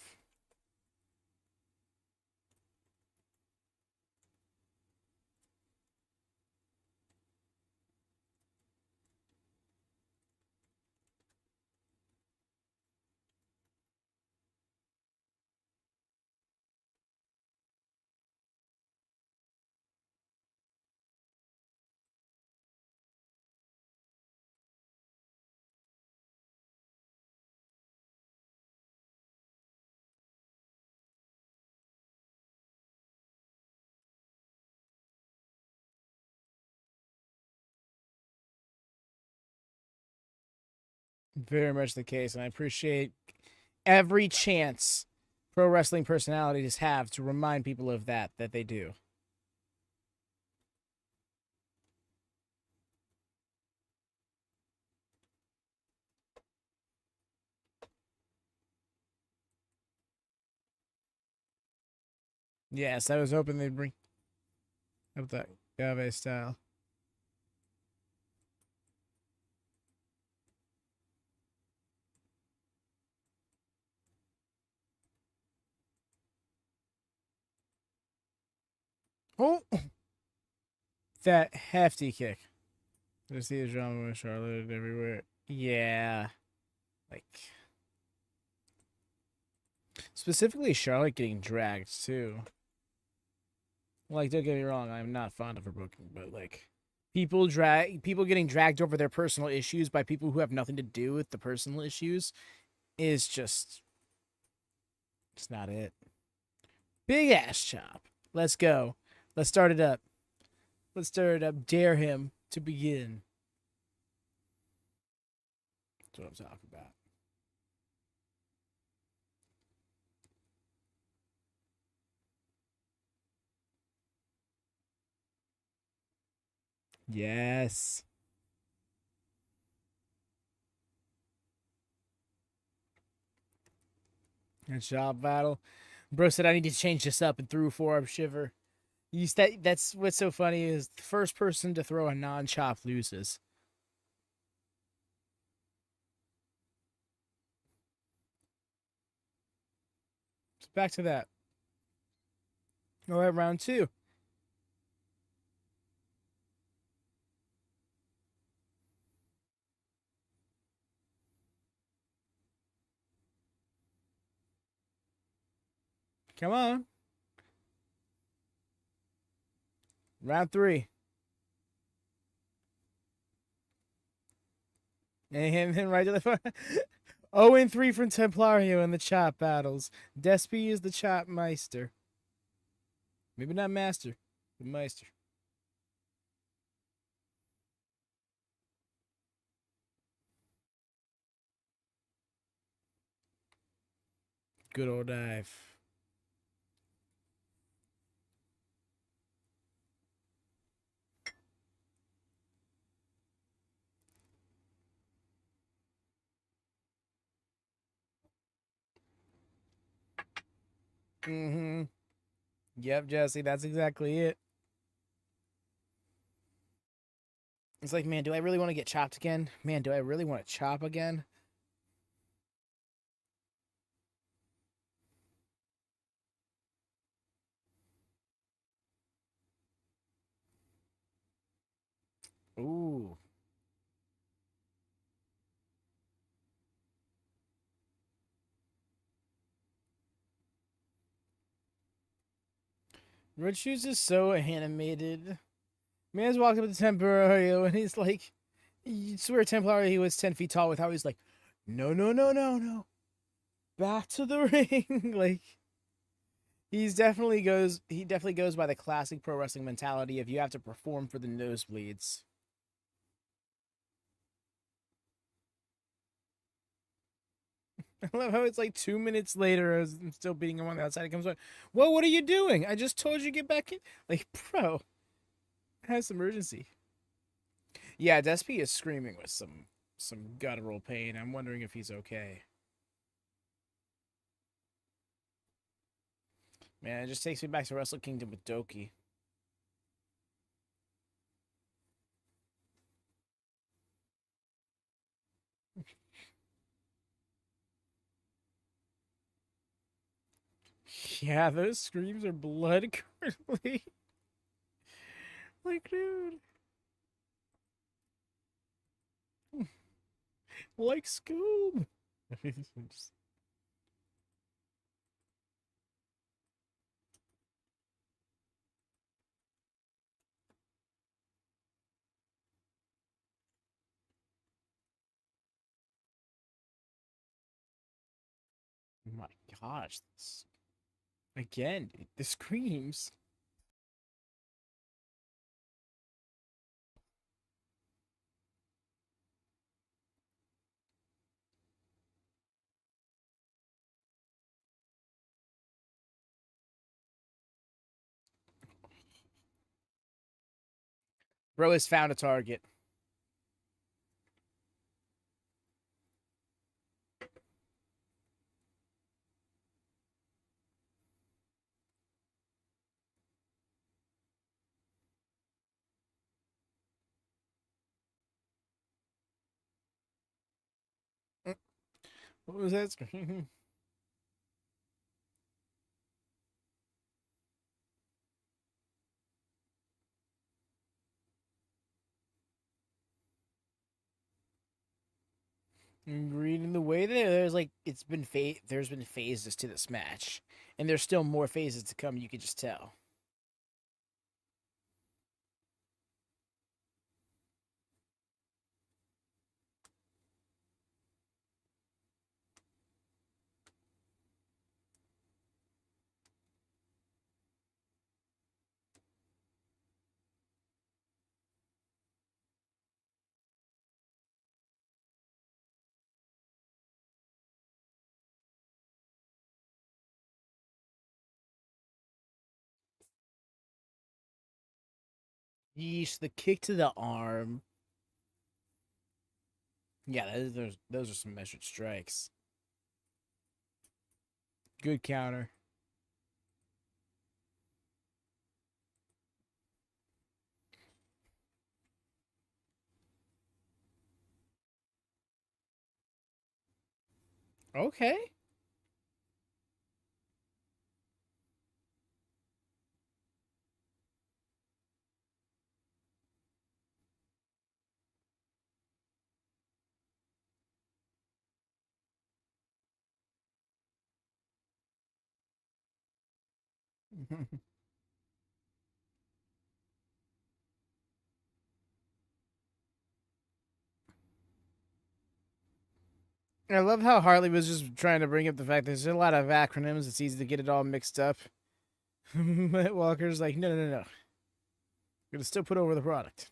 Very much the case, and I appreciate every chance pro wrestling personalities have to remind people of that they do. Yes, I was hoping they'd bring up that Gabe style. Oh, that hefty kick. I see the drama with Charlotte everywhere. Yeah, like specifically Charlotte getting dragged too. Like, don't get me wrong, I'm not fond of her booking, but like people getting dragged over their personal issues by people who have nothing to do with the personal issues is just it's not it. Big ass chop. Let's go. Let's start it up. Let's start it up. Dare him to begin. That's what I'm talking about. Yes. Good job, battle. Bro said I need to change this up and threw a forearm shiver. That's what's so funny is the first person to throw a non-chop loses. So back to that. All right, round two. Come on. Round three. And then right to the front. 0-3 from Templario in the chop battles. Despy is the chop meister. Maybe not master, but meister. Good old dive. Mm-hmm. Yep, Jesse, that's exactly it. It's like, man, do I really want to get chopped again? Man, do I really want to chop again? Ooh. Red Shoes is so animated. Man's walking up to Templario and he's like, you swear Templario he was 10 feet tall with how he's like, no, no, no, no, no. Back to the ring. Like, he definitely goes by the classic pro wrestling mentality of you have to perform for the nosebleeds. I love how it's like 2 minutes later, I'm still beating him on the outside. He comes like, well, what are you doing? I just told you to get back in. Like, bro, has some urgency. Yeah, Despy is screaming with some guttural pain. I'm wondering if he's okay. Man, it just takes me back to Wrestle Kingdom with Doki. Yeah, those screams are blood curdling. Like, dude. Like Scoob. Just... My gosh. Again, dude, the screams. Bro has found a target. What was that? Reading the way there's like there's been phases to this match, and there's still more phases to come. You could just tell. Yeesh, the kick to the arm. Yeah, those are some measured strikes. Good counter. Okay. I love how Hartley was just trying to bring up the fact there's a lot of acronyms. It's easy to get it all mixed up. But Walker's like, no, no, no, no. We're gonna still put over the product.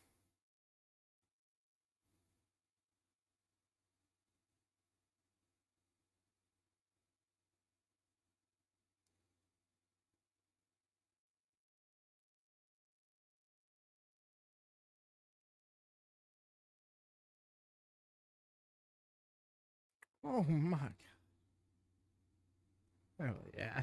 Oh my. Oh yeah.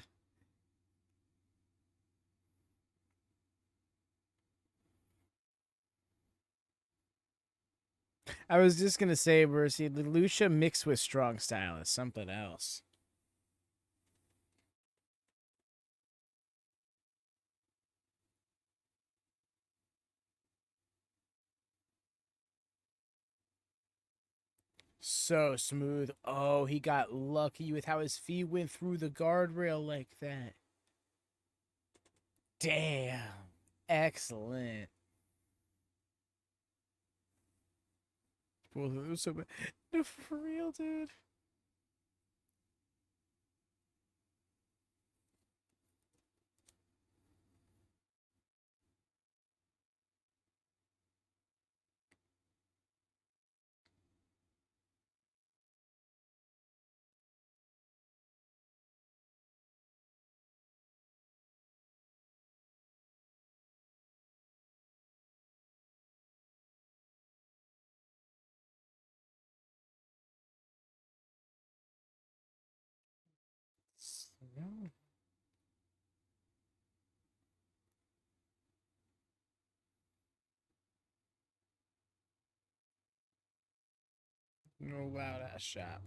I was just gonna say, Mercy, Lucia mixed with strong style is something else. So smooth. Oh, he got lucky with how his feet went through the guardrail like that. Damn. Excellent. Both of them so bad. No, for real, dude. No, no loud ass shot.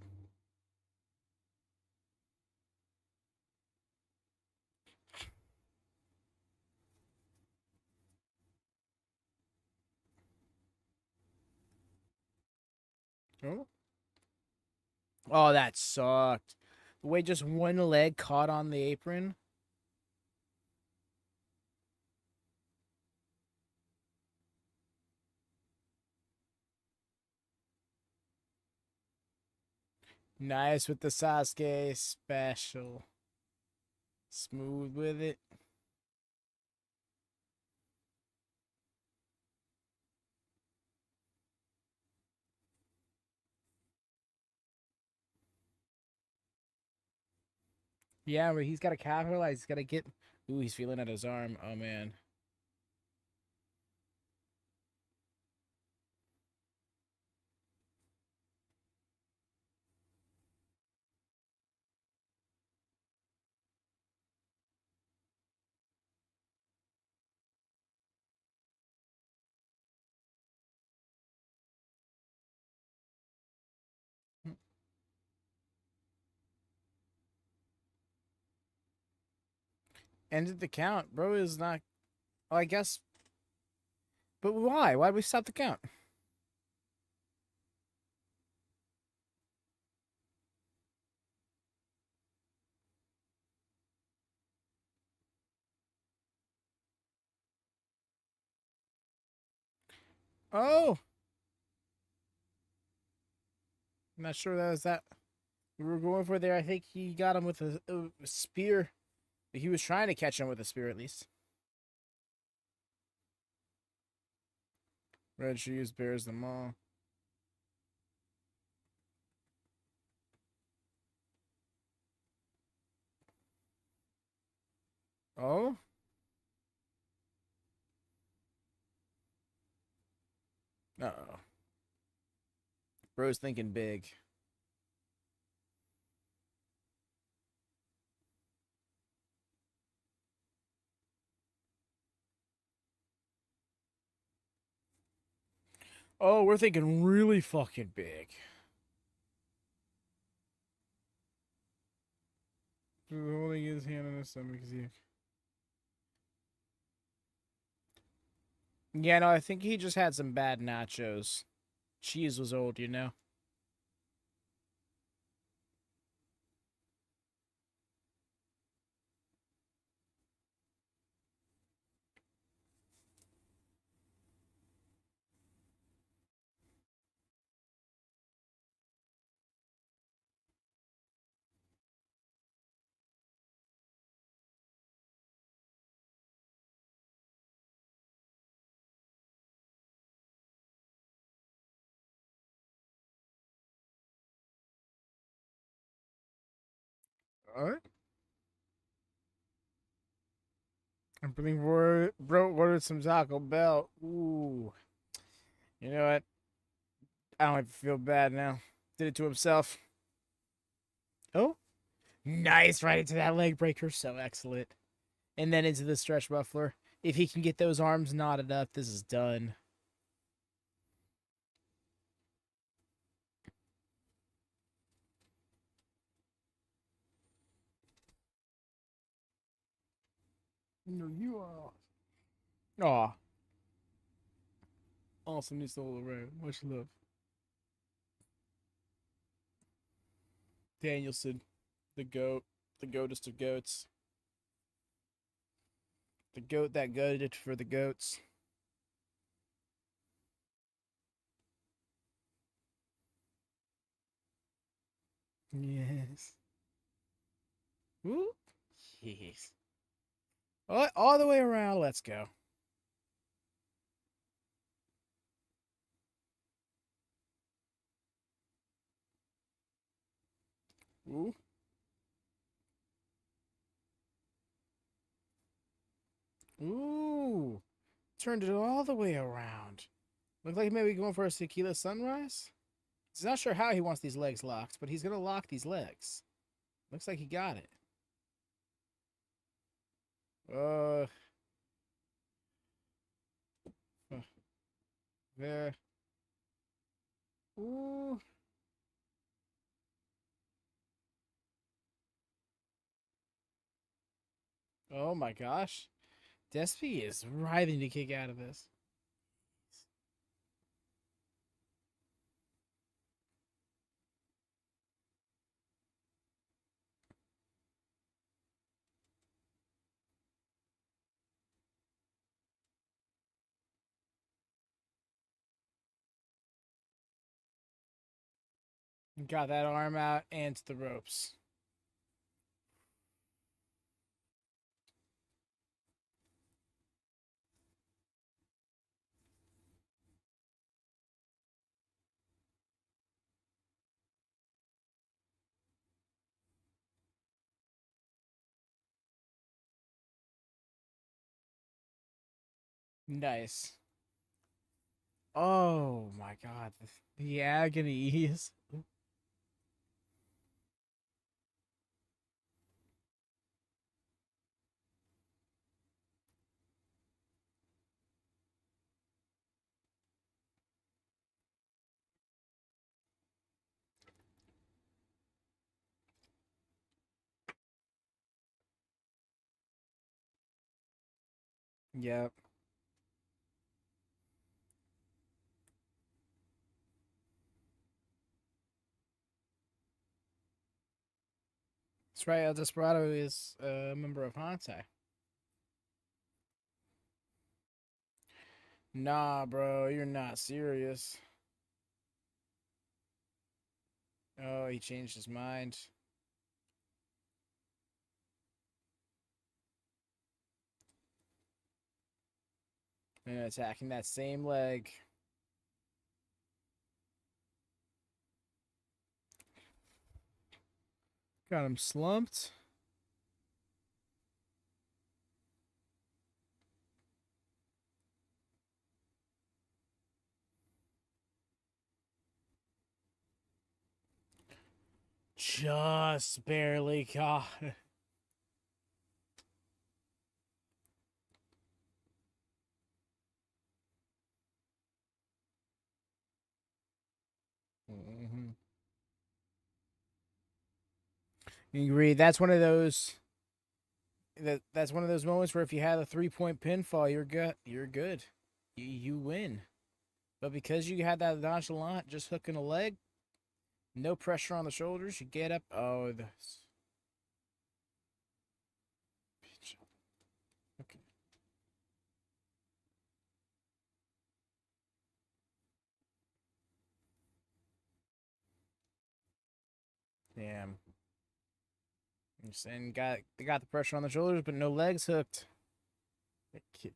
Oh. Oh, that sucked. The way just one leg caught on the apron. Nice with the Sasuke special. Smooth with it. Yeah, but he's got to capitalize. He's got to get. Ooh, he's feeling at his arm. Oh, man. Ended the count. Bro is not... Oh, I guess... But why? Why'd we stop the count? Oh! I'm not sure that was that we were going for there. I think he got him with a spear. He was trying to catch him with a spear, at least. Red shoes bears them all. Oh? Uh-oh. Bro's thinking big. Oh, we're thinking really fucking big. Holding his hand on his stomach. Yeah, no, I think he just had some bad nachos. Cheese was old, you know? What? I believe bro ordered some Taco Bell. Ooh. You know what? I don't even feel bad now. Did it to himself. Oh? Nice, right into that leg breaker. So excellent. And then into the stretch muffler. If he can get those arms knotted up, this is done. No, you are. Aw. Awesomeness all around. Much love. Danielson, the goat. The goatest of goats. The goat that goaded for the goats. Yes. Woo. Yes. All the way around. Let's go. Ooh. Ooh. Turned it all the way around. Look like maybe going for a tequila sunrise. He's not sure how he wants these legs locked, but he's gonna lock these legs. Looks like he got it. Uh, there. Ooh. Oh my gosh. Despy is writhing to kick out of this. Got that arm out and to the ropes. Nice. Oh my god. The agonies. Yep. That's right. El Desperado is a member of Hantai. Nah, bro, you're not serious. Oh, he changed his mind. And attacking that same leg. Got him slumped. Just barely caught. Mm-hmm. You agree? That's one of those. That's one of those moments where if you had a 3-point pinfall, you're good. You're good. You win. But because you had that nonchalant, just hooking a leg, no pressure on the shoulders, you get up. Oh, this. Okay. Damn. And they got the pressure on the shoulders, but no legs hooked. Kick.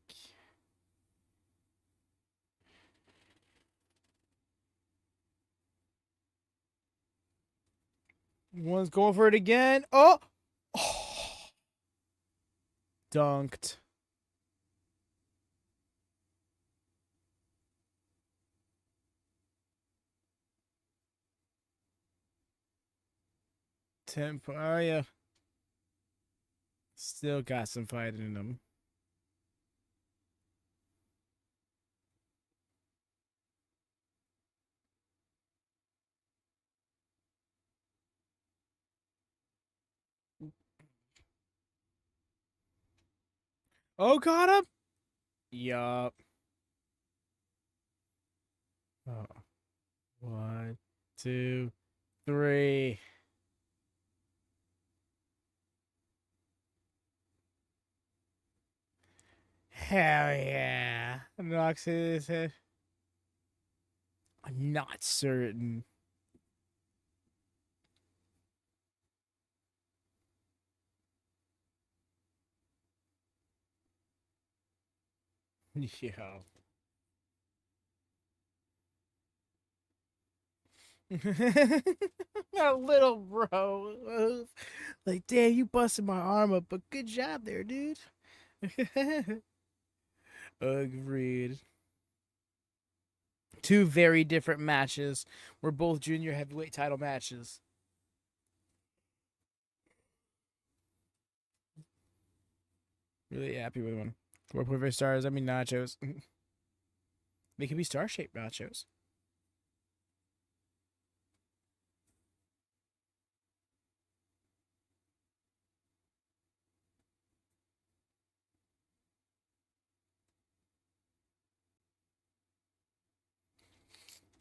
One's going for it again. Oh! Dunked. Tempo. Oh, yeah. Still got some fight in them. Oh, got him? Yup. Oh. 1, 2, 3. Hell yeah. Knocks his head. I'm not certain. Yeah. A little bro. Like, damn, you busted my arm up, but good job there, dude. Agreed. Two very different matches. Were both junior heavyweight title matches. Really happy with one. 4.5 stars. I mean, nachos. They could be star shaped nachos.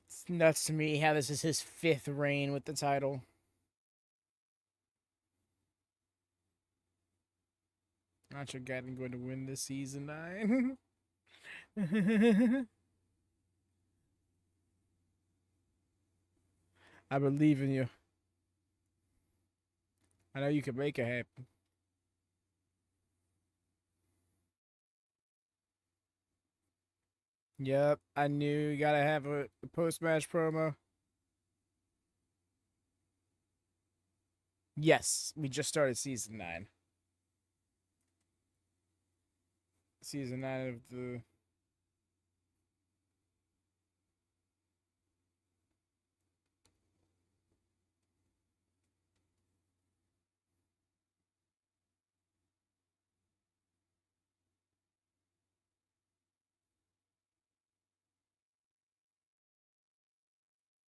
It's nuts to me how this is his 5th reign with the title. Nacho Gaiden going to win this season 9. I believe in you. I know you can make it happen. Yep, I knew you gotta have a post match promo. Yes, we just started season 9. Season 9 of the.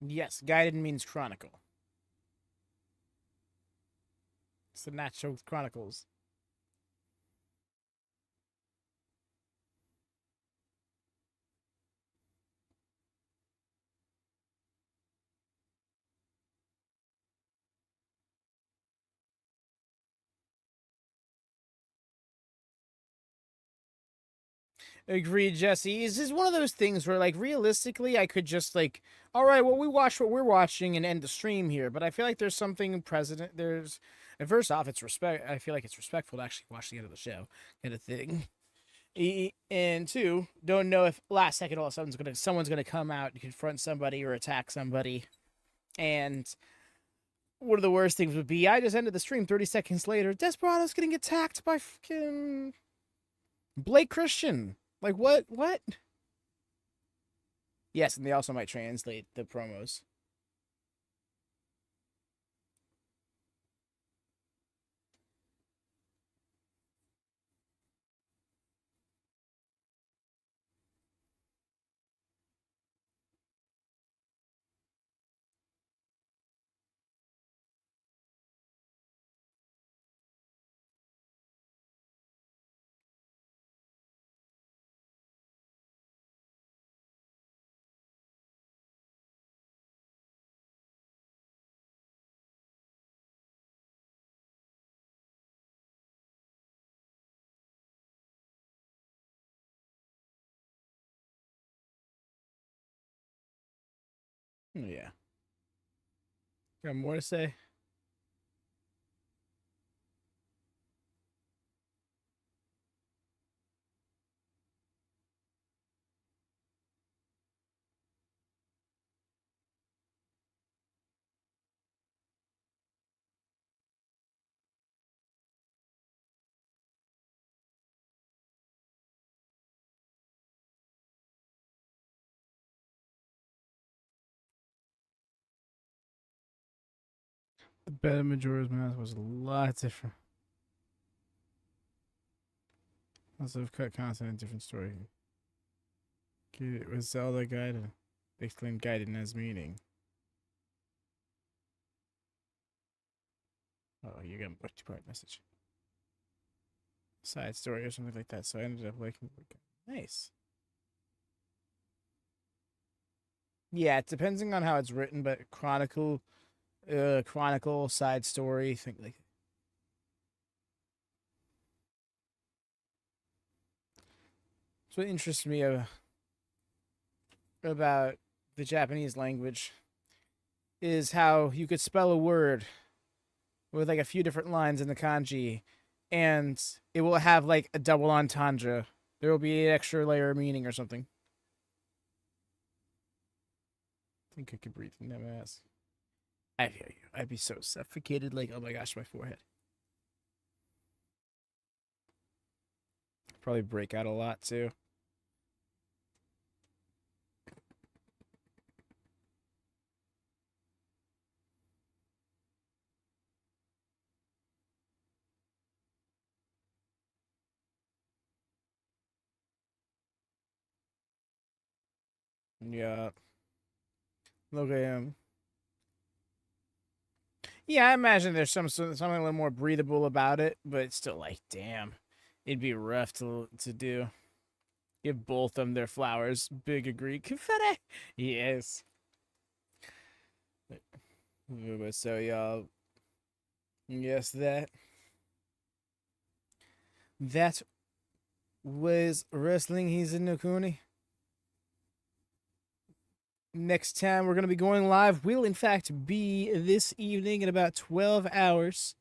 Yes, Gaiden means chronicle. It's the Nacho Chronicles. Agreed, Jesse. Is this one of those things where, like, realistically, I could just like, all right, well, we watch what we're watching and end the stream here. But I feel like there's something present. There's, and first off, it's respect. I feel like it's respectful to actually watch the end of the show, kind of thing. And two, don't know if last second all of a sudden someone's gonna come out and confront somebody or attack somebody. And one of the worst things would be I just ended the stream 30 seconds later. Desperado's getting attacked by fucking Blake Christian. Like, what? What? Yes, and they also might translate the promos. Yeah. Got more to say? The Beta Majora's Mask was a lot different. Lots of cut content and different story. It was Zelda guided. They explained guided as meaning. Oh, you got a multi-part message. Side story or something like that. So I ended up liking it. Nice. Yeah, it depending on how it's written, but chronicle side story, think like. That's what interests me about the Japanese language is how you could spell a word with like a few different lines in the kanji, and it will have like a double entendre. There will be an extra layer of meaning or something. I think I could breathe in that mask. I feel you. I'd be so suffocated, like, oh my gosh, my forehead. Probably break out a lot too. Yeah. Look at him. Yeah, I imagine there's something a little more breathable about it, but it's still like, damn, it'd be rough to do. Give both of them their flowers. Big agree. Confetti. Yes. But so y'all, yes, that was wrestling. He's in Kuni. Next time we're going to be going live will, in fact, be this evening in about 12 hours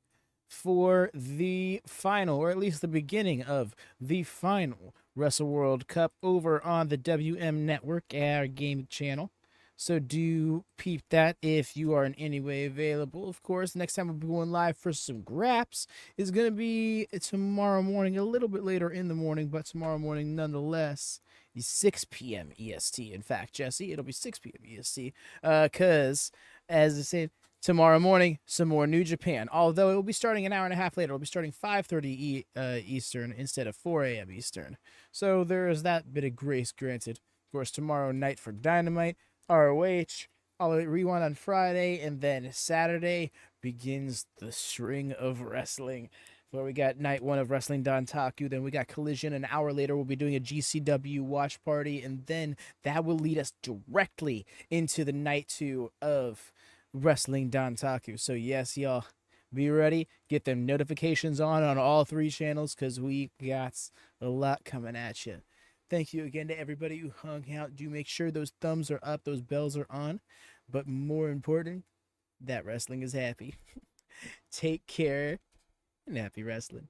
for the final, or at least the beginning of the final Wrestle World Cup over on the WM Network, our gaming channel. So do peep that if you are in any way available. Of course, next time we'll be going live for some graps is going to be tomorrow morning, a little bit later in the morning, but tomorrow morning nonetheless. 6 p.m. EST. In fact, Jesse, it'll be 6 p.m. EST. Because, as I said, tomorrow morning, some more New Japan. Although it will be starting an hour and a half later. It'll be starting 5:30 Eastern instead of 4 a.m. Eastern. So there is that bit of grace granted. Of course, tomorrow night for Dynamite, ROH, All Elite Rewind on Friday, and then Saturday begins the string of wrestling. Where we got night one of Wrestling Dantaku, then we got Collision. An hour later, we'll be doing a GCW watch party, and then that will lead us directly into the night two of Wrestling Dantaku. So yes, y'all, be ready. Get them notifications on all three channels because we got a lot coming at you. Thank you again to everybody who hung out. Do make sure those thumbs are up, those bells are on. But more important, that wrestling is happy. Take care and happy wrestling.